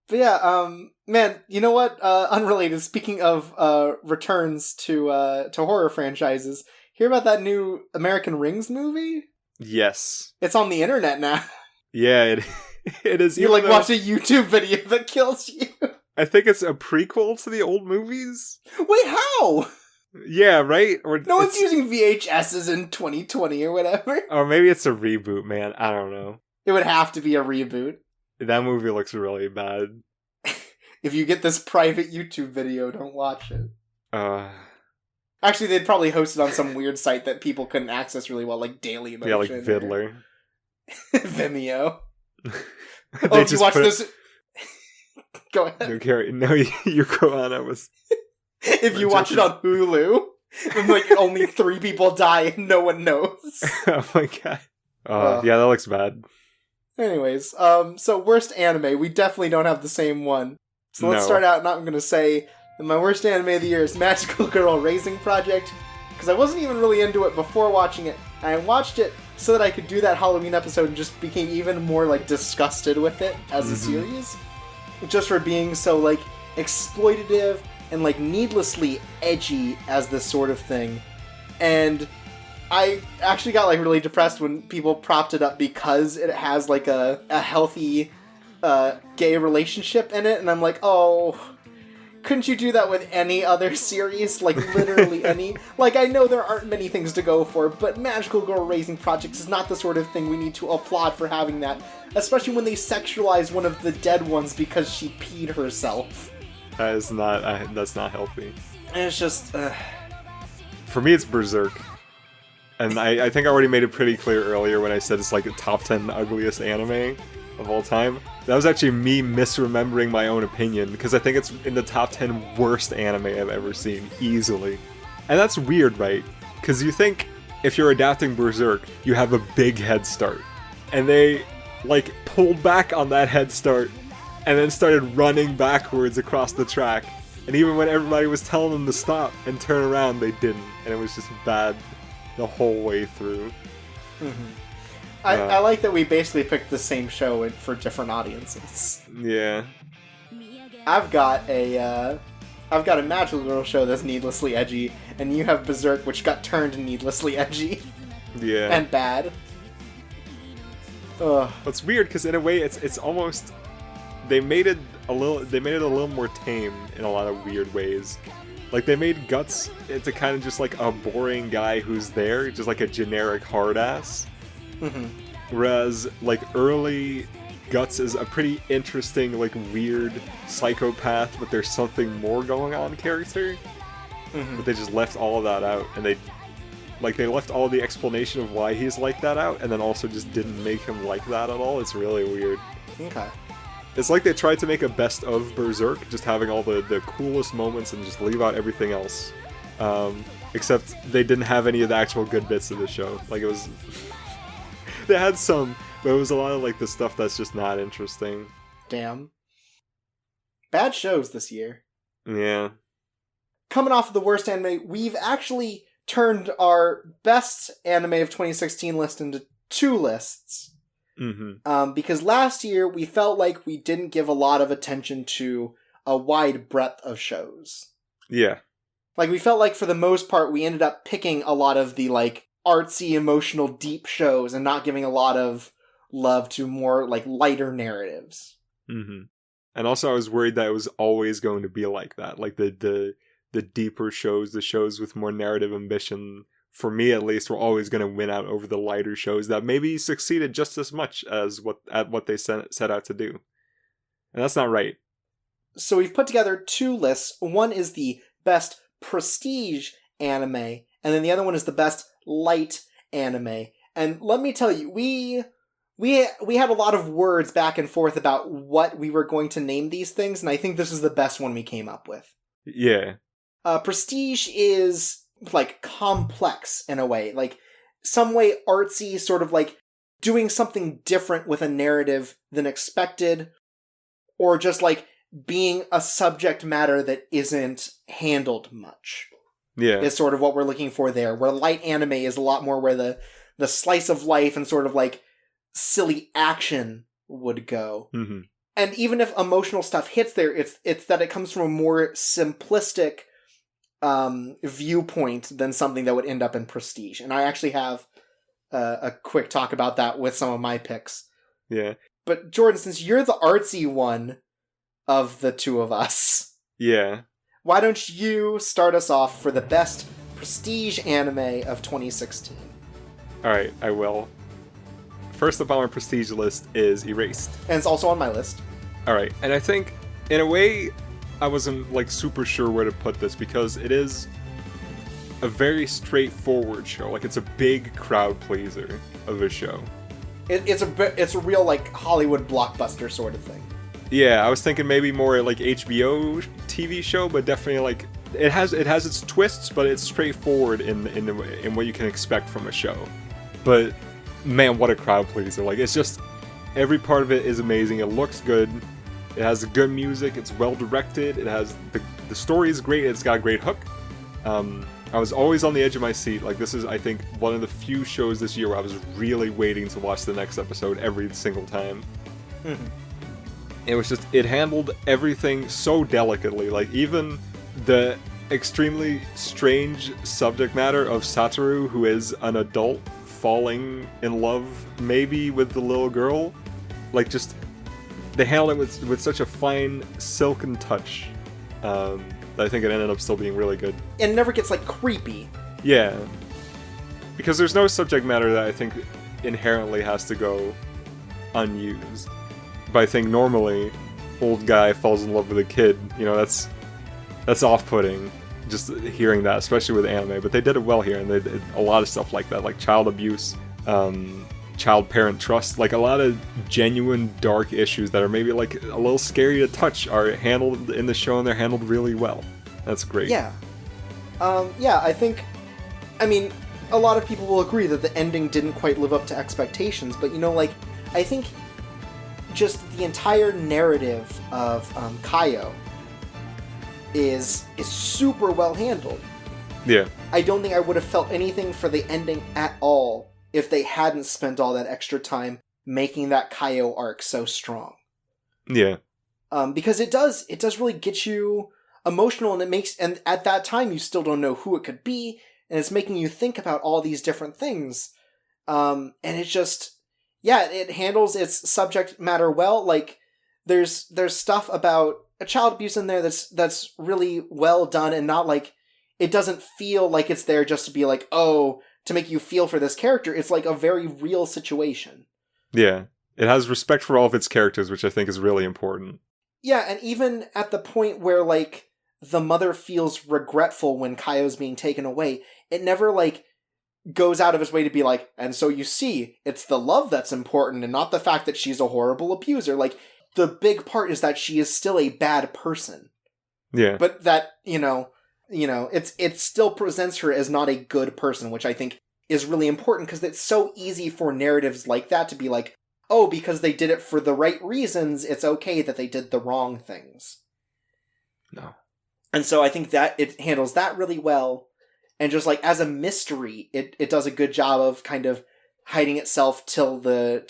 But yeah, man, you know what? Unrelated, speaking of returns to horror franchises, hear about that new American Rings movie? Yes. It's on the internet now. Yeah, it is. You like watch a YouTube video that kills you. I think it's a prequel to the old movies. Wait, how? Yeah, right? Or no one's using VHSs in 2020 or whatever. Or maybe it's a reboot, man. I don't know. It would have to be a reboot. That movie looks really bad. If you get this private YouTube video, don't watch it. Actually, they'd probably host it on some weird site that people couldn't access really well, like Dailymotion. Yeah, like Vidler. Vimeo. If you watch this... Go ahead. No, you go on. If you watch it on Hulu, then like only 3 people die and no one knows. Oh my god. Yeah, that looks bad. Anyways, so worst anime, we definitely don't have the same one. So let's start out, and I'm going to say that my worst anime of the year is Magical Girl Raising Project, because I wasn't even really into it before watching it, and I watched it so that I could do that Halloween episode and just became even more, like, disgusted with it as a series. Just for being so, like, exploitative and, like, needlessly edgy as this sort of thing. And I actually got, like, really depressed when people propped it up because it has, like, a healthy gay relationship in it, and I'm like, oh, couldn't you do that with any other series? Like, literally any? Like, I know there aren't many things to go for, but Magical Girl Raising Project is not the sort of thing we need to applaud for having that, especially when they sexualize one of the dead ones because she peed herself. That's not healthy. And it's just, For me, it's Berserk. And I think I already made it pretty clear earlier when I said it's like a top 10 ugliest anime of all time. That was actually me misremembering my own opinion, because I think it's in the top 10 worst anime I've ever seen, easily. And that's weird, right? Because you think if you're adapting Berserk, you have a big head start. And they like pulled back on that head start and then started running backwards across the track. And even when everybody was telling them to stop and turn around, they didn't. And it was just bad the whole way through. Mm-hmm. I like that we basically picked the same show for different audiences. Yeah. I've got a Magical Girl show that's needlessly edgy, and you have Berserk, which got turned needlessly edgy. Yeah. And bad. Ugh. It's weird because in a way it's almost they made it a little more tame in a lot of weird ways. Like they made Guts into kind of just like a boring guy who's there, just like a generic hard ass. Mm-hmm. Whereas like early Guts is a pretty interesting, like weird psychopath, but there's something more going on character. Mm-hmm. But they just left all of that out, and they left all the explanation of why he's like that out, and then also just didn't make him like that at all. It's really weird. Okay. It's like they tried to make a best of Berserk, just having all the coolest moments and just leave out everything else. Except they didn't have any of the actual good bits of the show. Like it was... They had some, but it was a lot of like the stuff that's just not interesting. Damn. Bad shows this year. Yeah. Coming off of the worst anime, we've actually turned our best anime of 2016 list into 2 lists. Mm-hmm. Because last year we felt like we didn't give a lot of attention to a wide breadth of shows. Yeah. Like we felt like for the most part we ended up picking a lot of the like artsy, emotional, deep shows and not giving a lot of love to more like lighter narratives. Mm-hmm. And also I was worried that it was always going to be like that. Like the deeper shows, the shows with more narrative ambition, for me at least, were always going to win out over the lighter shows that maybe succeeded just as much as what they set out to do. And that's not right. So we've put together 2 lists. One is the best prestige anime, and then the other one is the best light anime. And let me tell you, we had a lot of words back and forth about what we were going to name these things, and I think this is the best one we came up with. Yeah. Prestige is like complex in a way, like some way artsy, sort of like doing something different with a narrative than expected, or just like being a subject matter that isn't handled much. Yeah. Is sort of what we're looking for there, where light anime is a lot more where the slice of life and sort of like silly action would go. Mm-hmm. And even if emotional stuff hits there, it's that it comes from a more simplistic viewpoint than something that would end up in prestige. And I actually have a quick talk about that with some of my picks. Yeah. But Jordan, since you're the artsy one of the 2 of us, yeah, why don't you start us off for the best prestige anime of 2016? Alright, I will. First up on my prestige list is Erased. And it's also on my list. Alright, and I think, in a way, I wasn't, like, super sure where to put this, because it is a very straightforward show. Like, it's a big crowd pleaser of a show. It's a real, like, Hollywood blockbuster sort of thing. Yeah, I was thinking maybe more like HBO TV show, but definitely like it has its twists, but it's straightforward in what you can expect from a show. But man, what a crowd pleaser! Like it's just every part of it is amazing. It looks good. It has good music. It's well directed. It has the story is great. It's got a great hook. I was always on the edge of my seat. Like this is, I think, one of the few shows this year where I was really waiting to watch the next episode every single time. Mm-hmm. It handled everything so delicately. Like even the extremely strange subject matter of Satoru, who is an adult falling in love maybe with the little girl, like just they handled it with such a fine silken touch that I think it ended up still being really good. It never gets like creepy. Yeah, because there's no subject matter that I think inherently has to go unused. But I think normally, old guy falls in love with a kid, you know, that's off-putting, just hearing that, especially with anime. But they did it well here, and they did a lot of stuff like that, like child abuse, child-parent trust, like a lot of genuine dark issues that are maybe like a little scary to touch are handled in the show, and they're handled really well. That's great. Yeah. I think, I mean, a lot of people will agree that the ending didn't quite live up to expectations, but you know, like, I think just the entire narrative of Kaio is super well handled. Yeah. I don't think I would have felt anything for the ending at all if they hadn't spent all that extra time making that Kaio arc so strong. Yeah. Because it does really get you emotional, and at that time you still don't know who it could be, and it's making you think about all these different things. And it's just, it handles its subject matter well. Like, there's stuff about a child abuse in there that's really well done, and not like, it doesn't feel like it's there just to be like, oh, to make you feel for this character. It's like a very real situation. Yeah. It has respect for all of its characters, which I think is really important. Yeah, and even at the point where, like, the mother feels regretful when Kaio's being taken away, it never, like, goes out of its way to be like, and so you see, it's the love that's important and not the fact that she's a horrible abuser. Like, the big part is that she is still a bad person. Yeah. But that, it still presents her as not a good person, which I think is really important, because it's so easy for narratives like that to be like, oh, because they did it for the right reasons, it's okay that they did the wrong things. No. And so I think that it handles that really well. And just like as a mystery, it does a good job of kind of hiding itself till the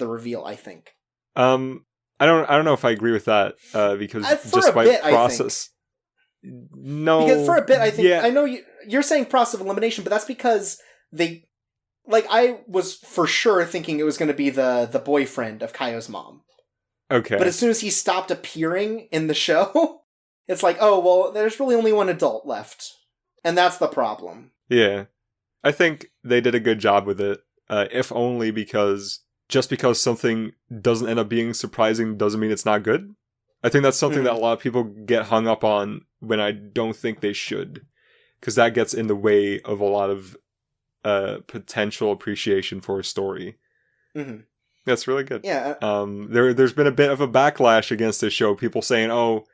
reveal, I think. I don't know if I agree with that, because For just a by bit, process. No. Because for a bit, I think, yeah. I know you're saying process of elimination, but that's because they, like, I was for sure thinking it was going to be the boyfriend of Kaio's mom. Okay. But as soon as he stopped appearing in the show, it's like, oh, well, there's really only one adult left. And that's the problem. Yeah. I think they did a good job with it, if only because just because something doesn't end up being surprising doesn't mean it's not good. I think that's something that a lot of people get hung up on when I don't think they should. Because that gets in the way of a lot of potential appreciation for a story. Mm-hmm. That's really good. Yeah. There's been a bit of a backlash against this show. People saying, oh,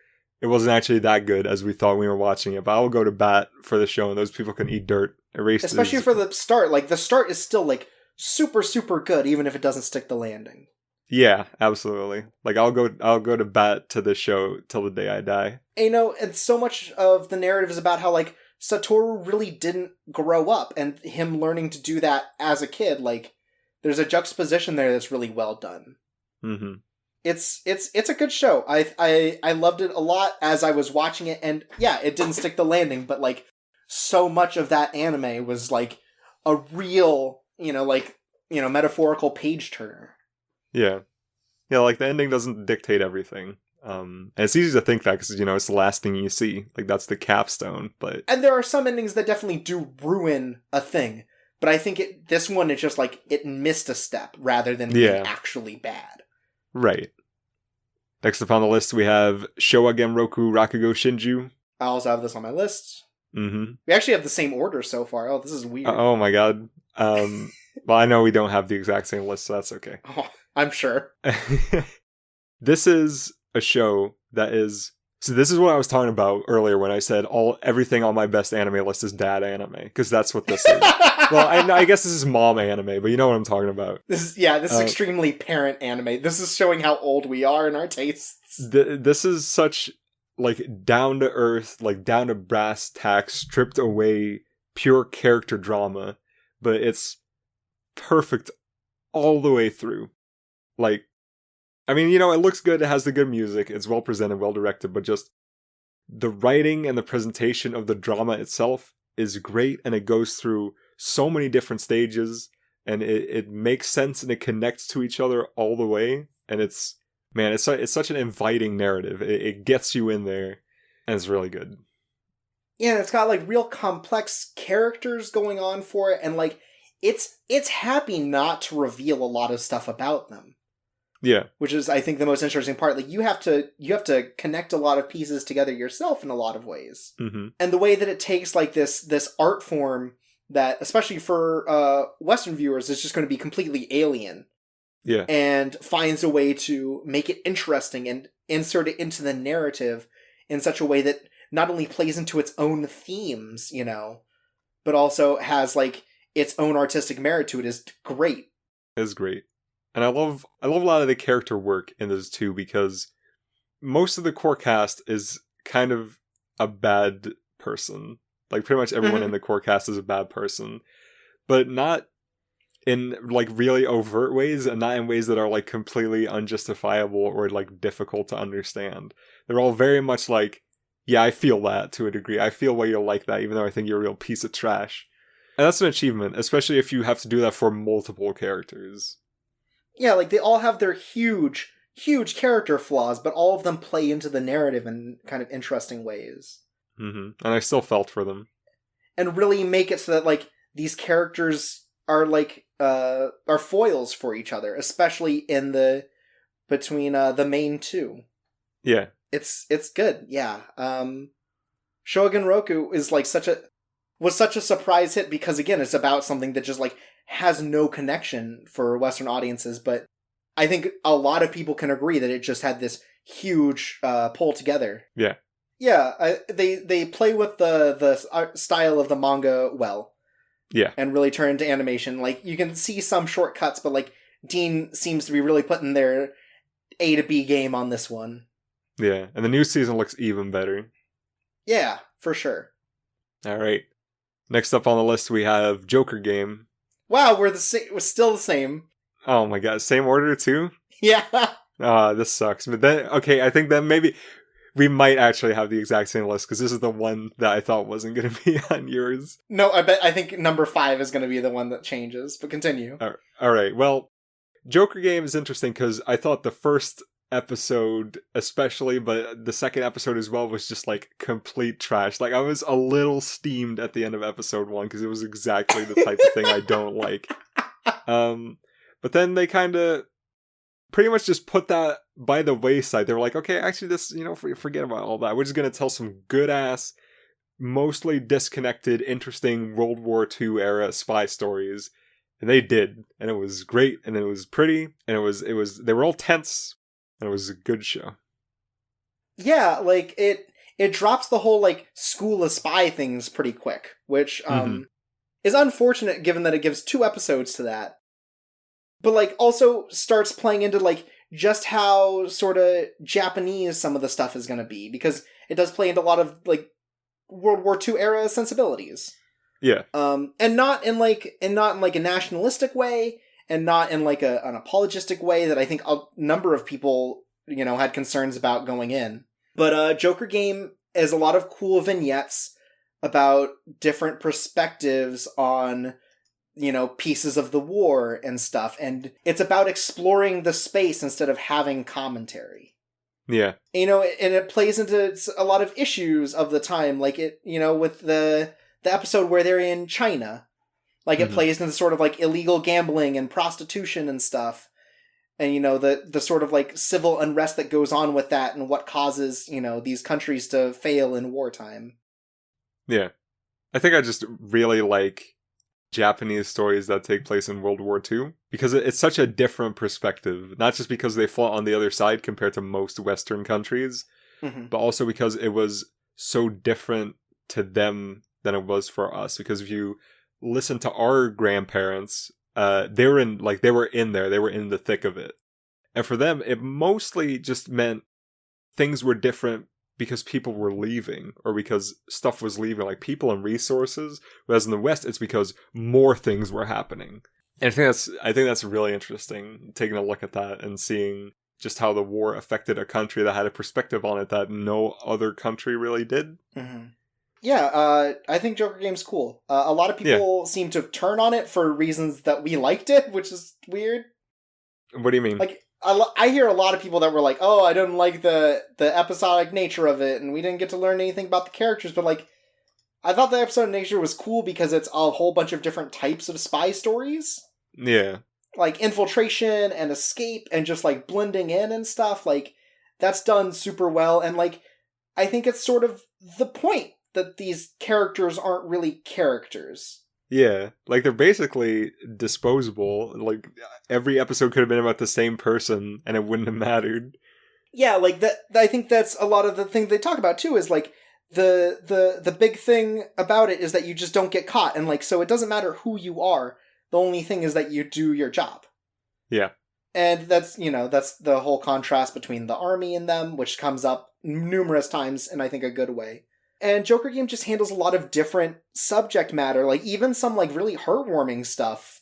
it wasn't actually that good as we thought when we were watching it. But I will go to bat for the show, and those people can eat dirt. Especially for the start. Like, the start is still, like, super, super good, even if it doesn't stick the landing. Yeah, absolutely. Like, I'll go to bat to this show till the day I die. And so much of the narrative is about how, like, Satoru really didn't grow up, and him learning to do that as a kid. Like, there's a juxtaposition there that's really well done. Mm-hmm. It's a good show. I loved it a lot as I was watching it, and yeah, it didn't stick the landing, but like so much of that anime was like a real, metaphorical page turner. Yeah. Yeah, like the ending doesn't dictate everything. And it's easy to think that because, it's the last thing you see. Like, that's the capstone, but... And there are some endings that definitely do ruin a thing, but I think this one is just like, it missed a step rather than being actually bad. Right. Next up on the list, we have Showa Genroku Rakugo Shinju. I also have this on my list. Mm-hmm. We actually have the same order so far. Oh, this is weird. Oh my god. Well, I know we don't have the exact same list, so that's okay. Oh, I'm sure. This is a show that is... So this is what I was talking about earlier when I said everything on my best anime list is dad anime, because that's what this is. Well, I guess this is mom anime, but you know what I'm talking about. This is extremely parent anime. This is showing how old we are in our tastes. This is such, like, down to earth, like, down to brass tacks, stripped away, pure character drama, but it's perfect all the way through. Like, I mean, it looks good, it has the good music, it's well presented, well directed, but just the writing and the presentation of the drama itself is great, and it goes through so many different stages, and it makes sense, and it connects to each other all the way, and it's such an inviting narrative. It gets you in there, and it's really good. Yeah, it's got, like, real complex characters going on for it, and, like, it's happy not to reveal a lot of stuff about them. Yeah. Which is, I think, the most interesting part. Like, you have to connect a lot of pieces together yourself in a lot of ways. Mm-hmm. And the way that it takes, like, this art form that, especially for Western viewers, is just going to be completely alien. Yeah. And finds a way to make it interesting and insert it into the narrative in such a way that not only plays into its own themes, but also has, like, its own artistic merit to it is great. It's great. And I love a lot of the character work in those too, because most of the core cast is kind of a bad person. Like, pretty much everyone in the core cast is a bad person. But not in, like, really overt ways, and not in ways that are, like, completely unjustifiable or, like, difficult to understand. They're all very much like, yeah, I feel that to a degree. I feel why you're like that, even though I think you're a real piece of trash. And that's an achievement, especially if you have to do that for multiple characters. Yeah, like, they all have their huge character flaws, but all of them play into the narrative in kind of interesting ways. And I still felt for them. And really make it so that, like, these characters are, like, are foils for each other, especially between the main two. Yeah. It's good, yeah. Shogun Roku is, like, was such a surprise hit because, again, it's about something that just, like, has no connection for Western audiences, but I think a lot of people can agree that it just had this huge pull together. Yeah. Yeah, they play with the style of the manga well. Yeah. And really turn into animation. Like, you can see some shortcuts, but, like, Dean seems to be really putting their A to B game on this one. Yeah, and the new season looks even better. Yeah, for sure. All right. Next up on the list, we have Joker Game. Wow, we're still the same. Oh my god, same order too? Yeah. This sucks. But then, okay, I think then maybe we might actually have the exact same list, because this is the one that I thought wasn't going to be on yours. No, I think number 5 is going to be the one that changes, but continue. All right, well, Joker Game is interesting because I thought the first episode especially, but the second episode as well, was just, like, complete trash. Like, I was a little steamed at the end of episode 1 because it was exactly the type of thing I don't like. But then they kind of pretty much just put that by the wayside. They were like, okay, actually, this, forget about all that. We're just going to tell some good-ass, mostly disconnected, interesting World War II era spy stories. And they did. And it was great, and it was pretty, and they were all tense, and it was a good show. Yeah, like, it drops the whole, like, school of spy things pretty quick, which is unfortunate given that it gives 2 episodes to that. But, like, also starts playing into, like, just how sort of Japanese some of the stuff is going to be, because it does play into a lot of, like, World War II era sensibilities. Yeah. And not in a nationalistic way, and not in, like, an apologistic way that I think a number of people, had concerns about going in. But Joker Game is a lot of cool vignettes about different perspectives on, pieces of the war and stuff. And it's about exploring the space instead of having commentary. Yeah. And it plays into a lot of issues of the time, like it, with the episode where they're in China. Like, it plays into sort of, like, illegal gambling and prostitution and stuff. And, the sort of, like, civil unrest that goes on with that and what causes, these countries to fail in wartime. Yeah. I think I just really like Japanese stories that take place in World War II, because it's such a different perspective, not just because they fought on the other side compared to most Western countries, but also because it was so different to them than it was for us. Because if you listen to our grandparents, they were in the thick of it, and for them it mostly just meant things were different because people were leaving, or because stuff was leaving, like people and resources. Whereas in the West, it's because more things were happening. And I think that's really interesting, taking a look at that and seeing just how the war affected a country that had a perspective on it that no other country really did. Yeah, I think Joker Game's cool. A lot of people seem to turn on it for reasons that we liked it, which is weird. What do you mean? Like, I hear a lot of people that were like, oh, I didn't like the episodic nature of it, and we didn't get to learn anything about the characters, but, like, I thought the episodic nature was cool because it's a whole bunch of different types of spy stories. Yeah. Like, infiltration and escape and just, like, blending in and stuff. Like, that's done super well, and, like, I think it's sort of the point that these characters aren't really characters. Yeah, like, they're basically disposable. Like, every episode could have been about the same person, and it wouldn't have mattered. Yeah, like, that. I think that's a lot of the thing they talk about, too, is, like, the big thing about it is that you just don't get caught, and, like, so it doesn't matter who you are. The only thing is that you do your job. Yeah. And that's the whole contrast between the army and them, which comes up numerous times in, I think, a good way. And Joker Game just handles a lot of different subject matter, like even some like really heartwarming stuff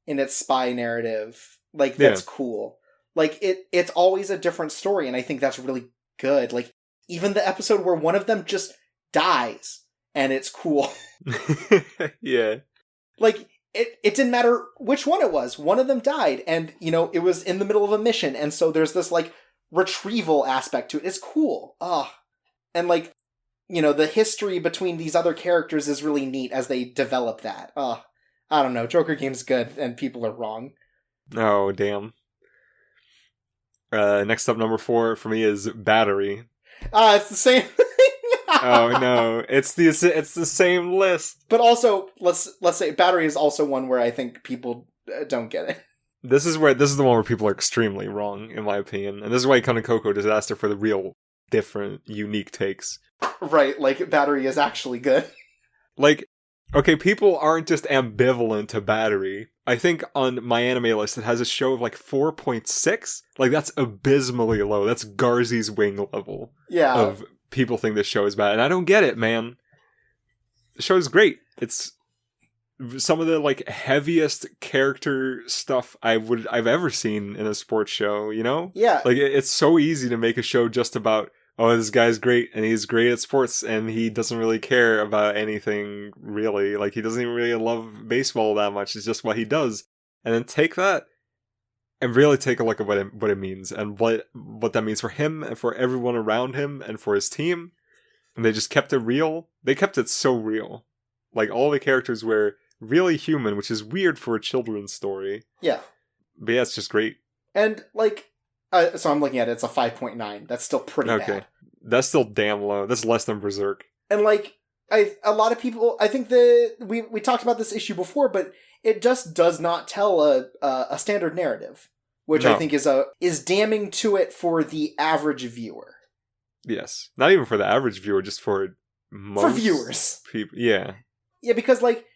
in its spy narrative. Like, that's cool. Like, it's always a different story, and I think that's really good. Like, even the episode where one of them just dies, and it's cool. Yeah. Like, it didn't matter which one it was. One of them died, and, it was in the middle of a mission, and so there's this, like, retrieval aspect to it. It's cool. And, like, the history between these other characters is really neat as they develop that. I don't know. Joker Game's good, and people are wrong. Oh, damn. Next up, number 4 for me is Battery. It's the same thing. Oh no, it's the same list. But also, let's say Battery is also one where I think people don't get it. This is the one where people are extremely wrong, in my opinion, and this is why Coco Disaster for the real, different, unique takes. Right, like Battery is actually good. Like, okay, people aren't just ambivalent to Battery. I think on my anime list it has a show of like 4.6. Like, that's abysmally low. That's Garzy's Wing level. Yeah. Of people think this show is bad, and I don't get it, man. The show's great. It's some of the like heaviest character stuff I've ever seen in a sports show, Yeah. Like, it's so easy to make a show just about, oh, this guy's great, and he's great at sports, and he doesn't really care about anything, really. Like, he doesn't even really love baseball that much. It's just what he does. And then take that, and really take a look at what it means, and what that means for him, and for everyone around him, and for his team. And they just kept it real. They kept it so real. Like, all the characters were really human, which is weird for a children's story. Yeah. But yeah, it's just great. And, like... so I'm looking at it, it's a 5.9. That's still pretty bad. That's still damn low. That's less than Berserk. And, like, a lot of people... I think we talked about this issue before, but it just does not tell a standard narrative. Which I think is damning to it for the average viewer. Yes. Not even for the average viewer, just for most... For viewers. People. Yeah. Yeah, because, like,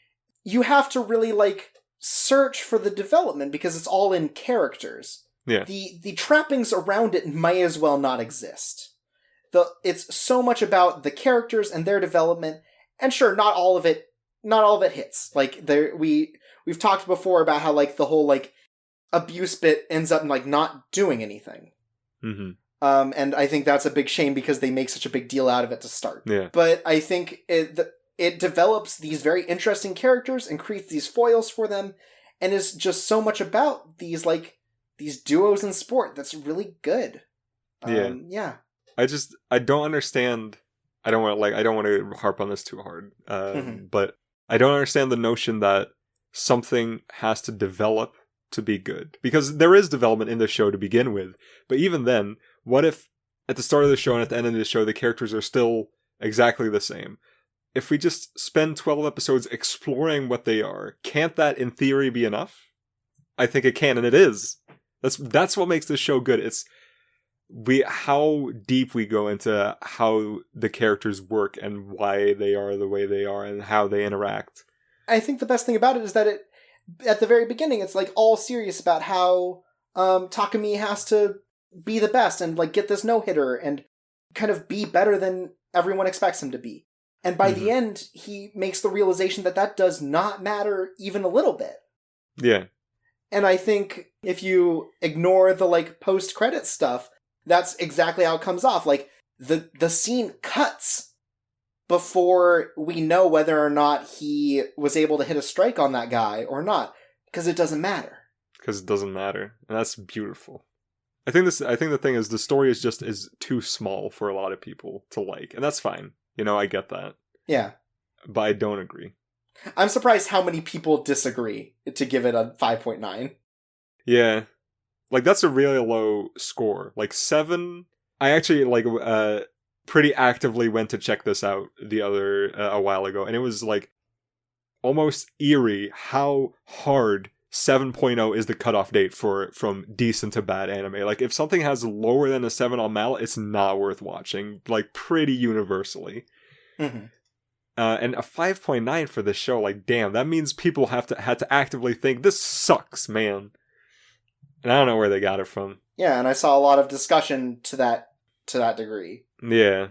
you have to really, like, search for the development, because it's all in characters. Yeah. The trappings around it may as well not exist. It's so much about the characters and their development, and sure, not all of it hits. Like, we've talked before about how, like, the whole, like, abuse bit ends up, like, not doing anything. Mm-hmm. And I think that's a big shame because they make such a big deal out of it to start. Yeah. But I think it develops these very interesting characters and creates these foils for them, and is just so much about these duos in sport that's really good. Yeah. I don't understand. I don't want to harp on this too hard. But I don't understand the notion that something has to develop to be good, because there is development in the show to begin with. But even then, what if at the start of the show and at the end of the show the characters are still exactly the same? If we just spend 12 episodes exploring what they are, can't that in theory be enough? I think it can, and it is. That's what makes this show good. It's how deep we go into how the characters work and why they are the way they are and how they interact. I think the best thing about it is that at the very beginning, it's like all serious about how Takumi has to be the best and like get this no-hitter and kind of be better than everyone expects him to be. And by the end, he makes the realization that does not matter even a little bit. Yeah. And I think if you ignore the like post-credit stuff, that's exactly how it comes off. Like the scene cuts before we know whether or not he was able to hit a strike on that guy or not, because it doesn't matter. Because it doesn't matter, and that's beautiful. I think the thing is the story is too small for a lot of people to like, and that's fine. I get that. Yeah. But I don't agree. I'm surprised how many people disagree to give it a 5.9. Yeah. Like, that's a really low score. Like, 7... I actually, pretty actively went to check this out a while ago, and it was, almost eerie how hard 7.0 is the cutoff date from decent to bad anime. Like, if something has lower than a 7 on Mal, it's not worth watching. Like, pretty universally. Mm-hmm. And a 5.9 for this show, damn, that means people had to actively think, this sucks, man. And I don't know where they got it from. Yeah, and I saw a lot of discussion to that degree. Yeah.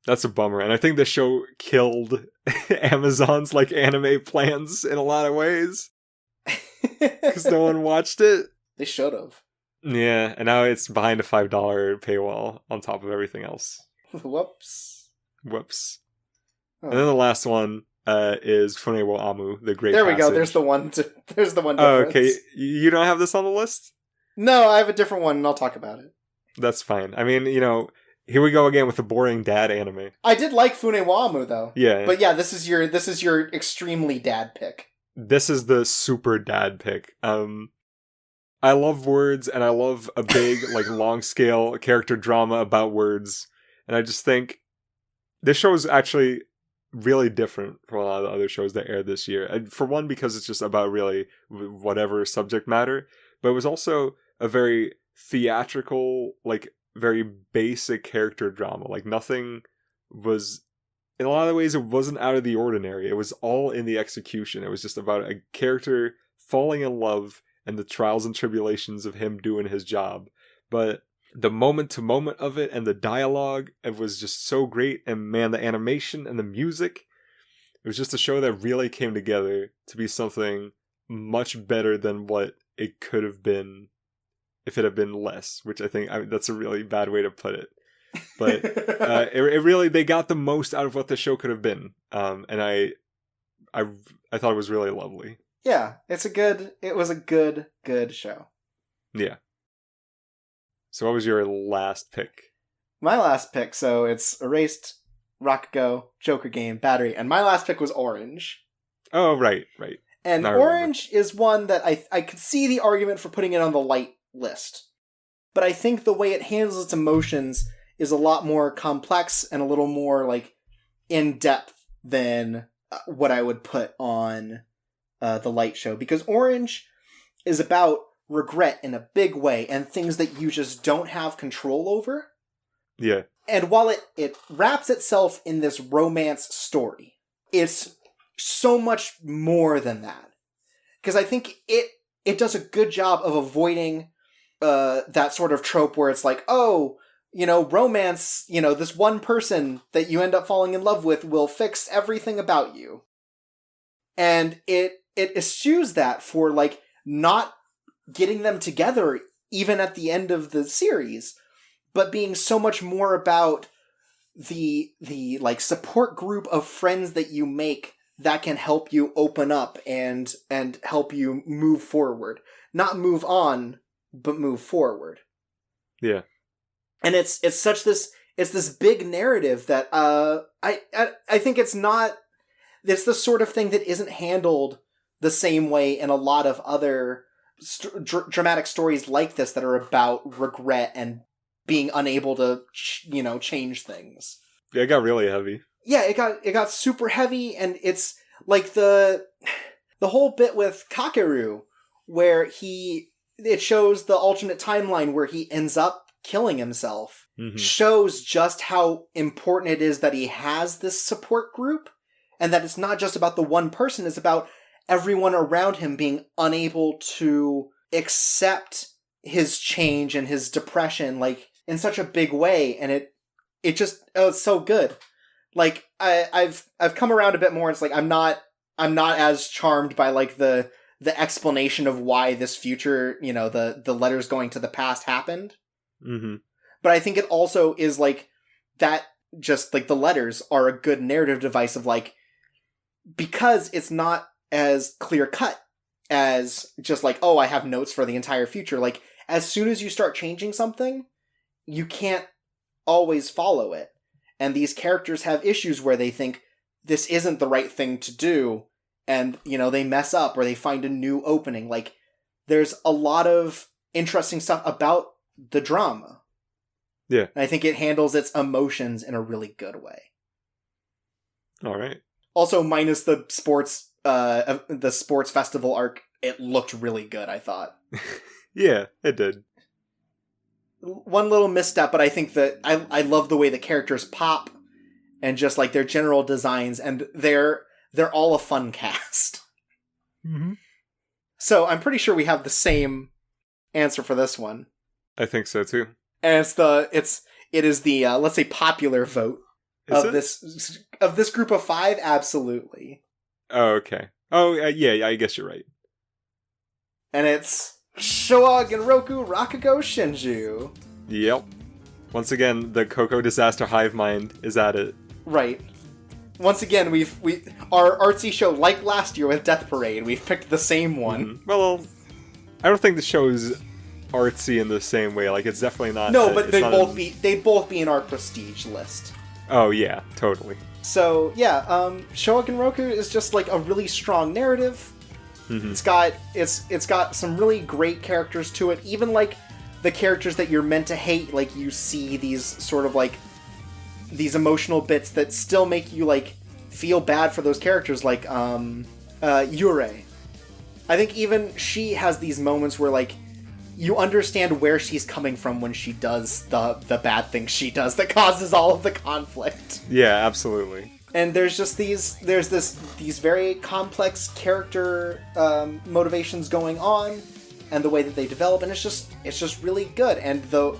That's a bummer. And I think the show killed Amazon's like anime plans in a lot of ways. Because no one watched it. They should have. Yeah, and now it's behind a $5 paywall on top of everything else. Whoops. Whoops. Oh. And then the last one is Funewo Amu, the Great There we Passage. go. There's the one difference. Oh, okay. You don't have this on the list? No, I have a different one, and I'll talk about it. That's fine. I mean, here we go again with the boring dad anime. I did like Funewo Amu, though. Yeah. But yeah, this is your extremely dad pick. This is the super dad pick. I love words, and I love a big, like, long-scale character drama about words. And I just think this show is actually really different from a lot of the other shows that aired this year. And for one, because it's just about really whatever subject matter. But it was also a very theatrical, like, very basic character drama. Like, nothing was... In a lot of ways, it wasn't out of the ordinary. It was all in the execution. It was just about a character falling in love and the trials and tribulations of him doing his job. But the moment-to-moment of it and the dialogue, it was just so great. And man, the animation and the music, it was just a show that really came together to be something much better than what it could have been if it had been less, which I think that's a really bad way to put it. But it really, they got the most out of what the show could have been. And I thought it was really lovely. Yeah, it was a good show. Yeah. So what was your last pick? My last pick, so it's Erased, Rakugo, Joker Game, Battery, and my last pick was Orange. Oh, right. And Orange is one that I could see the argument for putting it on the light list. But I think the way it handles its emotions is a lot more complex and a little more, like, in-depth than what I would put on the light show. Because Orange is about regret in a big way and things that you just don't have control over. Yeah. And while it wraps itself in this romance story, it's so much more than that. Because I think it does a good job of avoiding that sort of trope where it's like, oh, romance, this one person that you end up falling in love with will fix everything about you. And it eschews that for, like, not getting them together even at the end of the series, but being so much more about the like support group of friends that you make that can help you open up and help you move forward. Not move on, but move forward. Yeah. And it's this big narrative that I think it's the sort of thing that isn't handled the same way in a lot of other dramatic stories like this that are about regret and being unable to change things. Yeah, it got really heavy. Yeah, it got super heavy, and it's like the whole bit with Kakeru where it shows the alternate timeline where he ends up killing himself, shows just how important it is that he has this support group, and that it's not just about the one person, it's about everyone around him being unable to accept his change and his depression, like, in such a big way, and it's so good. Like, I've come around a bit more. It's like I'm not as charmed by, like, the explanation of why this future, the letters going to the past happened. Mm-hmm. But I think it also is, like, that just, like, the letters are a good narrative device of, like, because it's not as clear cut as just like, oh, I have notes for the entire future. Like, as soon as you start changing something, you can't always follow it. And these characters have issues where they think this isn't the right thing to do, and, they mess up or they find a new opening. Like, there's a lot of interesting stuff about the drama. Yeah. And I think it handles its emotions in a really good way. All right. Also, minus the sports festival arc, it looked really good, I thought. Yeah, it did. One little misstep, but I think that I love the way the characters pop and just, like, their general designs, and they're all a fun cast. Mm-hmm. So I'm pretty sure we have the same answer for this one. I think so too. And it is the let's say popular vote of this group of 5. Absolutely. Oh, okay. Oh, yeah, I guess you're right. And it's Showa Genroku Rakugo Shinju. Yep. Once again, the Coco Disaster Hive Mind is at it. Right. Once again, our artsy show, like last year with Death Parade, we've picked the same one. Mm-hmm. Well, I don't think the show's artsy in the same way. Like, it's definitely not. No, but they'd both be in our prestige list. Oh yeah, totally. So yeah, Showa Genroku is just like a really strong narrative. Mm-hmm. It's got some really great characters to it. Even like the characters that you're meant to hate, like you see these sort of like these emotional bits that still make you like feel bad for those characters, like Yurei. I think even she has these moments where like you understand where she's coming from when she does the bad things she does that causes all of the conflict. Yeah, absolutely. And there's just these very complex character motivations going on, and the way that they develop, and it's just really good. And the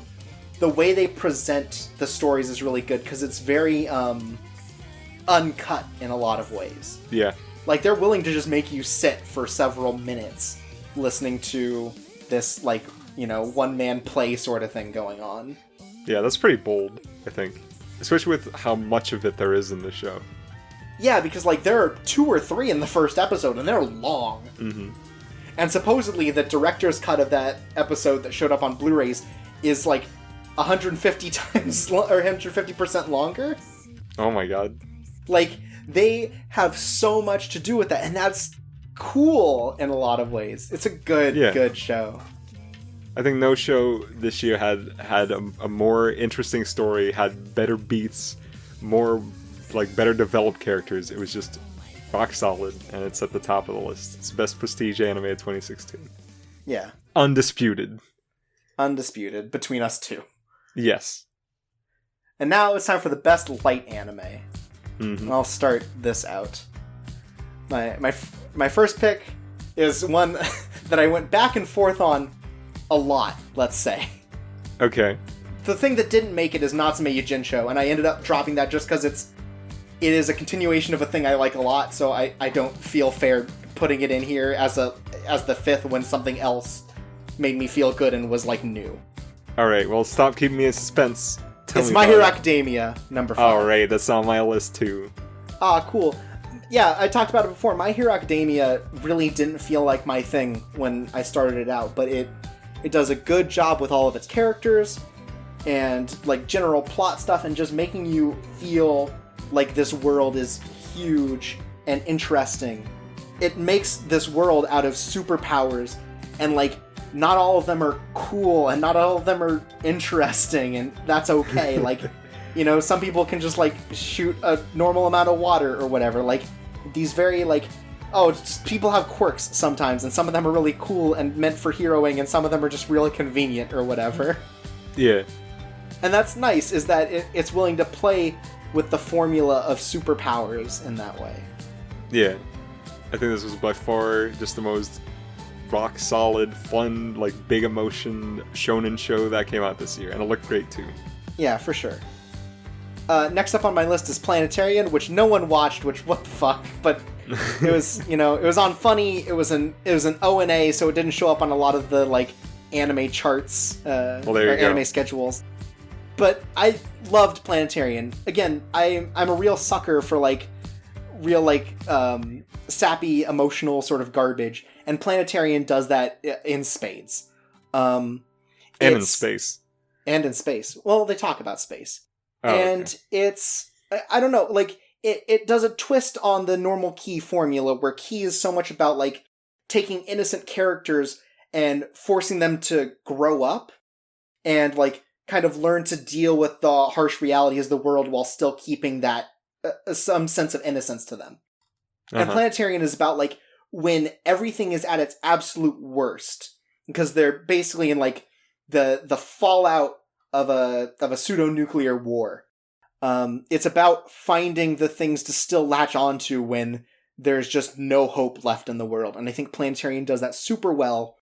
way they present the stories is really good because it's very uncut in a lot of ways. Yeah. Like, they're willing to just make you sit for several minutes listening to this, like, you know, one-man play sort of thing going on. Yeah, that's pretty bold, I think. Especially with how much of it there is in the show. Yeah, because, like, there are 2 or 3 in the first episode, and they're long. Mm-hmm. And supposedly the director's cut of that episode that showed up on Blu-rays is, like, 150 times or 150% longer. Oh my god. Like, they have so much to do with that, and that's cool in a lot of ways. It's a good show. I think no show this year had a more interesting story, had better beats, more like better developed characters. It was just rock solid, and it's at the top of the list. It's best prestige anime of 2016. Yeah. Undisputed Between us two. Yes. And now it's time for the best light anime. Mm-hmm. I'll start this out. My first pick is one that I went back and forth on a lot, let's say. Okay. The thing that didn't make it is Natsume Yujincho, and I ended up dropping that just because it is a continuation of a thing I like a lot, so I don't feel fair putting it in here as the 5th when something else made me feel good and was like new. Alright, well, stop keeping me in suspense. It's My Hero Academia, number 5. Alright, that's on my list too. Ah, cool. Yeah, I talked about it before. My Hero Academia really didn't feel like my thing when I started it out, but it does a good job with all of its characters and like general plot stuff and just making you feel like this world is huge and interesting. It makes this world out of superpowers, and like not all of them are cool and not all of them are interesting, and that's okay. Like, you know, some people can just like shoot a normal amount of water or whatever. Like these very like, people have quirks sometimes, and some of them are really cool and meant for heroing, and some of them are just really convenient or whatever. Yeah. And that's nice, is that it's willing to play with the formula of superpowers in that way. Yeah. I think this was by far just the most rock solid, fun, like big emotion shonen show that came out this year, and it looked great too. Yeah, for sure. Next up on my list is Planetarian, which no one watched, which what the fuck, but it was, you know, it was on Funny, it was an ONA, so it didn't show up on a lot of the like anime charts or anime schedules. But I loved Planetarian. Again, I'm a real sucker for like real like sappy emotional sort of garbage, and Planetarian does that in spades. And in space. And in space. Well, they talk about space. Oh, and okay. It's, I don't know, like it does a twist on the normal Key formula, where Key is so much about like taking innocent characters and forcing them to grow up and like kind of learn to deal with the harsh realities of the world while still keeping that some sense of innocence to them. And Planetarian is about like when everything is at its absolute worst, because they're basically in like the fallout of a pseudo-nuclear war. It's about finding the things to still latch onto when there's just no hope left in the world. And I think Planetarian does that super well.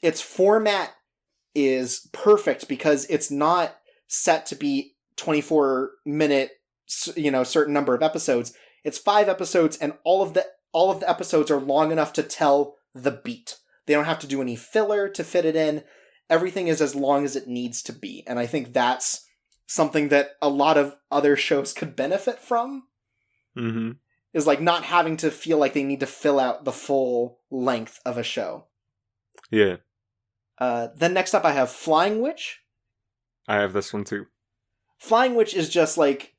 its format is perfect because it's not set to be 24-minute, certain number of episodes. It's 5 episodes, and all of the episodes are long enough to tell the beat. They don't have to do any filler to fit it in. Everything is as long as it needs to be, and I think that's something that a lot of other shows could benefit from. Mm-hmm. Is like not having to feel like they need to fill out the full length of a show. Yeah. Then next up I have Flying Witch. I have this one too. Flying Witch is just like,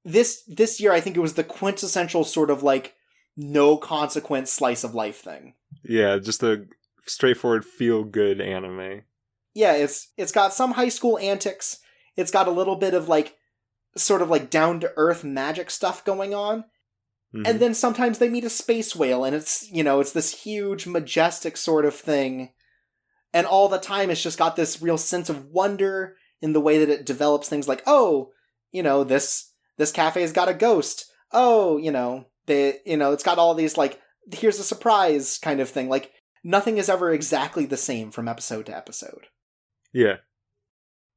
this year I think it was the quintessential sort of like no consequence slice of life thing. Yeah, just a straightforward feel-good anime. Yeah, it's got some high school antics. It's got a little bit of like, sort of like down-to-earth magic stuff going on. Mm-hmm. And then sometimes they meet a space whale, and it's this huge, majestic sort of thing. And all the time it's just got this real sense of wonder in the way that it develops things like, oh, this cafe's got a ghost. Oh, it's got all these like, here's a surprise kind of thing. Like, nothing is ever exactly the same from episode to episode. Yeah.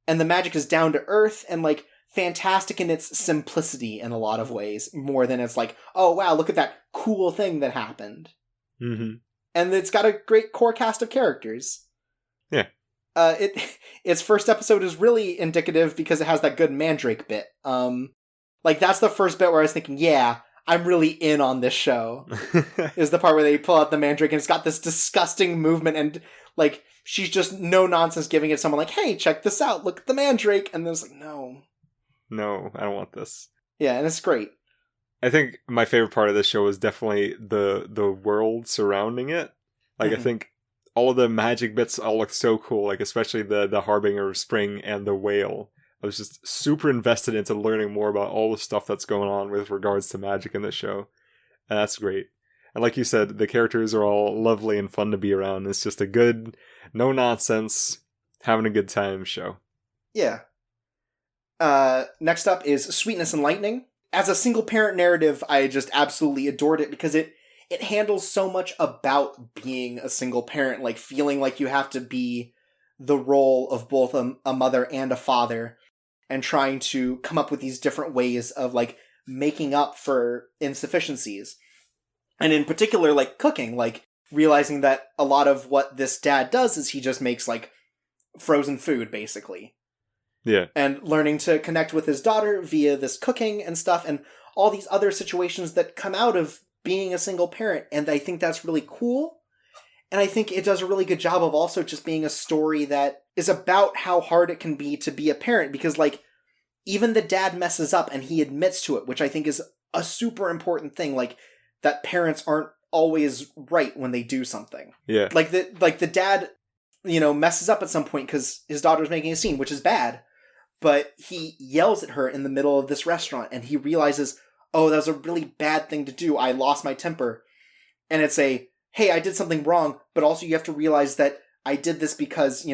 And the magic is down to earth and like fantastic in its simplicity in a lot of ways, more than it's like, oh wow, look at that cool thing that happened. Mm-hmm. And it's got a great core cast of characters. Yeah. Its first episode is really indicative because it has that good Mandrake bit. Like that's the first bit where I was thinking, yeah, I'm really in on this show. Is the part where they pull out the Mandrake and it's got this disgusting movement and like she's just no nonsense giving it to someone like, hey, check this out, look at the Mandrake, and there's like, No, I don't want this. Yeah, and it's great. I think my favorite part of this show is definitely the world surrounding it. Like, I think all of the magic bits all look so cool, like especially the Harbinger of Spring and the whale. I was just super invested into learning more about all the stuff that's going on with regards to magic in this show. And that's great. And like you said, the characters are all lovely and fun to be around. It's just a good, no-nonsense, having a good time show. Yeah. Next up is Sweetness and Lightning. As a single-parent narrative, I just absolutely adored it because it handles so much about being a single parent, like feeling like you have to be the role of both a mother and a father, and trying to come up with these different ways of like making up for insufficiencies. And in particular, like cooking, like realizing that a lot of what this dad does is he just makes like frozen food, basically. Yeah. And learning to connect with his daughter via this cooking and stuff, and all these other situations that come out of being a single parent. And I think that's really cool. And I think it does a really good job of also just being a story that is about how hard it can be to be a parent, because like even the dad messes up and he admits to it, which I think is a super important thing. Like that parents aren't always right when they do something. Yeah. Like the dad, messes up at some point because his daughter's making a scene, which is bad. But he yells at her in the middle of this restaurant and he realizes, oh, that was a really bad thing to do. I lost my temper. And it's hey, I did something wrong, but also you have to realize that I did this because,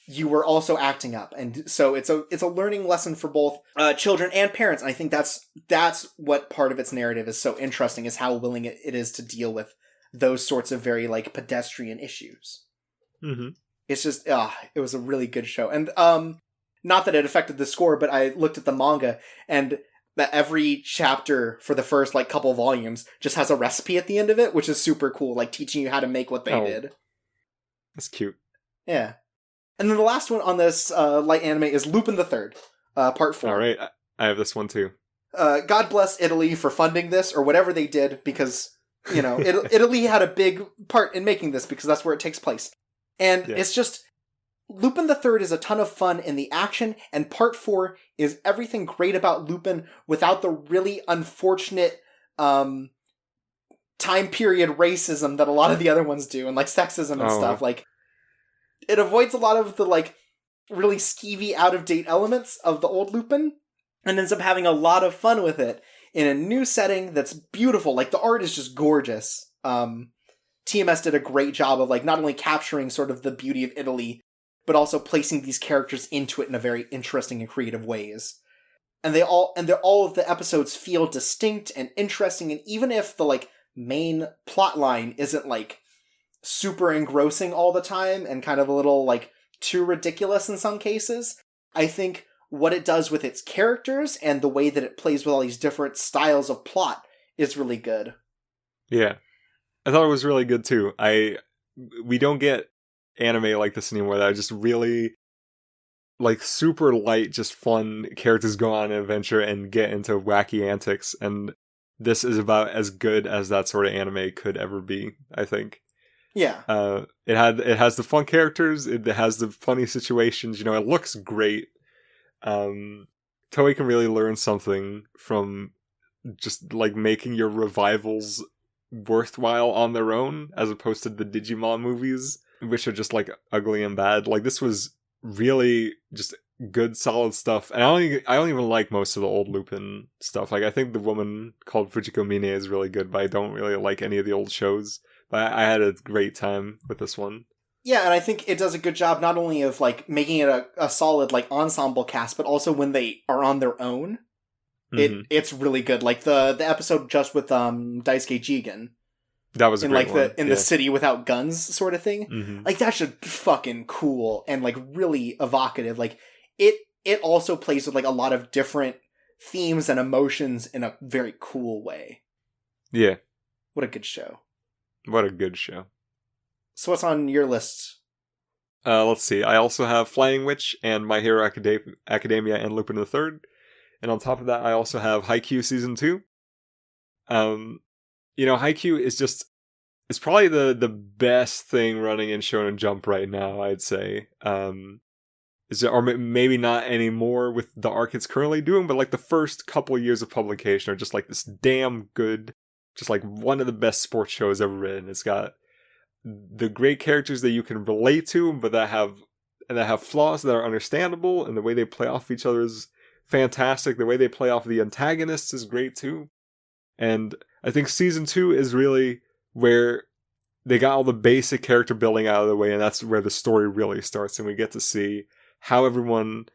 you were also acting up. And so it's a learning lesson for both children and parents. And I think that's what part of its narrative is so interesting, is how willing it is to deal with those sorts of very like pedestrian issues. Mm-hmm. It's just, it was a really good show. And not that it affected the score, but I looked at the manga and that every chapter for the first like couple volumes just has a recipe at the end of it, which is super cool, like teaching you how to make what they did. That's cute. Yeah. And then the last one on this light anime is Lupin the Third, part 4. All right, I have this one too. God bless Italy for funding this or whatever they did, because Italy had a big part in making this because that's where it takes place. And It's just, Lupin the Third is a ton of fun in the action, and part 4 is everything great about Lupin without the really unfortunate time period racism that a lot of the other ones do, and like sexism and stuff. Like, it avoids a lot of the like really skeevy, out-of-date elements of the old Lupin, and ends up having a lot of fun with it in a new setting that's beautiful. Like, the art is just gorgeous. TMS did a great job of like not only capturing sort of the beauty of Italy, but also placing these characters into it in a very interesting and creative ways. And all of the episodes feel distinct and interesting, and even if the like main plot line isn't like super engrossing all the time and kind of a little, like, too ridiculous in some cases. I think what it does with its characters and the way that it plays with all these different styles of plot is really good. Yeah. I thought it was really good too. We don't get anime like this anymore that are just really like super light, just fun characters go on an adventure and get into wacky antics, and this is about as good as that sort of anime could ever be, I think. Yeah. It has the fun characters, it has the funny situations, you know, it looks great. Toei can really learn something from just like making your revivals worthwhile on their own, as opposed to the Digimon movies, which are just like ugly and bad. Like this was really just good, solid stuff. And I don't even like most of the old Lupin stuff. Like I think the woman called Fujiko Mine is really good, but I don't really like any of the old shows. But I had a great time with this one. Yeah, and I think it does a good job not only of like making it a solid like ensemble cast, but also when they are on their own. It's really good. Like the episode just with Daisuke Jigen. That was a in great like one. in the city without guns sort of thing. Mm-hmm. Like that's just fucking cool and like really evocative. Like it also plays with like a lot of different themes and emotions in a very cool way. Yeah. What a good show. What a good show. So what's on your list? Let's see. I also have Flying Witch and My Hero Academia and Lupin the Third. And on top of that, I also have Haikyuu Season 2. You know, Haikyuu is just... It's probably the best thing running in Shonen Jump right now, I'd say. Or maybe not anymore with the arc it's currently doing, but like the first couple of years of publication are just like this damn good... Just like one of the best sports shows ever written. It's got the great characters that you can relate to, but that have flaws that are understandable, and the way they play off each other is fantastic. The way they play off the antagonists is great too. And I think season 2 is really where they got all the basic character building out of the way, and that's where the story really starts, and we get to see how everyone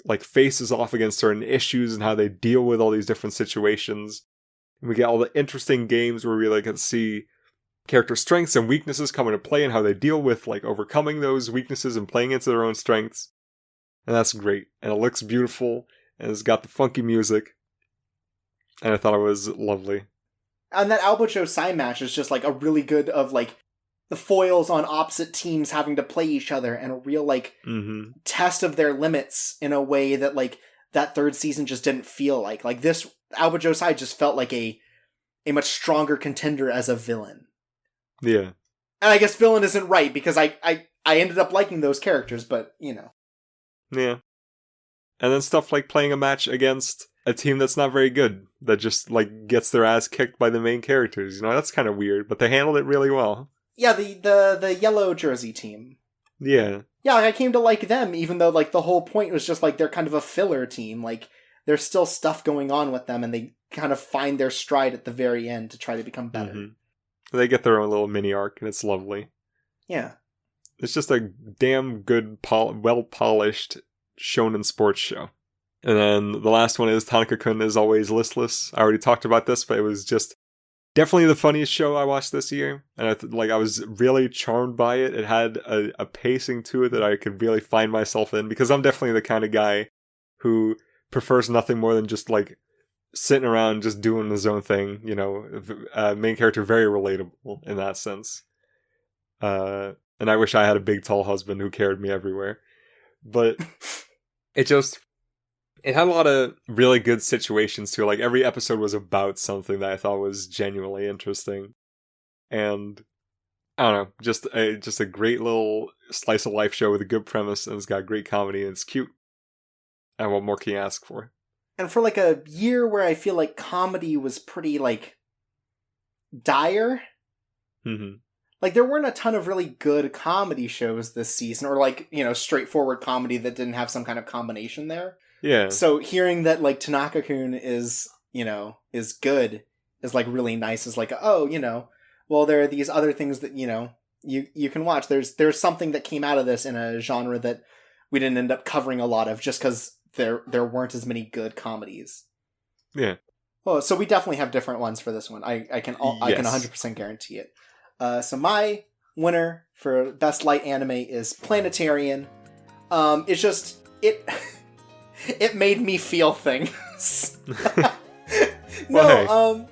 like faces off against certain issues and how they deal with all these different situations. And we get all the interesting games where we really get to see character strengths and weaknesses come into play and how they deal with like overcoming those weaknesses and playing into their own strengths. And that's great. And it looks beautiful, and it's got the funky music. And I thought it was lovely. And that Albocho side match is just like a really good of like the foils on opposite teams having to play each other and a real like test of their limits in a way that like that third season just didn't feel like. Like this Albocho side just felt like a much stronger contender as a villain. Yeah. And I guess villain isn't right because I ended up liking those characters, but you know. Yeah. And then stuff like playing a match against a team that's not very good, that just like gets their ass kicked by the main characters. You know, that's kind of weird, but they handled it really well. Yeah, the yellow jersey team. Yeah. Yeah, like I came to like them, even though like the whole point was just like they're kind of a filler team. Like there's still stuff going on with them, and they kind of find their stride at the very end to try to become better. Mm-hmm. They get their own little mini arc, and it's lovely. Yeah. It's just a damn good, well-polished shonen sports show. And then the last one is Tanaka-kun is Always Listless. I already talked about this, but it was just definitely the funniest show I watched this year. And I was really charmed by it. It had a pacing to it that I could really find myself in, because I'm definitely the kind of guy who prefers nothing more than just like sitting around just doing his own thing. You know, main character very relatable in that sense. And I wish I had a big tall husband who carried me everywhere. But it had a lot of really good situations too. Like every episode was about something that I thought was genuinely interesting. And I don't know, just a great little slice of life show with a good premise, and it's got great comedy and it's cute. And what more can you ask for? And for like a year where I feel like comedy was pretty like dire. Like there weren't a ton of really good comedy shows this season, or like, you know, straightforward comedy that didn't have some kind of combination there. Yeah. So hearing that like Tanaka-kun is, you know, is good is like really nice. Is like, oh, you know, well, there are these other things that, you know, you can watch. There's something that came out of this in a genre that we didn't end up covering a lot of just because there weren't as many good comedies. Yeah. Oh, so we definitely have different ones for this one. I can 100% guarantee it. So my winner for Best Light Anime is Planetarian. It's just, it made me feel things. Well,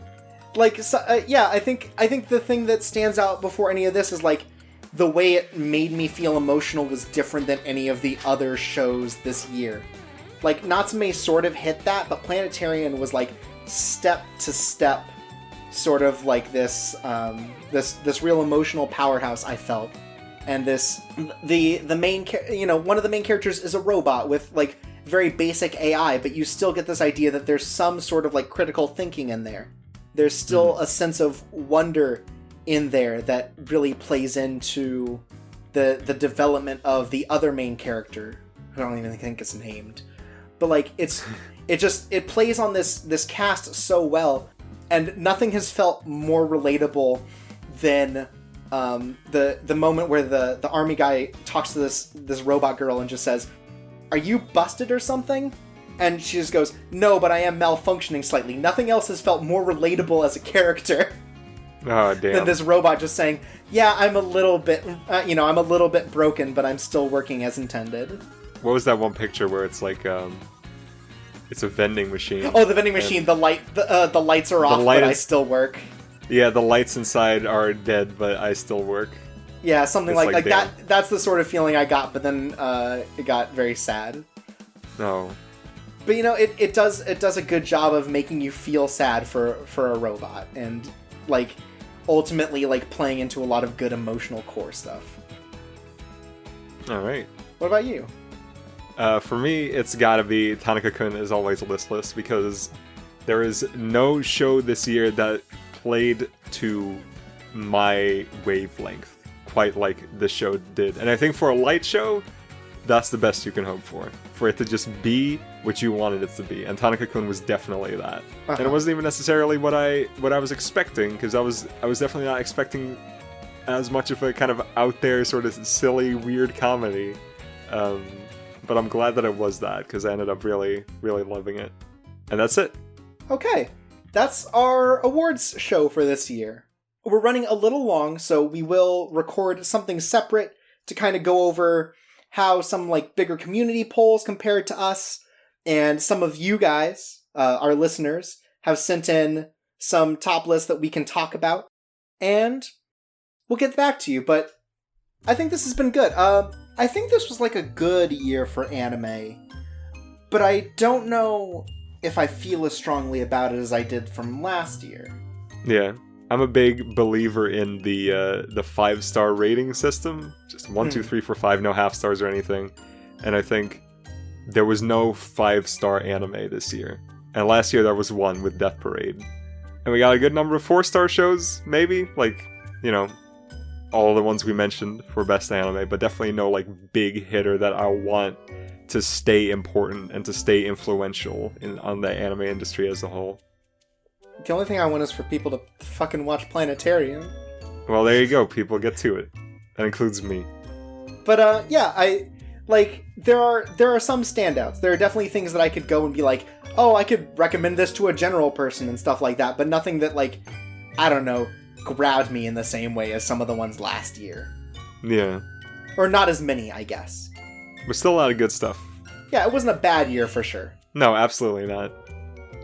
I think the thing that stands out before any of this is, like, the way it made me feel emotional was different than any of the other shows this year. Like, Natsume sort of hit that, but Planetarian was, like, step to step, sort of like this real emotional powerhouse, I felt. And the main, one of the main characters is a robot with, like, very basic AI, but you still get this idea that there's some sort of, like, critical thinking in there. There's still a sense of wonder in there that really plays into the development of the other main character, who I don't even think is named. But, like, it plays on this cast so well, and nothing has felt more relatable than the moment where the army guy talks to this robot girl and just says, "Are you busted or something?" And she just goes, "No, but I am malfunctioning slightly." Nothing else has felt more relatable as a character. Oh, damn. Than this robot just saying, "Yeah, I'm a little bit, I'm a little bit broken, but I'm still working as intended." What was that one picture where it's like, it's a vending machine? Oh, the vending machine. The lights are off, but I still work. Yeah, the lights inside are dead, but I still work. Yeah, something It's like damn. that. That's the sort of feeling I got, but then it got very sad. No. But it does a good job of making you feel sad for a robot, and, like, ultimately, like, playing into a lot of good emotional core stuff. All right. What about you? For me, it's gotta be Tanaka-kun is always listless, because there is no show this year that played to my wavelength quite like this show did. And I think for a light show, that's the best you can hope for it to just be what you wanted it to be. And Tanaka-kun was definitely that. And it wasn't even necessarily what I was expecting, because I was definitely not expecting as much of a kind of out there sort of silly, weird comedy. But I'm glad that it was that, because I ended up really, really loving it. And that's it. Okay, that's our awards show for this year. We're running a little long, so we will record something separate to kind of go over how some, like, bigger community polls compared to us, and some of you guys, our listeners, have sent in some top lists that we can talk about, and we'll get back to you, but I think this has been good. I think this was, like, a good year for anime, but I don't know if I feel as strongly about it as I did from last year. Yeah. I'm a big believer in the 5-star rating system. Just 1, 2, 3, 4, 5, no half stars or anything. And I think there was no 5-star anime this year. And last year there was one with Death Parade. And we got a good number of 4-star shows, maybe. Like, all the ones we mentioned for best anime, but definitely no, like, big hitter that I want to stay important and to stay influential on the anime industry as a whole. The only thing I want is for people to fucking watch Planetarian. Well, there you go. People, get to it. That includes me. But there are some standouts. There are definitely things that I could go and be like, oh, I could recommend this to a general person and stuff like that, but nothing that, like, I don't know, grabbed me in the same way as some of the ones last year. Yeah. Or not as many, I guess. But still a lot of good stuff. Yeah, it wasn't a bad year for sure. No, absolutely not.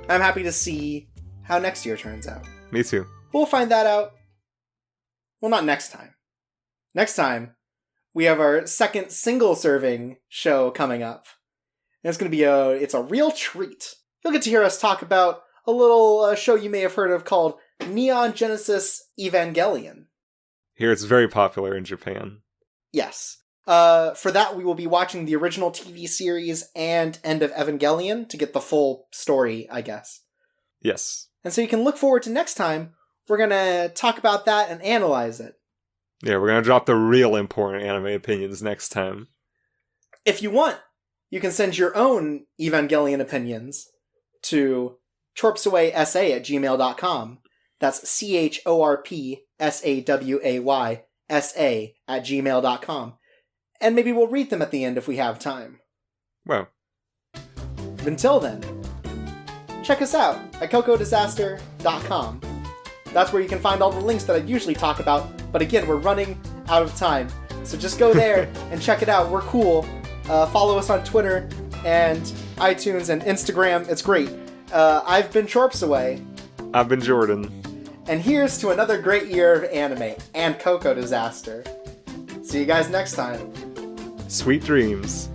I'm happy to see how next year turns out. Me too. We'll find that out. Well, not next time. Next time, we have our second single-serving show coming up. And it's going to be it's a real treat. You'll get to hear us talk about a little show you may have heard of called Neon Genesis Evangelion. Here it's very popular in Japan. Yes. For that, we will be watching the original TV series and End of Evangelion to get the full story, I guess. Yes. And so you can look forward to next time. We're going to talk about that and analyze it. Yeah, we're going to drop the real important anime opinions next time. If you want, you can send your own Evangelion opinions to chorpsawaysa@gmail.com. That's chorpsawaysa@gmail.com. And maybe we'll read them at the end if we have time. Well. Until then, check us out at cocodisaster.com. That's where you can find all the links that I usually talk about, but again, we're running out of time. So just go there and check it out. We're cool. Follow us on Twitter and iTunes and Instagram. It's great. I've been Chorps Away. I've been Jordan. And here's to another great year of anime and Coco disaster. See you guys next time. Sweet dreams.